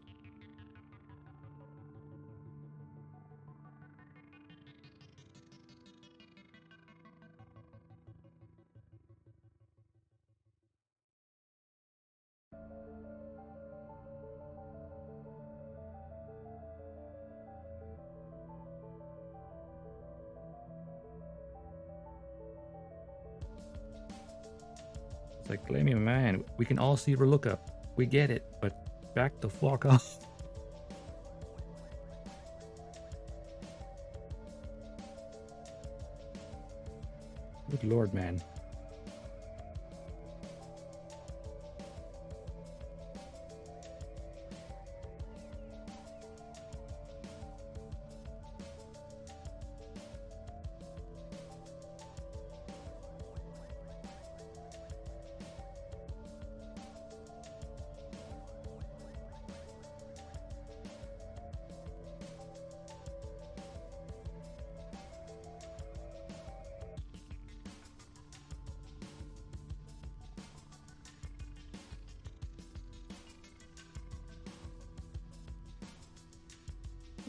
It's like, Glammy, man, we can all see Reluca. We get it, but back the fuck off. Good lord, man.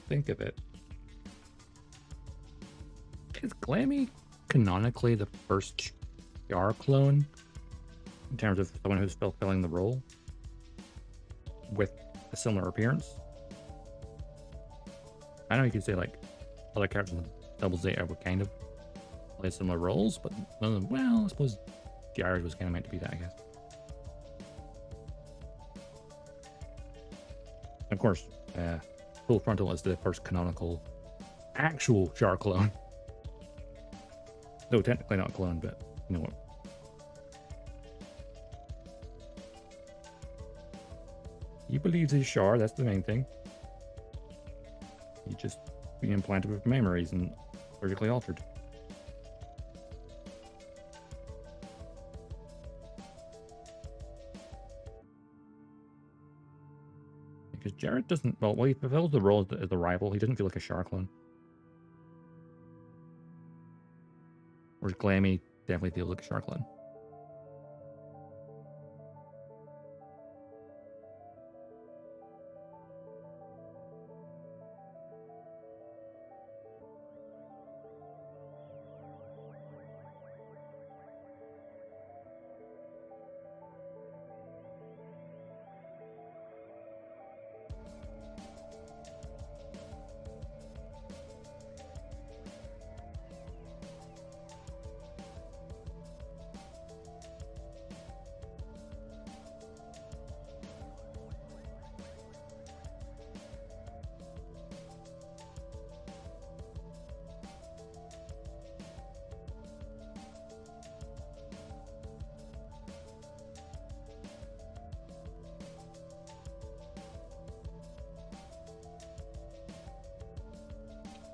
Think of it. Is Glammy canonically the first Yar clone in terms of someone who's fulfilling the role with a similar appearance? I know you could say like other characters in Double Zeta would kind of play similar roles, but well, I suppose Yar was kind of meant to be that, I guess. Of course, Full Frontal is the first canonical actual Char clone. Though technically not a clone, but you know what. He believes he's Char, that's the main thing. He just being implanted with memories and surgically altered. Because Jared doesn't, well, he fulfills the role as the rival. He doesn't feel like a Char clone. Whereas Glammy definitely feels like a Char clone.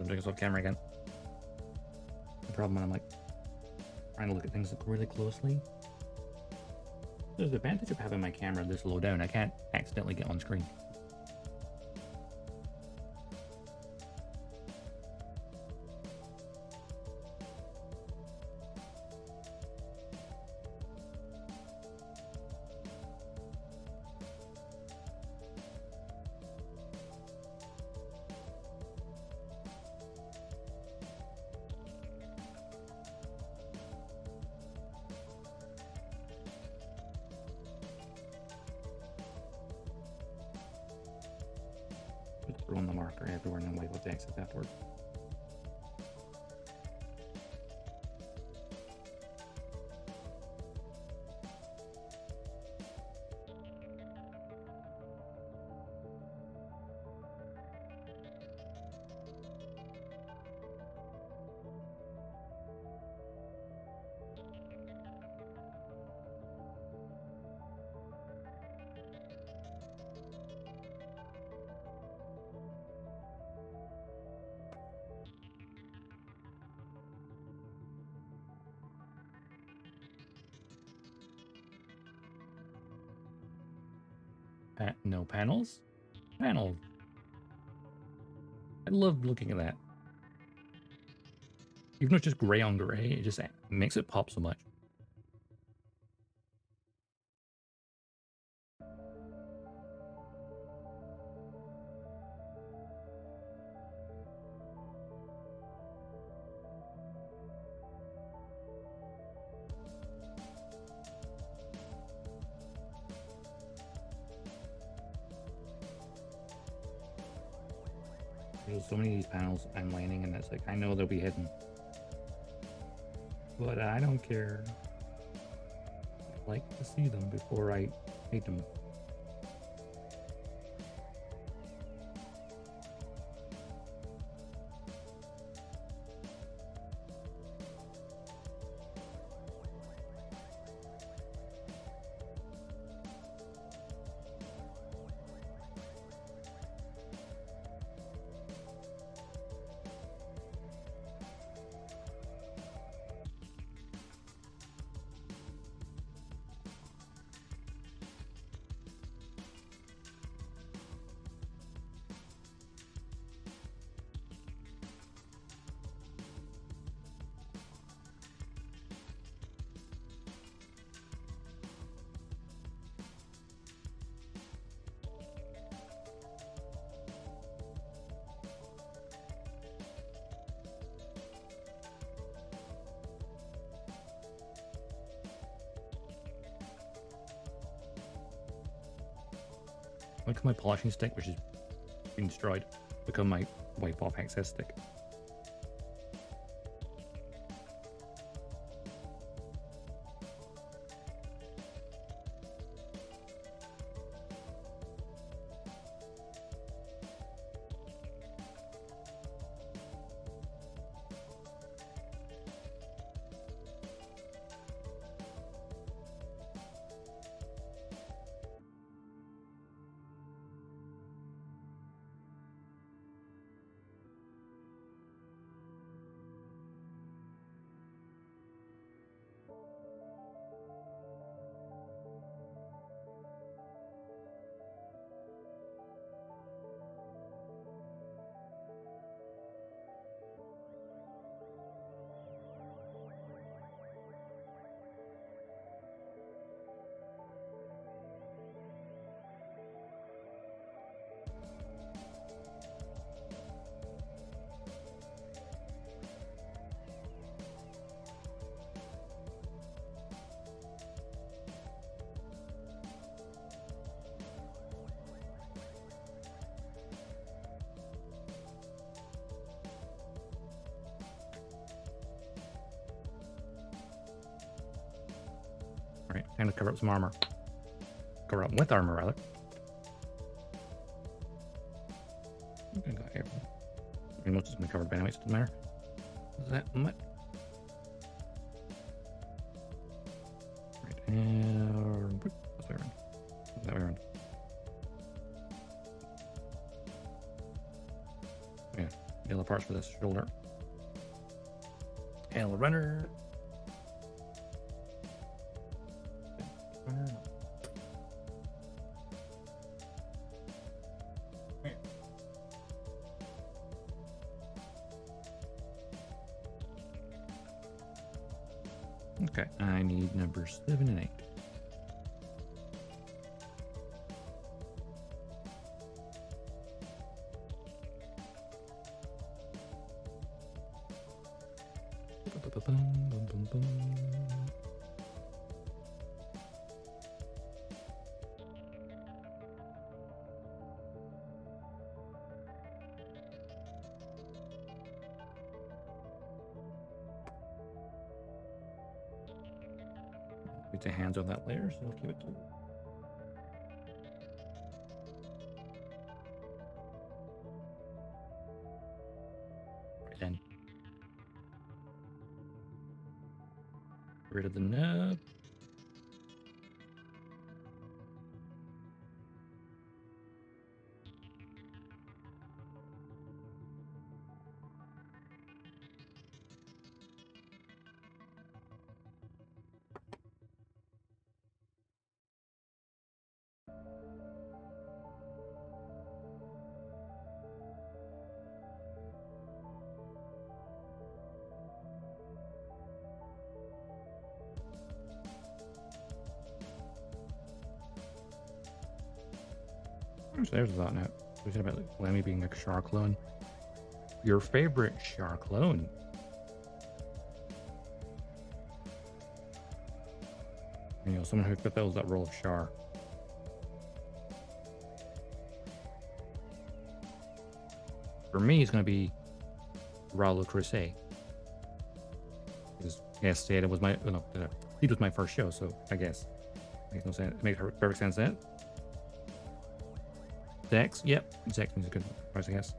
I'm taking us off camera again. The problem when I'm like trying to look at things really closely. There's the advantage of having my camera this low down. I can't accidentally get on screen. Just throwing the marker everywhere and then wait to exit afterward. No panels? Panels. I love looking at that. Even though it's just gray on gray, it just makes it pop so much. There's so many of these panels I'm landing, and it's like, I know they'll be hidden. But I don't care. I like to see them before I hate them. Look at my polishing stick, which is being destroyed, become my wipe off excess stick. Alright, time to cover up some armor. Cover up with armor, rather. I got everything. I mean, most of it's been covered by anyway, so it doesn't matter. Is that much? Right, and that's way around. That way around. Yeah, yellow parts for this shoulder. Yellow runner. Okay, I need number 7 and 8. Get the hands on that layer, so I'll keep it to. Right then. Get rid of the nub. Actually, there's a thought now. We said about like Lemmy being a Char clone. Your favorite Char clone? You know, someone who fulfills that role of Char. For me, it's going to be Raul Crusade. Because yes, Data was my Seed was my first show, so I guess makes no sense. It makes perfect sense then. Zex, yep, Zex is a good price, I guess.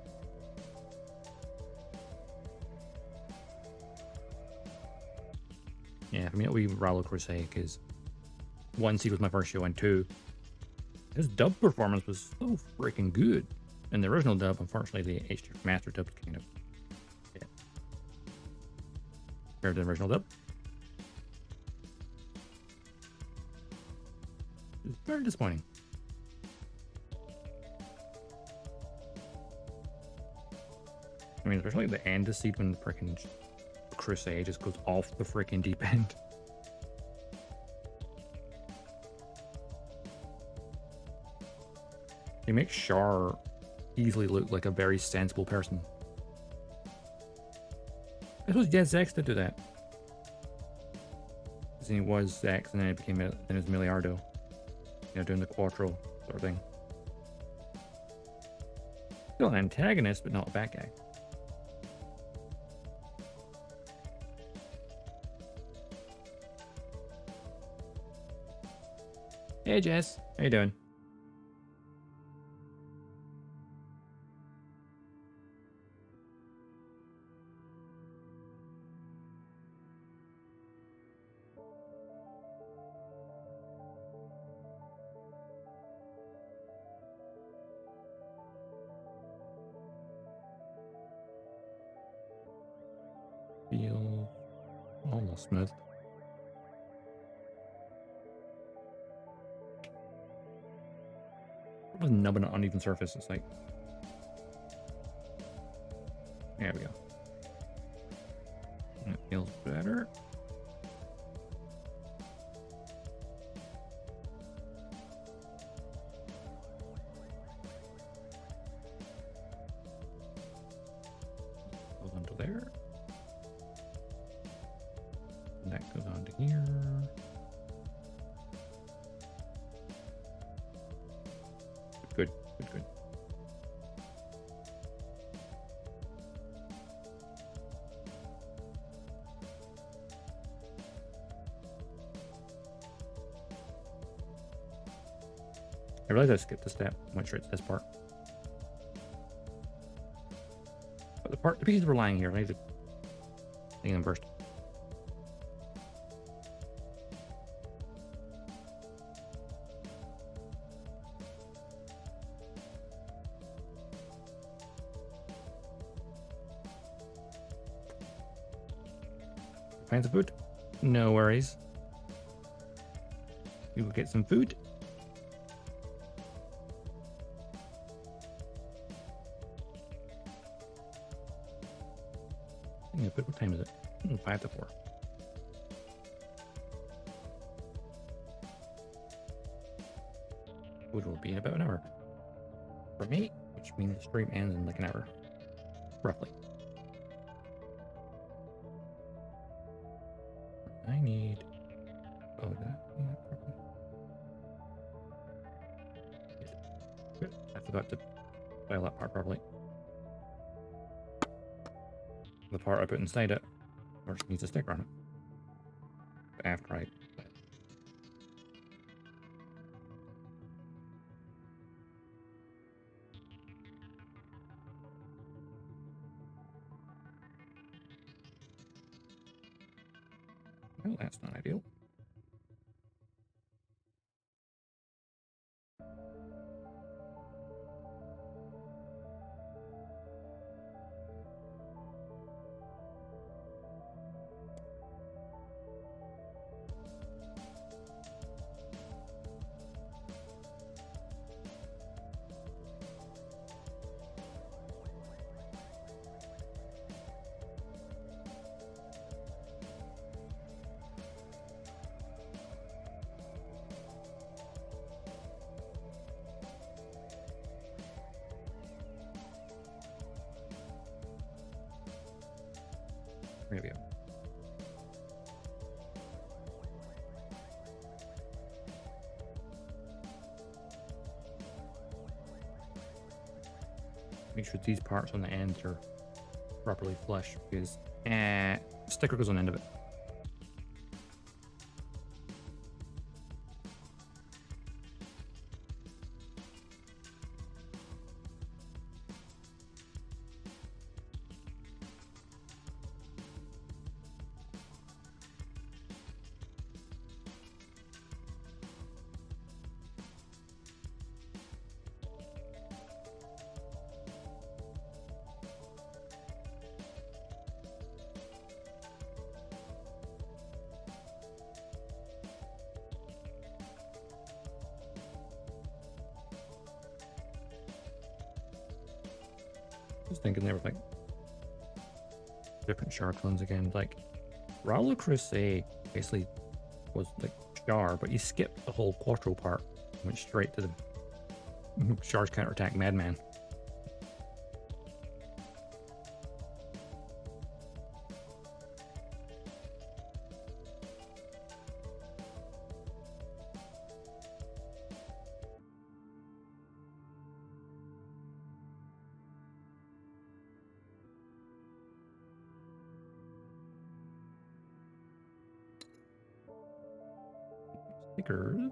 Yeah, for me it'll be Raul Crusade because 1, Seed was my first show, and 2, his dub performance was so freaking good. In the original dub, unfortunately, the H2 Master dub kind of compared to the original dub. It's very disappointing. I mean, especially the end of Seed when the freaking Crusade just goes off the freaking deep end. They make Char easily look like a very sensible person. I suppose Zex did do that. Because he was Zex and then it became then it was Miliardo. You know, doing the Quattro sort of thing. Still an antagonist, but not a bad guy. Hey Jess, how you doing? Feel almost smooth. It was nubbing on uneven surface. It's like, there we go. It feels better. Goes onto there. And that goes on to here. Good, good, good. I realized I skipped a step, went straight to this part. But the pieces were lying here. I need to take them first. Find some food? No worries. We will get some food. Yeah, but what time is it? 5 to 4. Food will be in about an hour. For me, which means the stream ends in like an hour. Roughly. I need... Oh, that... Yeah, probably. Good. I forgot to file that part properly. The part I put inside it, or it needs a sticker on it. After I... Well, that's not ideal. There we go. Make sure these parts on the ends are properly flush, because sticker goes on the end of it. Thinking they were like different Char clones again. Like Raul Crusade basically was like Char, but he skipped the whole Quattro part, went straight to the Char's counterattack Madman. Stickers.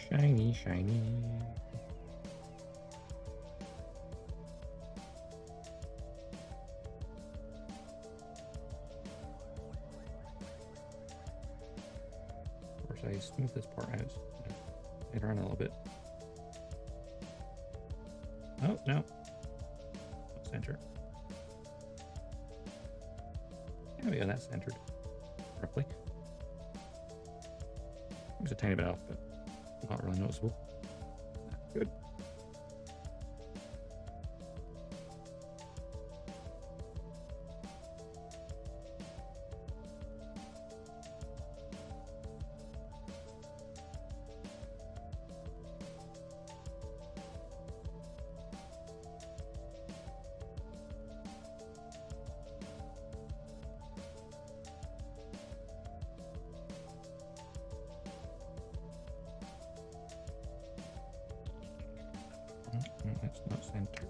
Shiny, shiny. I smooth this part out. It around a little bit. Oh no, center. There we go. That's centered roughly. There's a tiny bit off, but not really noticeable. Good. That's not centered.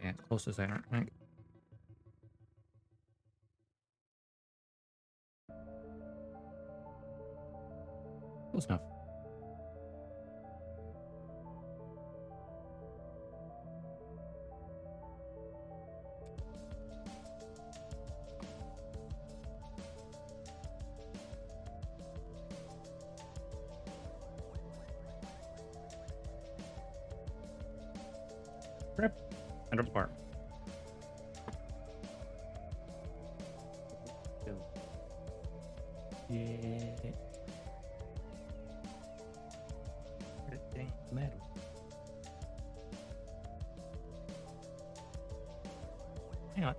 Yeah, it's close as there, I think. Close enough. Rip. End of the part. Yeah. Dang metal. Hang on.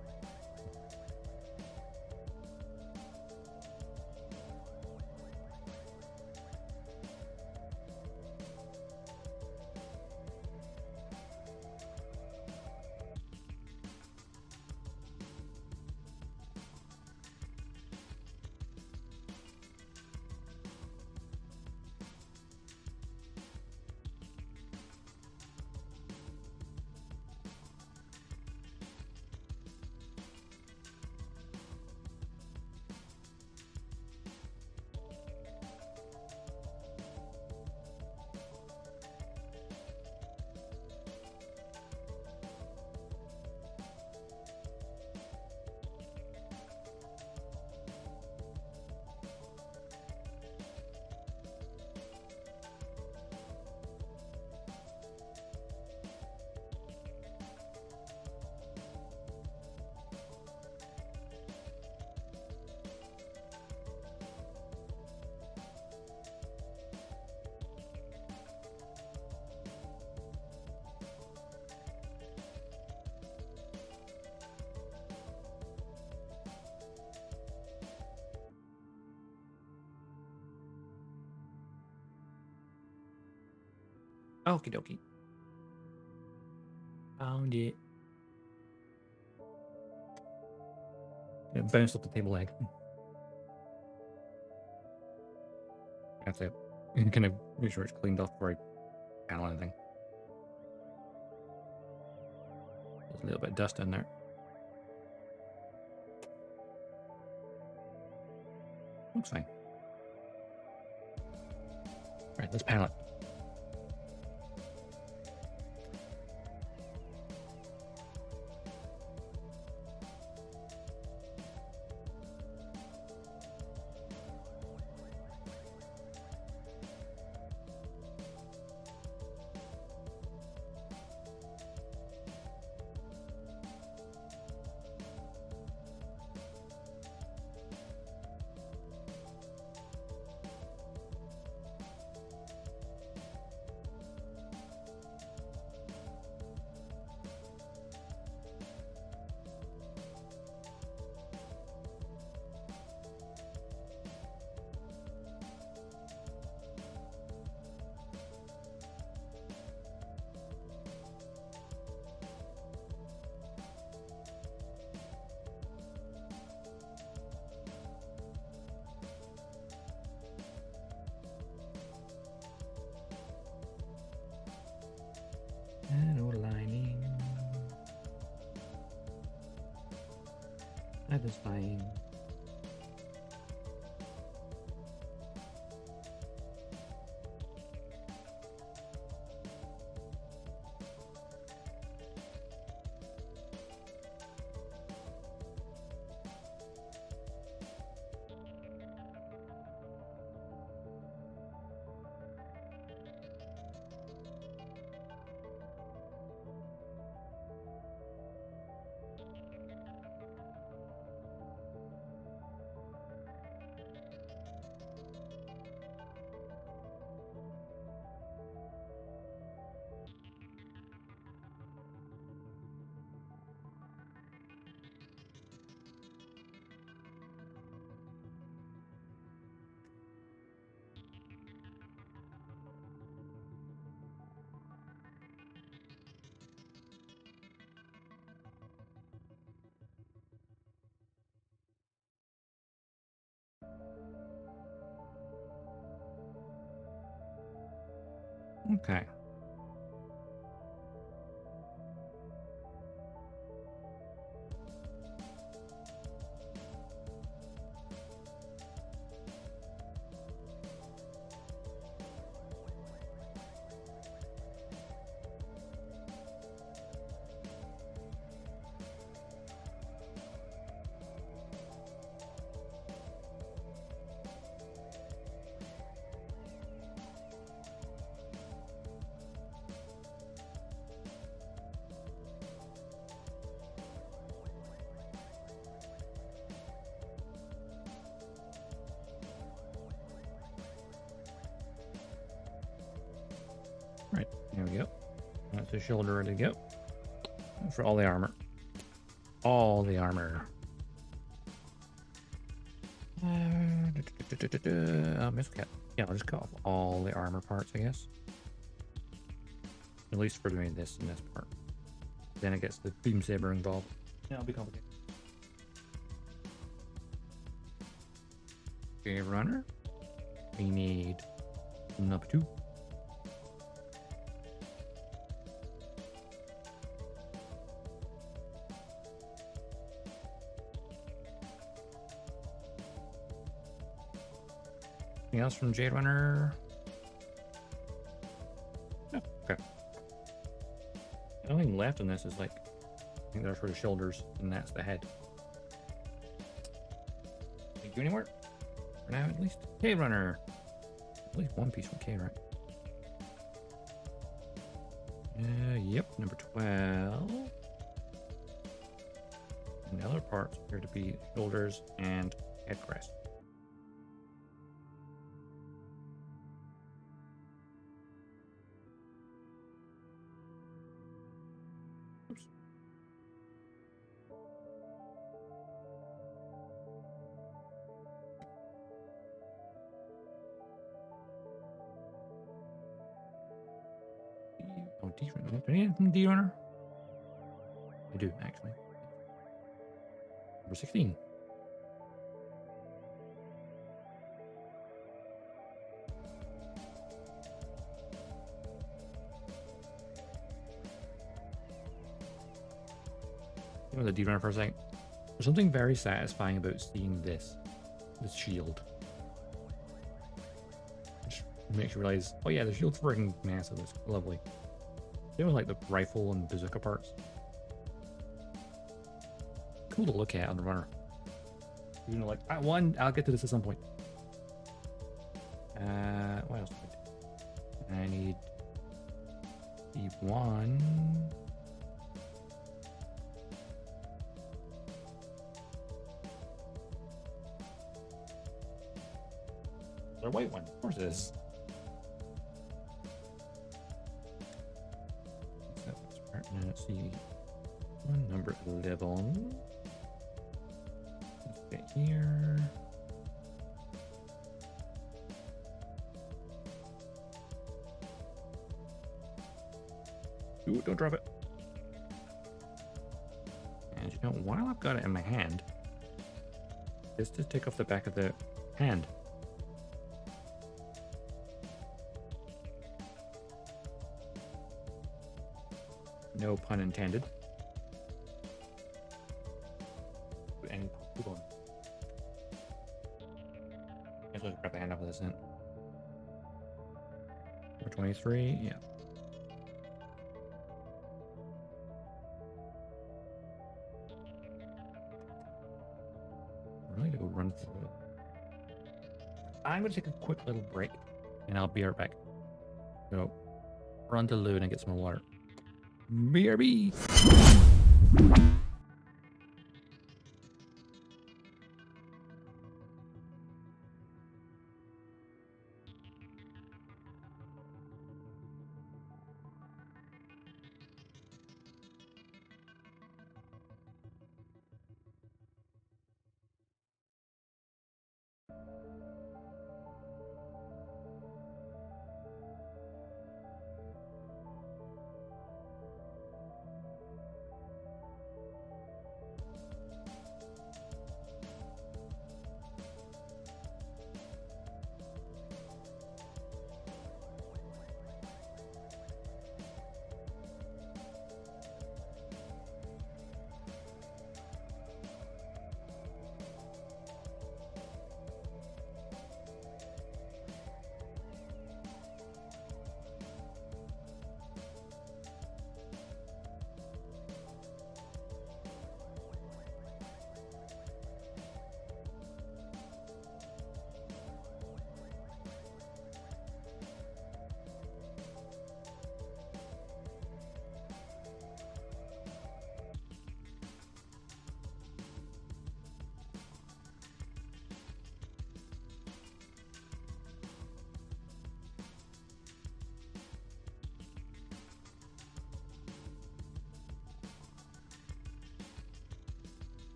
Okie dokie. Found it. It bounced off the table leg. That's it. And kind of make sure it's cleaned off before I panel anything. There's a little bit of dust in there. Looks fine. Right, let's panel it. And lining. That is fine. Okay. Right, there we go. That's the shoulder ready to go. For all the armor. All the armor. Miscat. Yeah, I'll just cut off all the armor parts, I guess. At least for doing this and this part. Then it gets the beam saber involved. Yeah, it'll be complicated. Okay, runner. We need number 2. Anything else from Jade Runner? Oh, okay. The only thing left in this is like, I think they're for the shoulders, and that's the head. Can't go anywhere. For now, at least. K Runner. At least one piece from K, right? Yep, number 12. And the other parts appear to be shoulders and head crest. Oops. Oh, D-runner. Do I need anything D-runner? I do, actually. Number 16. With the D-runner for a second. There's something very satisfying about seeing this shield. Which makes you realize, oh yeah, the shield's freaking massive. It's lovely. Same with like the rifle and bazooka parts. Cool to look at on the runner. You know, like I'll get to this at some point. What else do I do? I need E1. The white one, of course it is. Let's see. Number 11. Let's get here. Ooh, don't drop it. And you know, while I've got it in my hand, just to take off the back of the hand. No pun intended. And keep on. I just grab the hand off of this end. Number 23, yeah. I'm really gonna go run through it. I'm gonna take a quick little break and I'll be right back. So run to the loo and get some more water. BRB.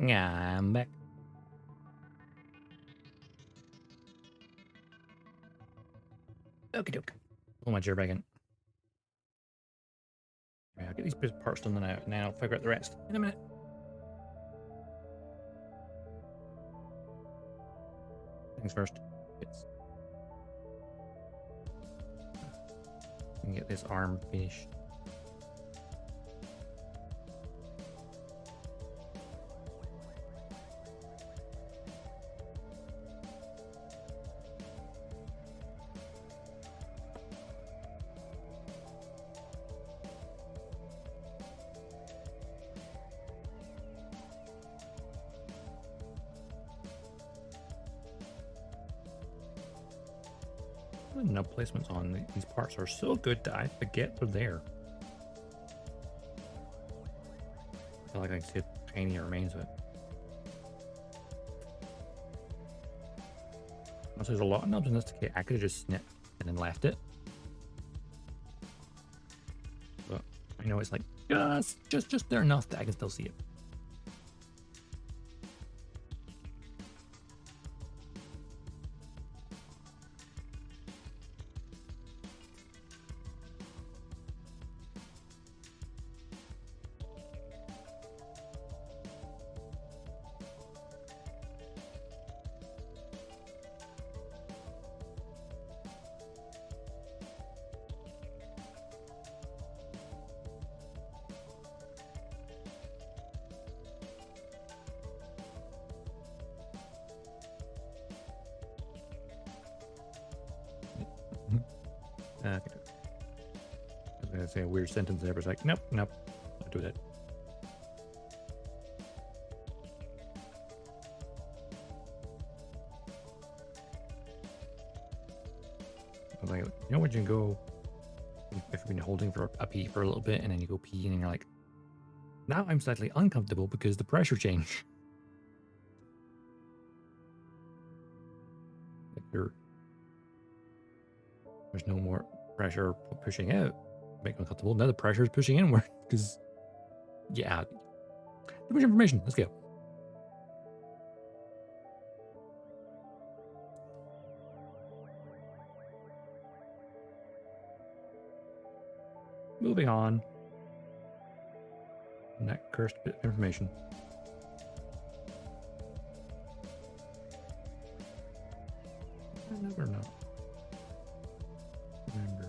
Yeah, I'm back. Okie doke. Pull my chair back in. Yeah, I'll get these parts done now, and then I'll figure out the rest in a minute. Things first. Let's get this arm finished. No placements on these parts are so good that I forget they're there. I feel like I can see tiny remains of it. Also, there's a lot of knobs in this kit I could have just snipped and then left it. But I know it's like just there enough that I can still see it. I was going to say a weird sentence there, but it's like, nope, don't do that. I was like, you know when you go, if you've been holding for a pee for a little bit and then you go pee and you're like, now I'm slightly uncomfortable because the pressure changed. Like there's no more pressure pushing out, make me uncomfortable. Now the pressure is pushing inward because, yeah, too much information. Let's go. Moving on. And that cursed bit of information. Or not. Remember.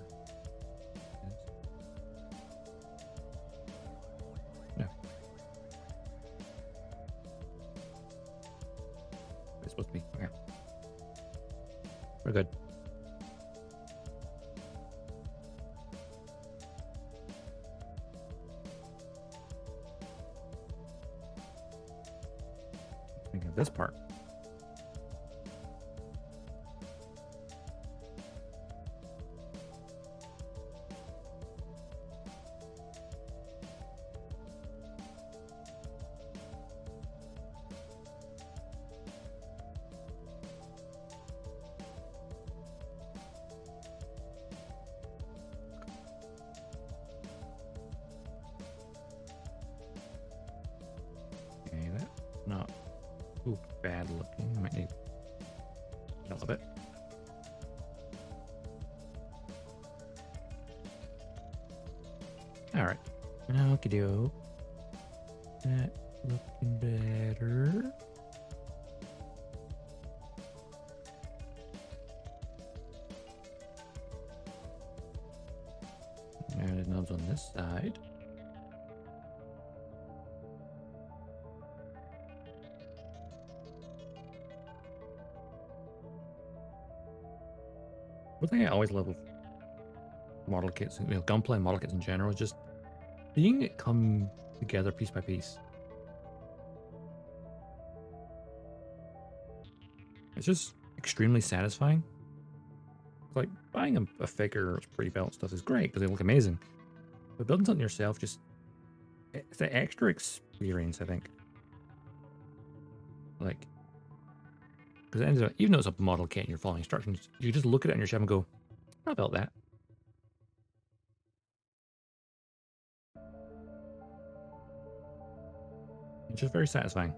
No. It's supposed to be. Okay. We're good. Think of this part. Okay, that's not too bad looking. I might need a little bit. All right. Okie doke. That looking better. Added knobs on this side. One thing I always love with model kits, Gunpla and model kits in general, is just seeing it come together piece by piece. It's just extremely satisfying. It's like buying a figure or pre-built stuff is great because they look amazing. But building something yourself, just it's an extra experience, I think. Like, because even though it's a model kit and you're following instructions, you just look at it on your shelf and go, I built that. It's just very satisfying.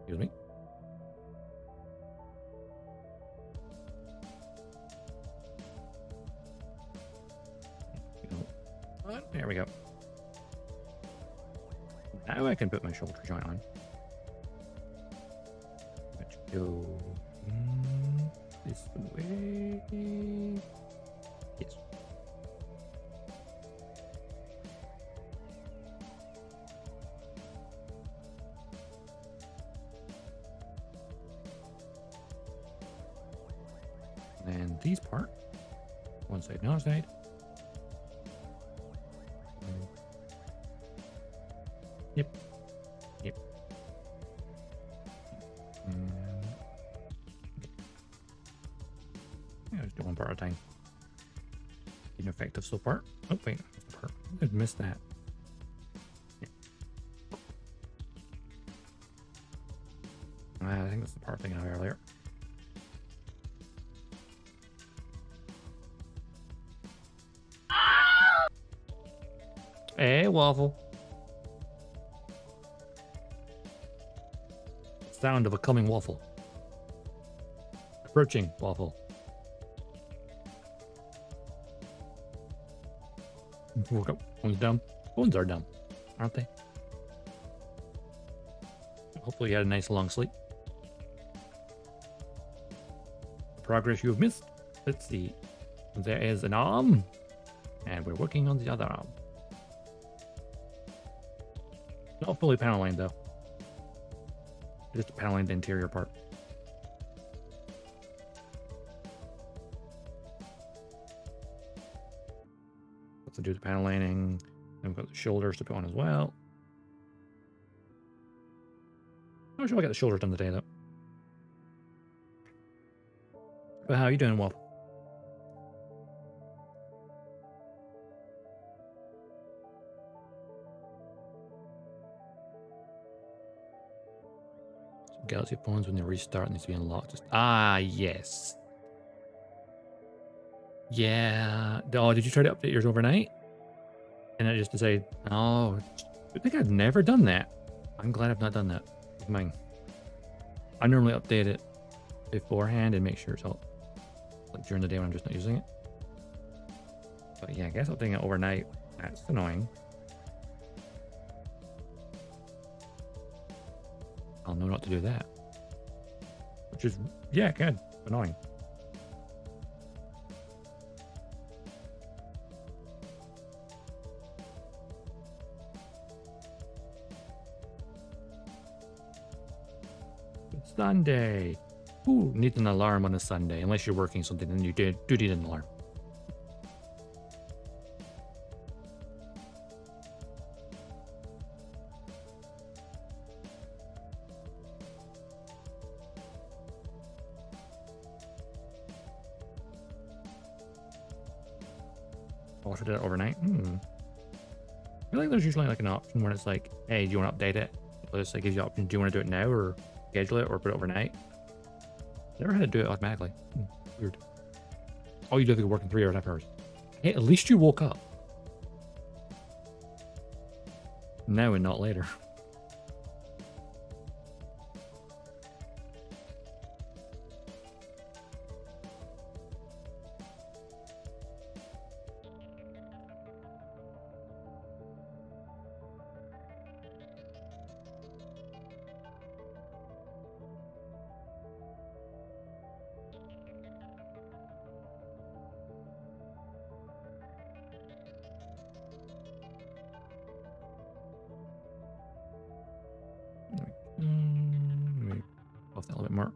Excuse me. There we go. Now I can put my shoulder joint on. Let's go this way. Yes. And these part. One side, another side. Yep. Yep. Yeah, just do one part at a time. Ineffective so far. Oh wait, I missed that. Yeah. I think that's the part thing I had earlier. Hey, Waffle. Sound of a coming waffle. Approaching waffle. Woke up. Phone's dumb. Phones are dumb, aren't they? Hopefully you had a nice long sleep. Progress you have missed. Let's see. There is an arm. And we're working on the other arm. Not fully panel lined though. Just paneling the interior part. Let's do the panel lining. Then we've got the shoulders to put on as well. I'm not sure I got the shoulders done today though. But how are you doing, Waffle? Galaxy phones when they restart needs to be unlocked. Ah, yes. Yeah. Oh, did you try to update yours overnight? And I just decided, oh, I think I've never done that. I'm glad I've not done that with mine. I normally update it beforehand and make sure it's all like during the day when I'm just not using it. But yeah, I guess updating it overnight, that's annoying. I'll know not to do that. Which is, yeah, good. Annoying. It's Sunday. Ooh, need an alarm on a Sunday. Unless you're working something, then you do need an alarm. I did it overnight. I feel like there's usually like an option where it's like, hey, do you want to update it? It's like gives you the option, do you want to do it now or schedule it or put it overnight? Never had to do it automatically. Weird. Oh, you do have to go work in 3 hours, 5 hours. Hey, at least you woke up. Now and not later. Maybe off that a little bit more.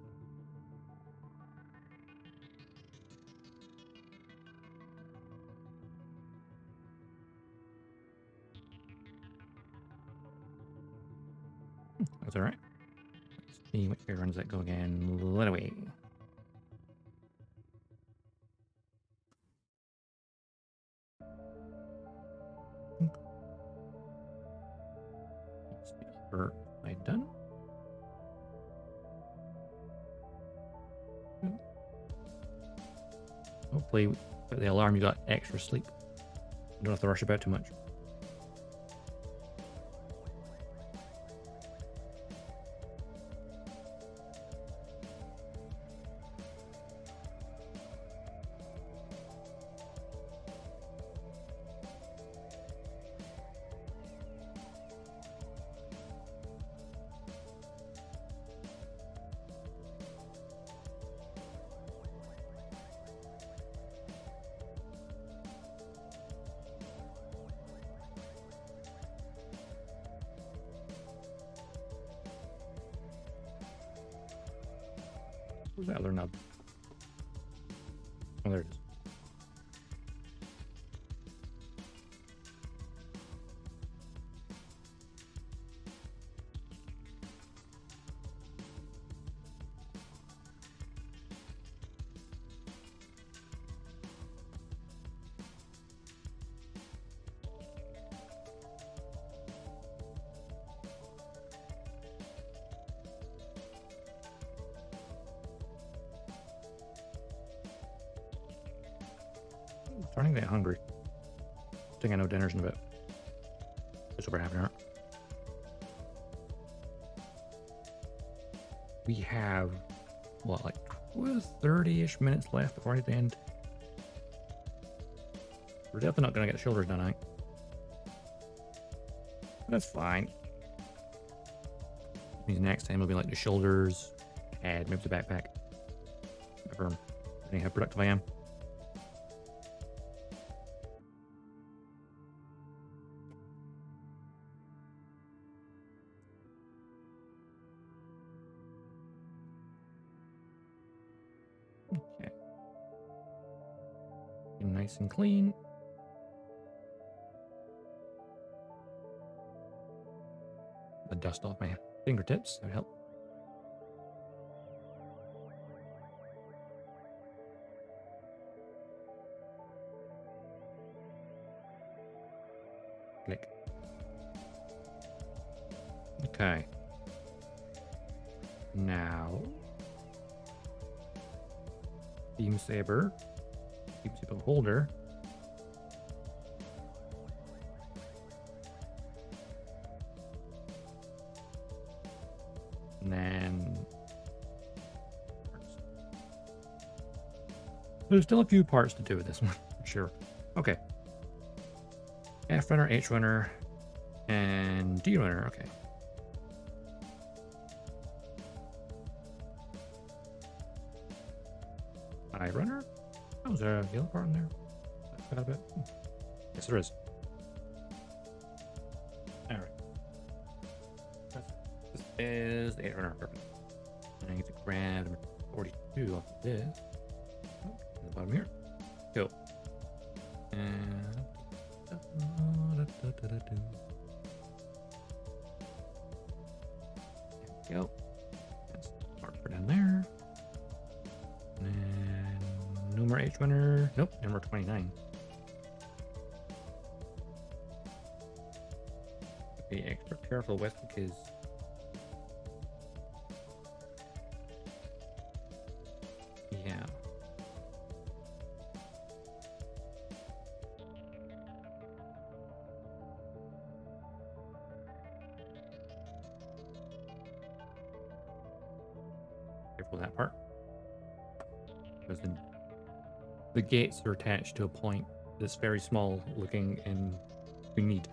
That's all right. Let's see what way runs that go again. Let away. Are I done? Hopefully, with the alarm, you got extra sleep. You don't have to rush about too much. Where's that other nub? Oh, there it is. Starting to get hungry. I think I know dinner's in a bit. Just over half an hour. We have, what, like 30-ish minutes left before I hit the end. We're definitely not going to get the shoulders done, I think. That's fine. Means next time will be like the shoulders, head, maybe the backpack. Depending how productive I am. Okay. Nice and clean. The dust off my fingertips, that would help. Click. Okay. Now, beam saber holder. And then there's still a few parts to do with this one, for sure. Okay. F runner, H runner, and D runner. Okay. I runner? Oh, is there a yellow part in there? I forgot about it. Yes, there is. Alright. This is the 8 runner. Perfect. And I get to grab number 42 off of this. Oh, at the bottom here. Go. And there we go. That's the part for down there. And no more H runner. Nope, number 29. Be extra careful with because yeah. Careful that part. Because the gates are attached to a point that's very small looking and we need.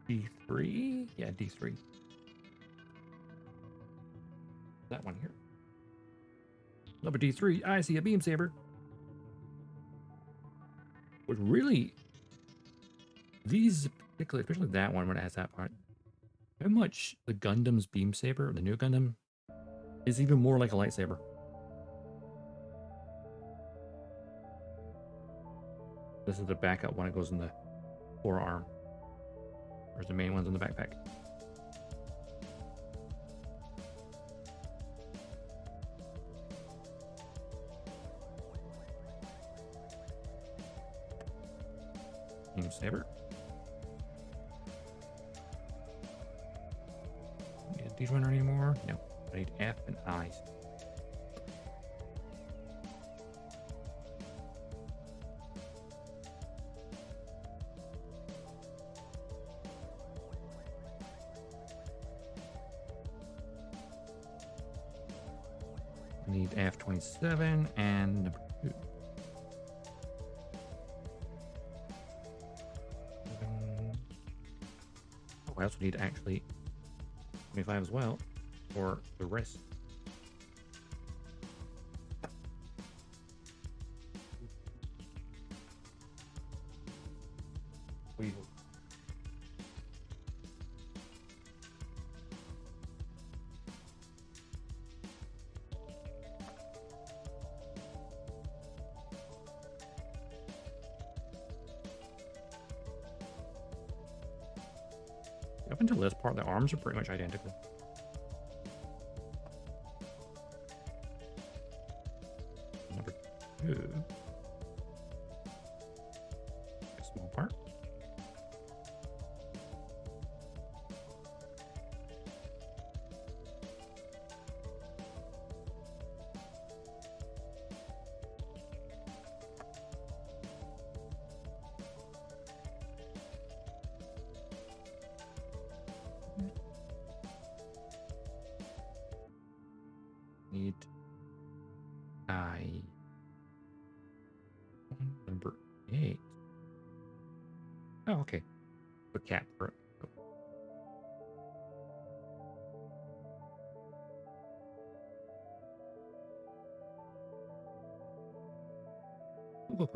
D3? Yeah, D3. That one here. Number D3, I see a beam saber. What really, these particularly, especially that one when it has that part, how much the Gundam's beam saber, the new Gundam, is even more like a lightsaber. This is the backup one. It goes in the forearm. Whereas the main one's in the backpack. Beam saber. Need a D runner anymore? No. I need F and I's. I need F27 and number 2. Oh, I also need actually 25 as well for the rest. Weevil. Up until this part, the arms are pretty much identical. Number 2. A small part. Need number 8. Oh, okay. Put cap for it.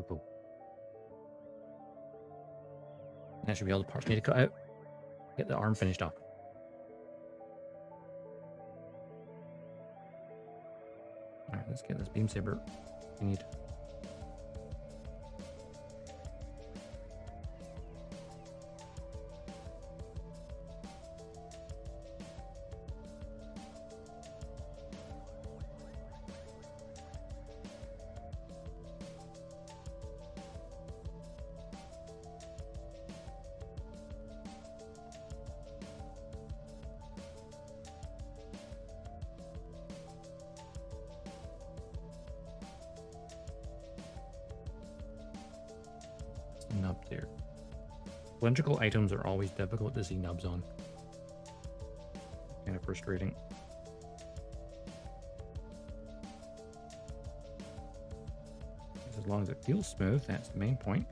Cool. That should be all the parts we need to cut out. Get the arm finished off. Alright, let's get this beam saber we need. Nub there. Cylindrical items are always difficult to see nubs on. Kind of frustrating. As long as it feels smooth, that's the main point.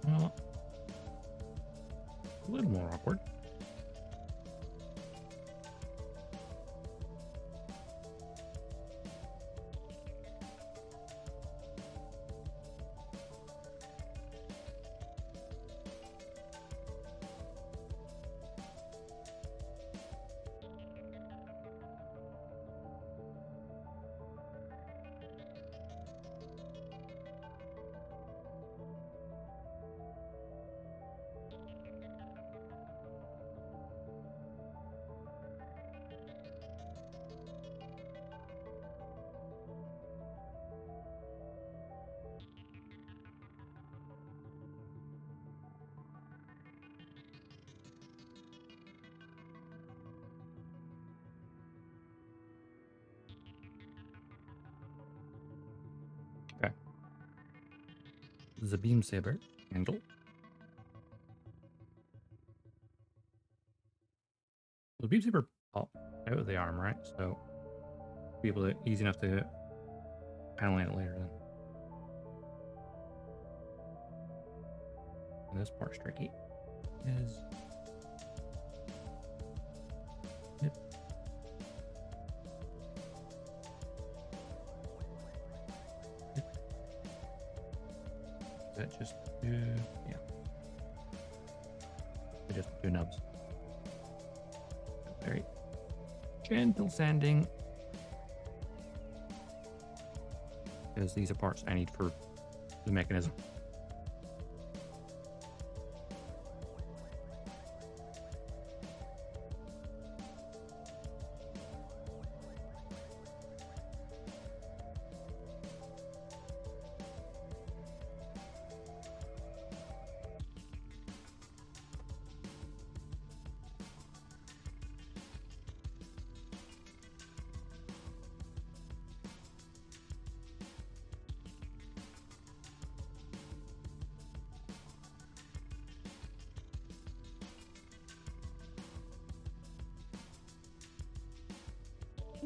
Well, a little more awkward. Okay. The beam saber handle. The beam saber pop out of the arm, right? So be able to easy enough to panel it later then. And this part's tricky. Is yep. Is that just yeah. Just 2 nubs. Very gentle sanding. Because these are parts I need for the mechanism.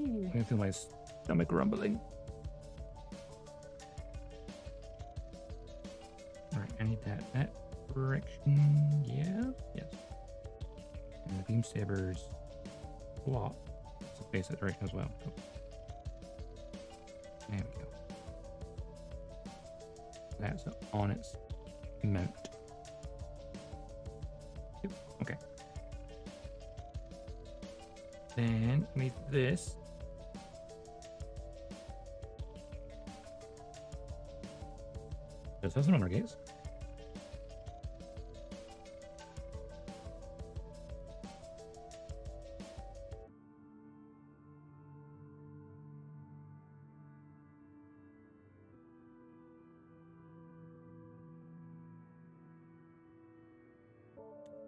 I can feel my stomach rumbling. Alright, I need that direction. Yeah, yes. And the beam saber's block. So face that direction as well. Cool. There we go. That's on its mount. Yep. Okay. Then we need this. Does this one on our gates?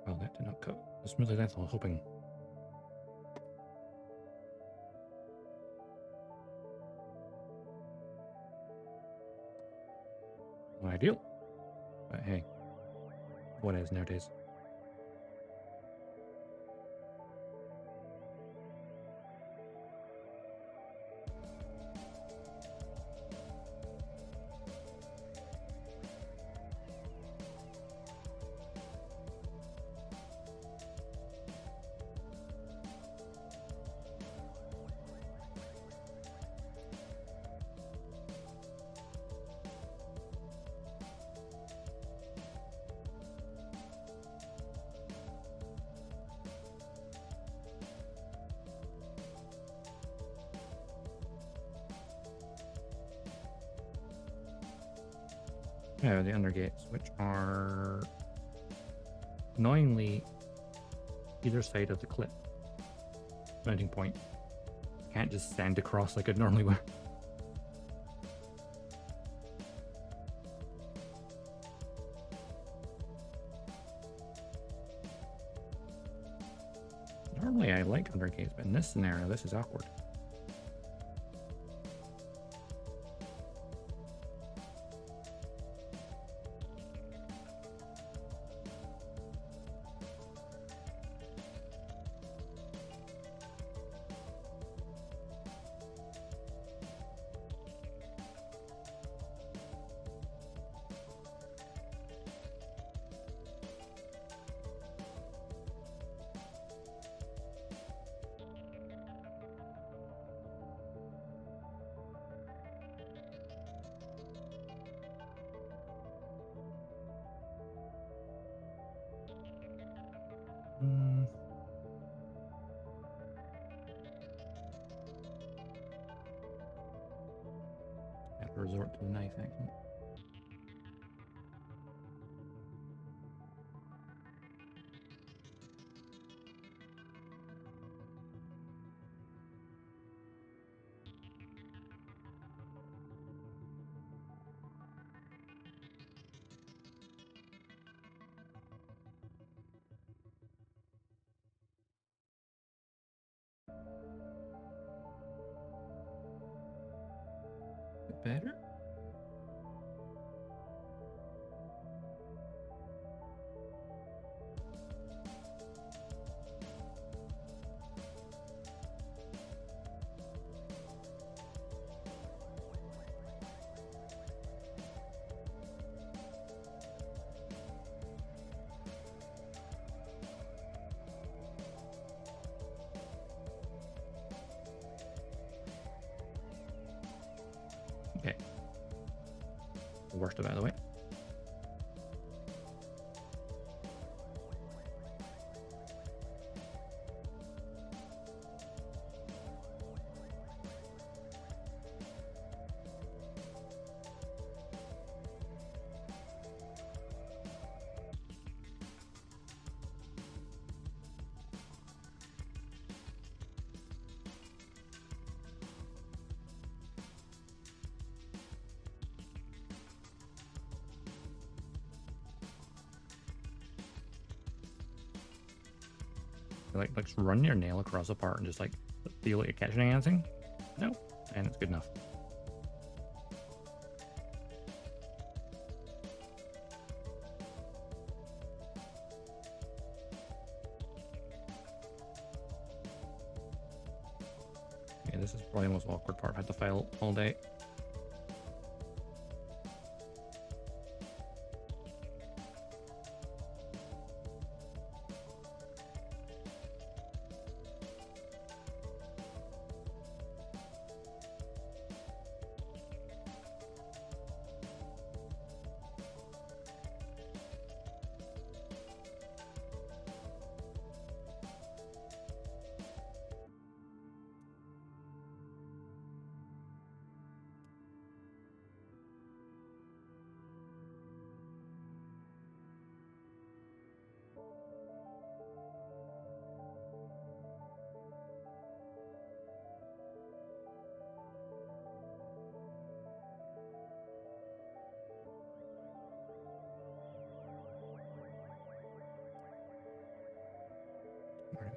Well, that did not go as smoothly as I was hoping. Not ideal, but hey, what is nowadays? Yeah, the undergates, which are annoyingly either side of the clip mounting point. Can't just send across like it normally would. Normally I like undergates, but in this scenario, this is awkward. Have to resort to the knife action. Better? Okay. The worst of it out of the way. Like just run your nail across a part and just like feel like you're catching anything. No, and it's good enough. Yeah, this is probably the most awkward part. I had to file all day.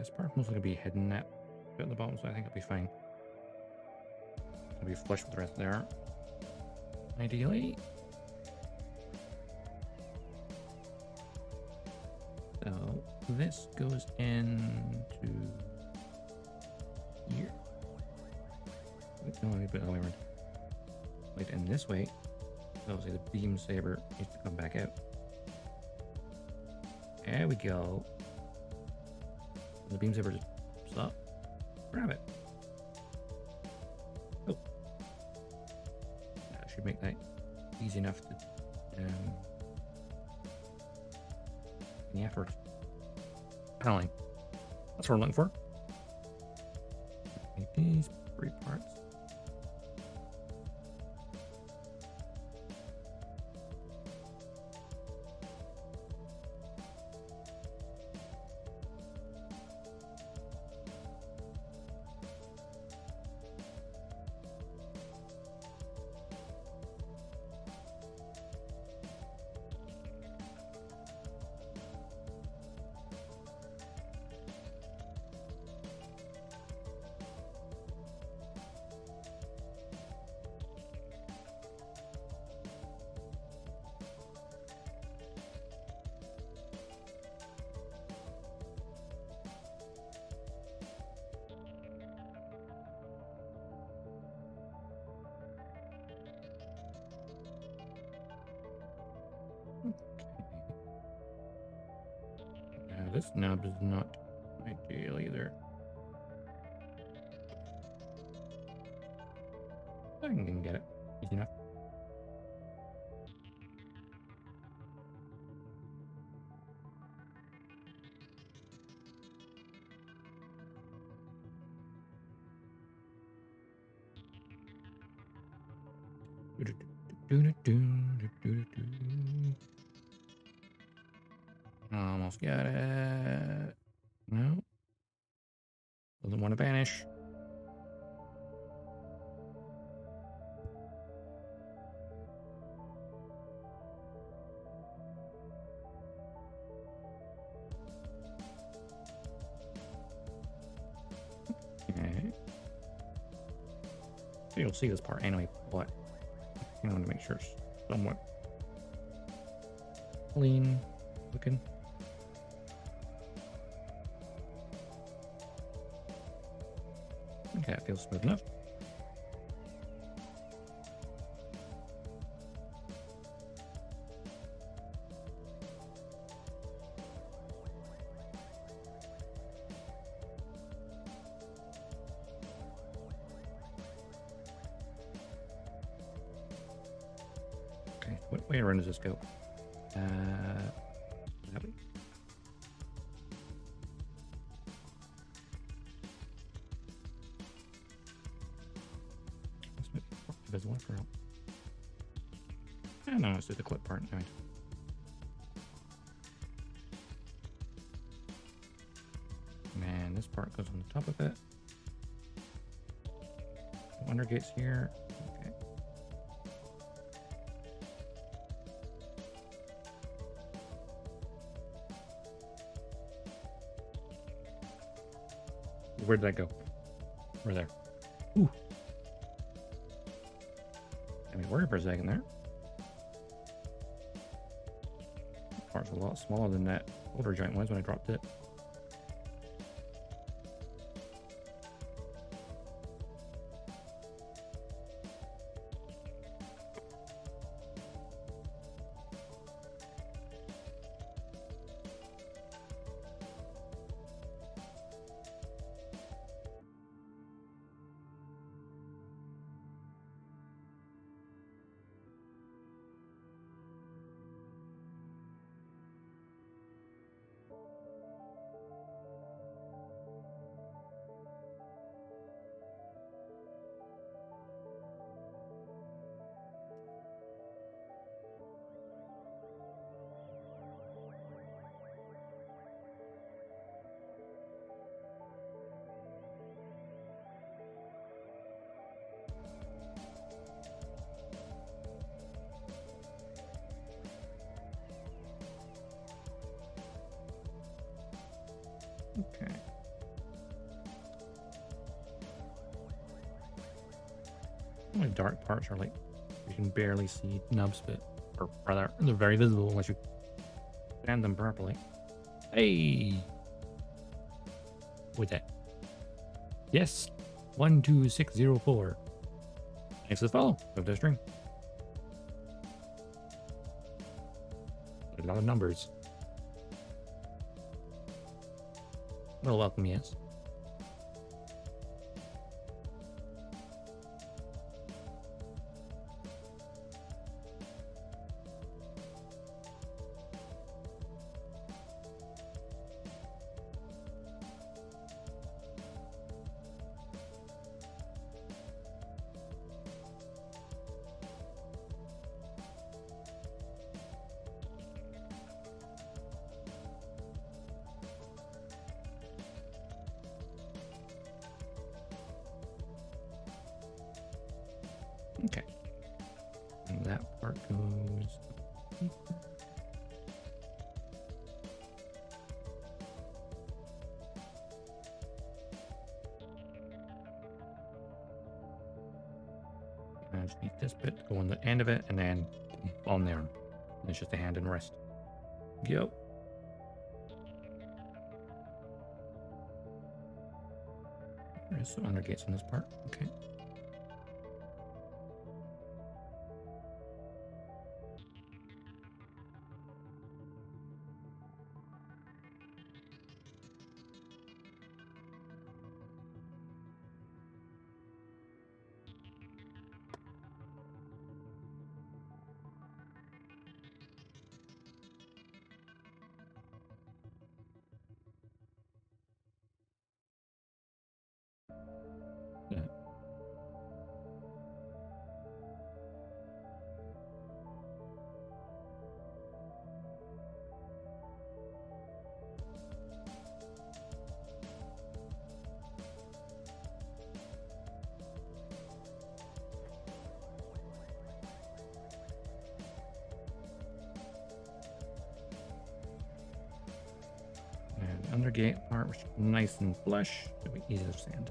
This part's mostly going to be hidden that bit at the bottom, so I think it'll be fine. It'll be flush with the rest there. Ideally. So this goes into here. Wait, no, let me put it the other way around. Wait, and this way. So say the beam saber needs to come back out. There we go. The beam saber just stop. Grab it. Oh. That should make that easy enough to any effort. Paneling. That's what I'm looking for. Make these 3 parts. This knob is not ideal either. I can get it easy enough. Almost got it. No. Doesn't want to vanish. Okay. So you'll see this part anyway, but I want to make sure it's somewhat clean looking. Okay, it feels smooth enough. Okay, what way around does this go? That way? There's one for no, let's do the clip part. Right. Man, this part goes on the top of it. Under gates here. Okay. Where did that go? We're there. Ooh. I mean, worried for a second there. That part's a lot smaller than that older joint was when I dropped it. Okay. My dark parts are like, you can barely see nubs, but, or rather, they're very visible unless you stand them properly. Hey! With that. Yes, 12604. Thanks for the follow. Love the stream. A lot of numbers. Well, welcome, yes. Okay. And that part goes. I just need this bit to go on the end of it and then on there. And it's just a hand and wrist. Go. There's some under gates on this part. Okay. Yeah. And under gate part, which is nice and flush, should be easy to sand.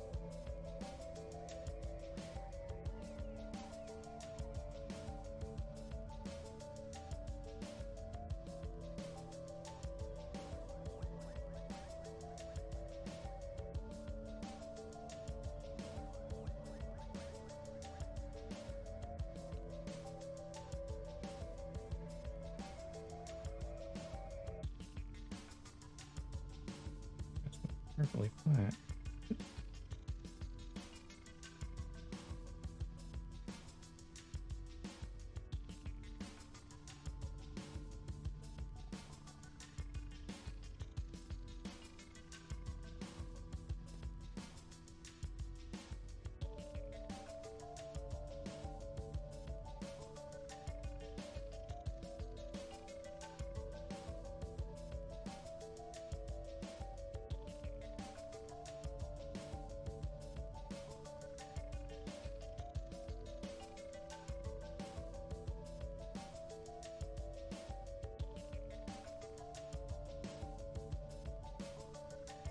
Perfectly flat.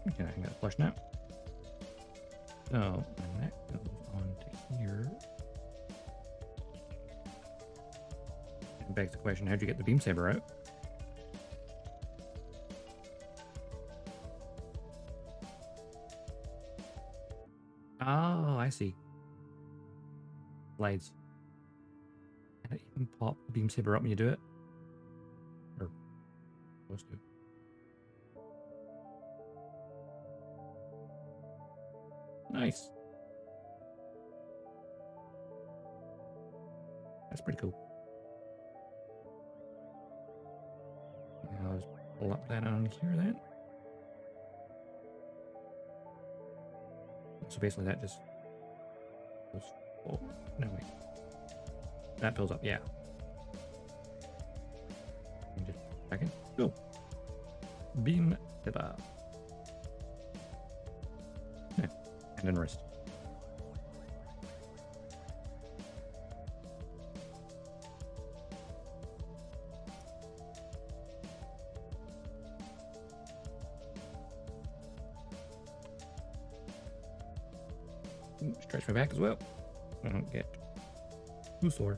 Okay, I got it flushed now. So, and that goes on to here. It begs the question, how'd you get the beam saber out? Oh, I see. Blades. Can it even pop the beam saber up when you do it? Or supposed to? Nice. That's pretty cool. Yeah, I'll just pull up that on here then. So basically that just goes, oh, no wait. That builds up, yeah. Just a second. Go. Beam saber. Yeah. And then wrist. Stretch my back as well. I don't get Usor.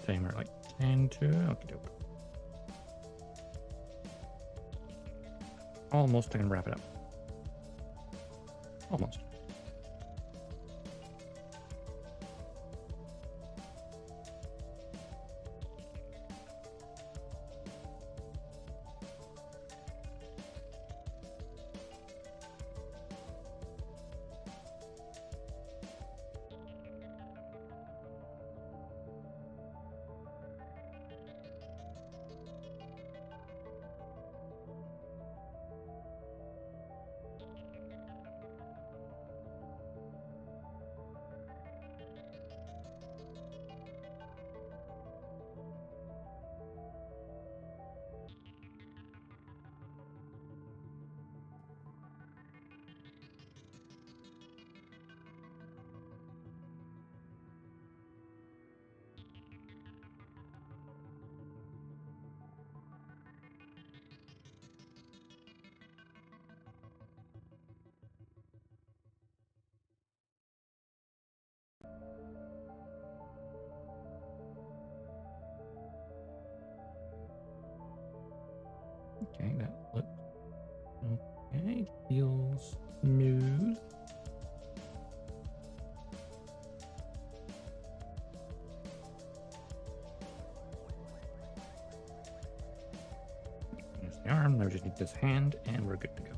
Timer like 10 to okay, doke. Almost I can wrap it up. Almost. Okay, that looks okay. Feels smooth. There's the arm. Now we just need this hand, and we're good to go.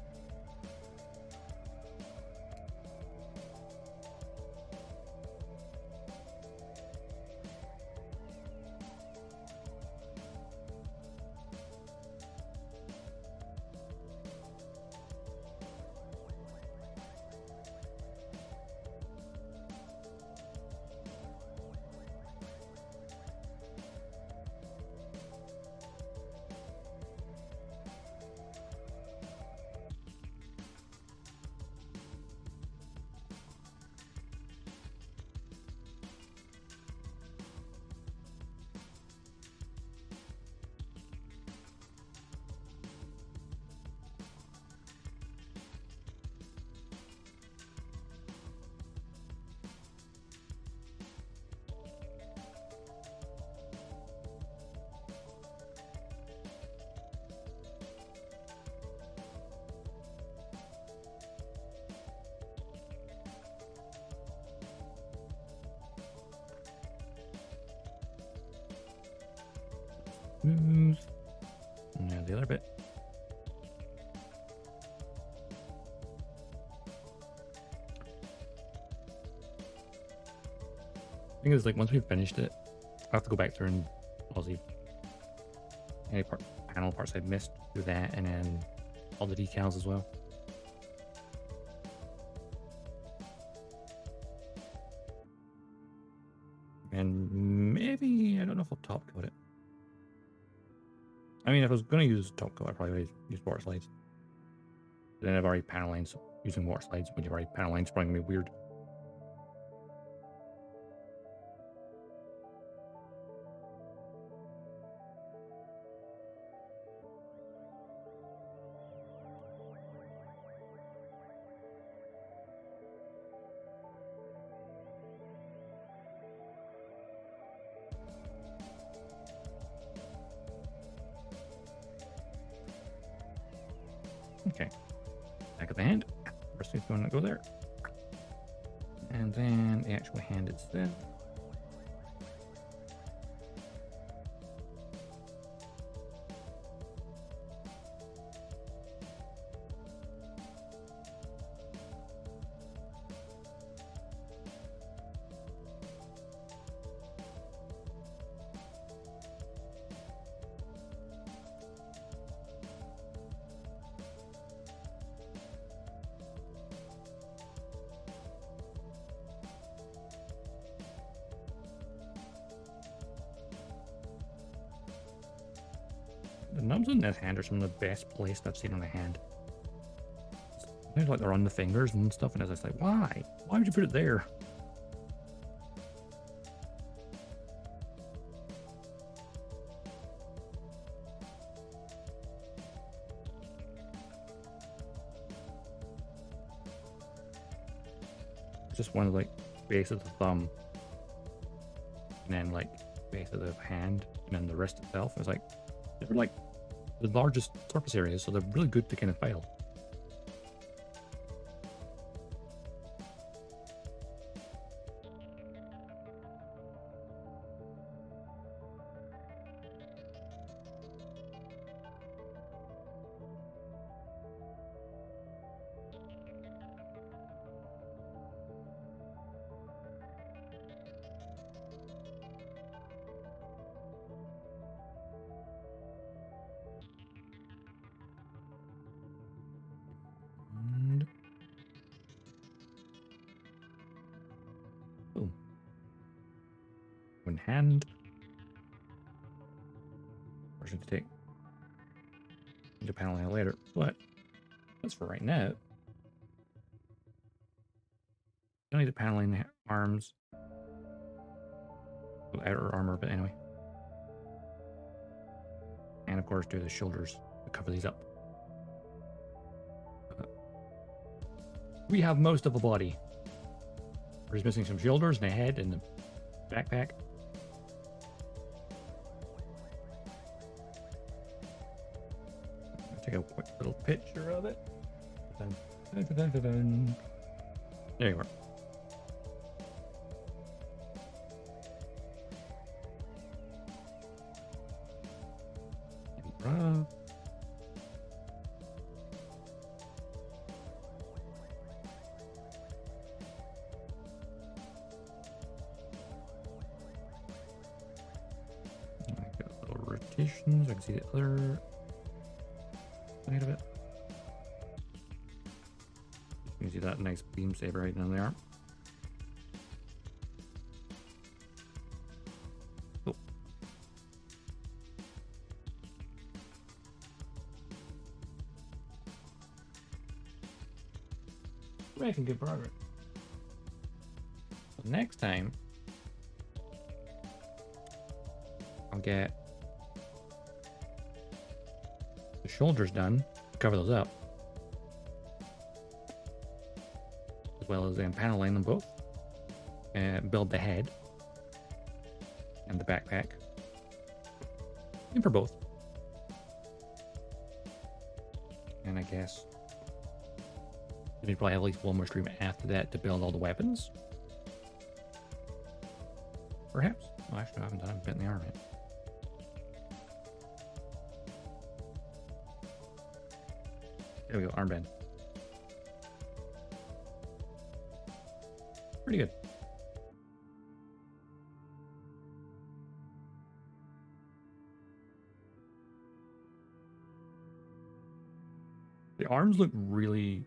Smooth. Now the other bit. I think it's like once we've finished it, I'll have to go back through and I'll see any panel parts I've missed, do that, and then all the decals as well. And maybe, I don't know if I'll top coat it. I mean, if I was going to use top coat, I'd probably use water slides. But then I've already panel lines. Using water slides when you've already panel lines is probably going to be weird. Okay, back of the hand. First is going to go there. And then the actual hand itself. The nubs on this hand are some of the best placed I've seen on a hand. It's like they're on the fingers and stuff, and it's just like, why? Why would you put it there? Just one of like base of the thumb, and then like base of the hand, and then the wrist itself. It's like they're like the largest surface areas, so they're really good to kind of file. Boom. One hand. Or should I take into paneling later? But that's for right now. Don't need the paneling arms. Outer armor, but anyway. And of course, do the shoulders to cover these up. We have most of the body. We're just missing some shoulders and a head and the backpack. I'll take a quick little picture of it. There you are. I can see the other side of it. You can see that nice beam saber right down there. Oh. We're making good progress. So next time, I'll get shoulders done to cover those up, as well as then paneling them both and build the head and the backpack, and for both. And I guess we probably have at least one more stream after that to build all the weapons, perhaps. Well, actually I haven't done a bit in the arm yet. There we go, armband. Pretty good. The arms look really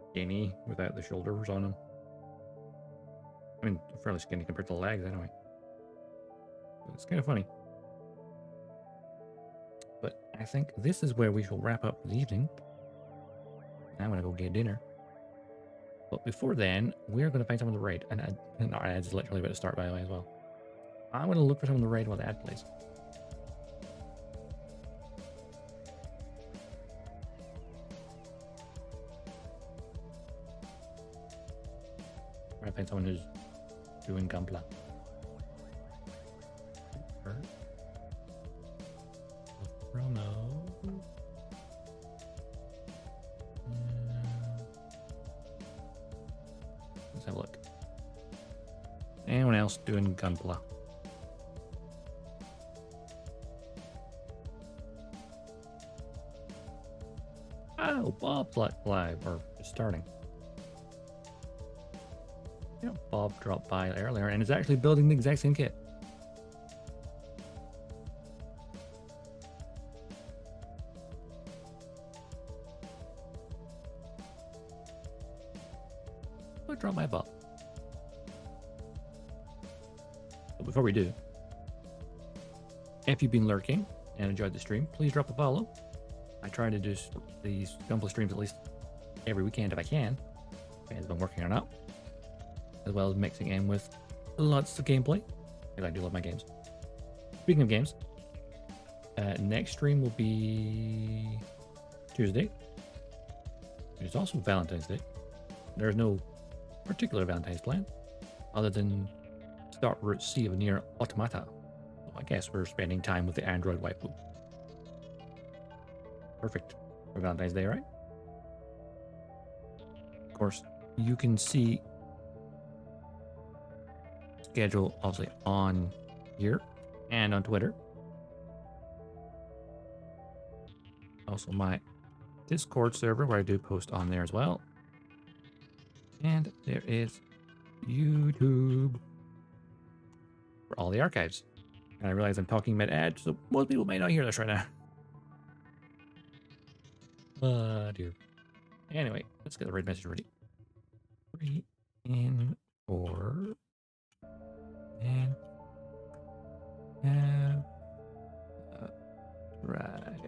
skinny without the shoulders on them. I mean, they're fairly skinny compared to the legs anyway. It's kind of funny. But I think this is where we shall wrap up the evening. I'm gonna go get dinner. But before then, we're gonna find some of the raid. And our ads is literally about to start, by the way, as well. I'm gonna look for some of the raid while the ad plays. I'm gonna find someone who's doing Gunpla. Promo. Let's have a look. Anyone else doing Gunpla? Oh, Bob's live or just starting. Yeah, Bob dropped by earlier and is actually building the exact same kit. I'll drop my Bob. But before we do, if you've been lurking and enjoyed the stream, please drop a follow. I try to do these Gunpla streams at least every weekend if I can. I've been working on it out, as well as mixing in with lots of gameplay, because I do love my games. Speaking of games, next stream will be Tuesday. It's also Valentine's Day. There's no particular Valentine's plan, other than start Route C of Nier Automata. So I guess we're spending time with the android waifu. Perfect for Valentine's Day, right? Of course, you can see schedule obviously on here and on Twitter. Also my Discord server where I do post on there as well. And there is YouTube for all the archives. And I realize I'm talking mid-ad, so most people may not hear this right now. Dear. Anyway, let's get the raid message ready. 3 in 4 and have arrived.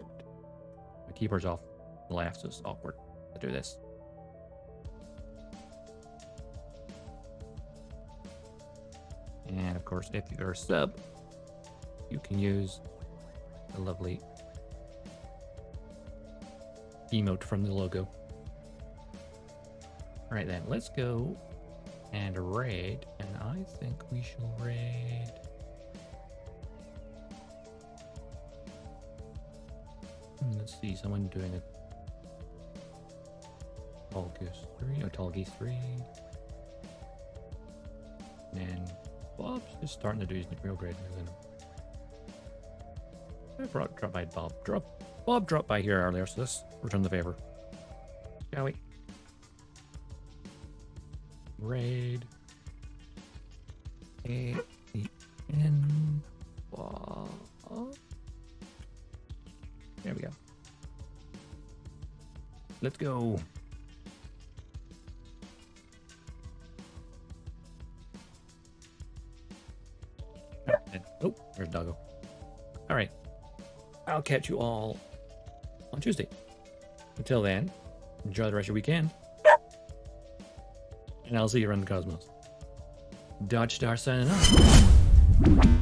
My keyboard's off the left, so it's awkward to do this. And of course, if you're a sub, you can use the lovely emote from the logo. All right then, let's go and raid, and I think we shall raid let's see, someone doing a Tall Goose 3 or Tall Geese 3, and Bob's just starting to do his real grade. Drop by Bob. Bob dropped by here earlier, so let's return the favor. Shall we? Raid. A-N. Bob. There we go. Let's go. Oh, there's Doggo. All right. I'll catch you all on Tuesday. Until then, enjoy the rest of your weekend. And I'll see you around the cosmos. Dodgestar signing off.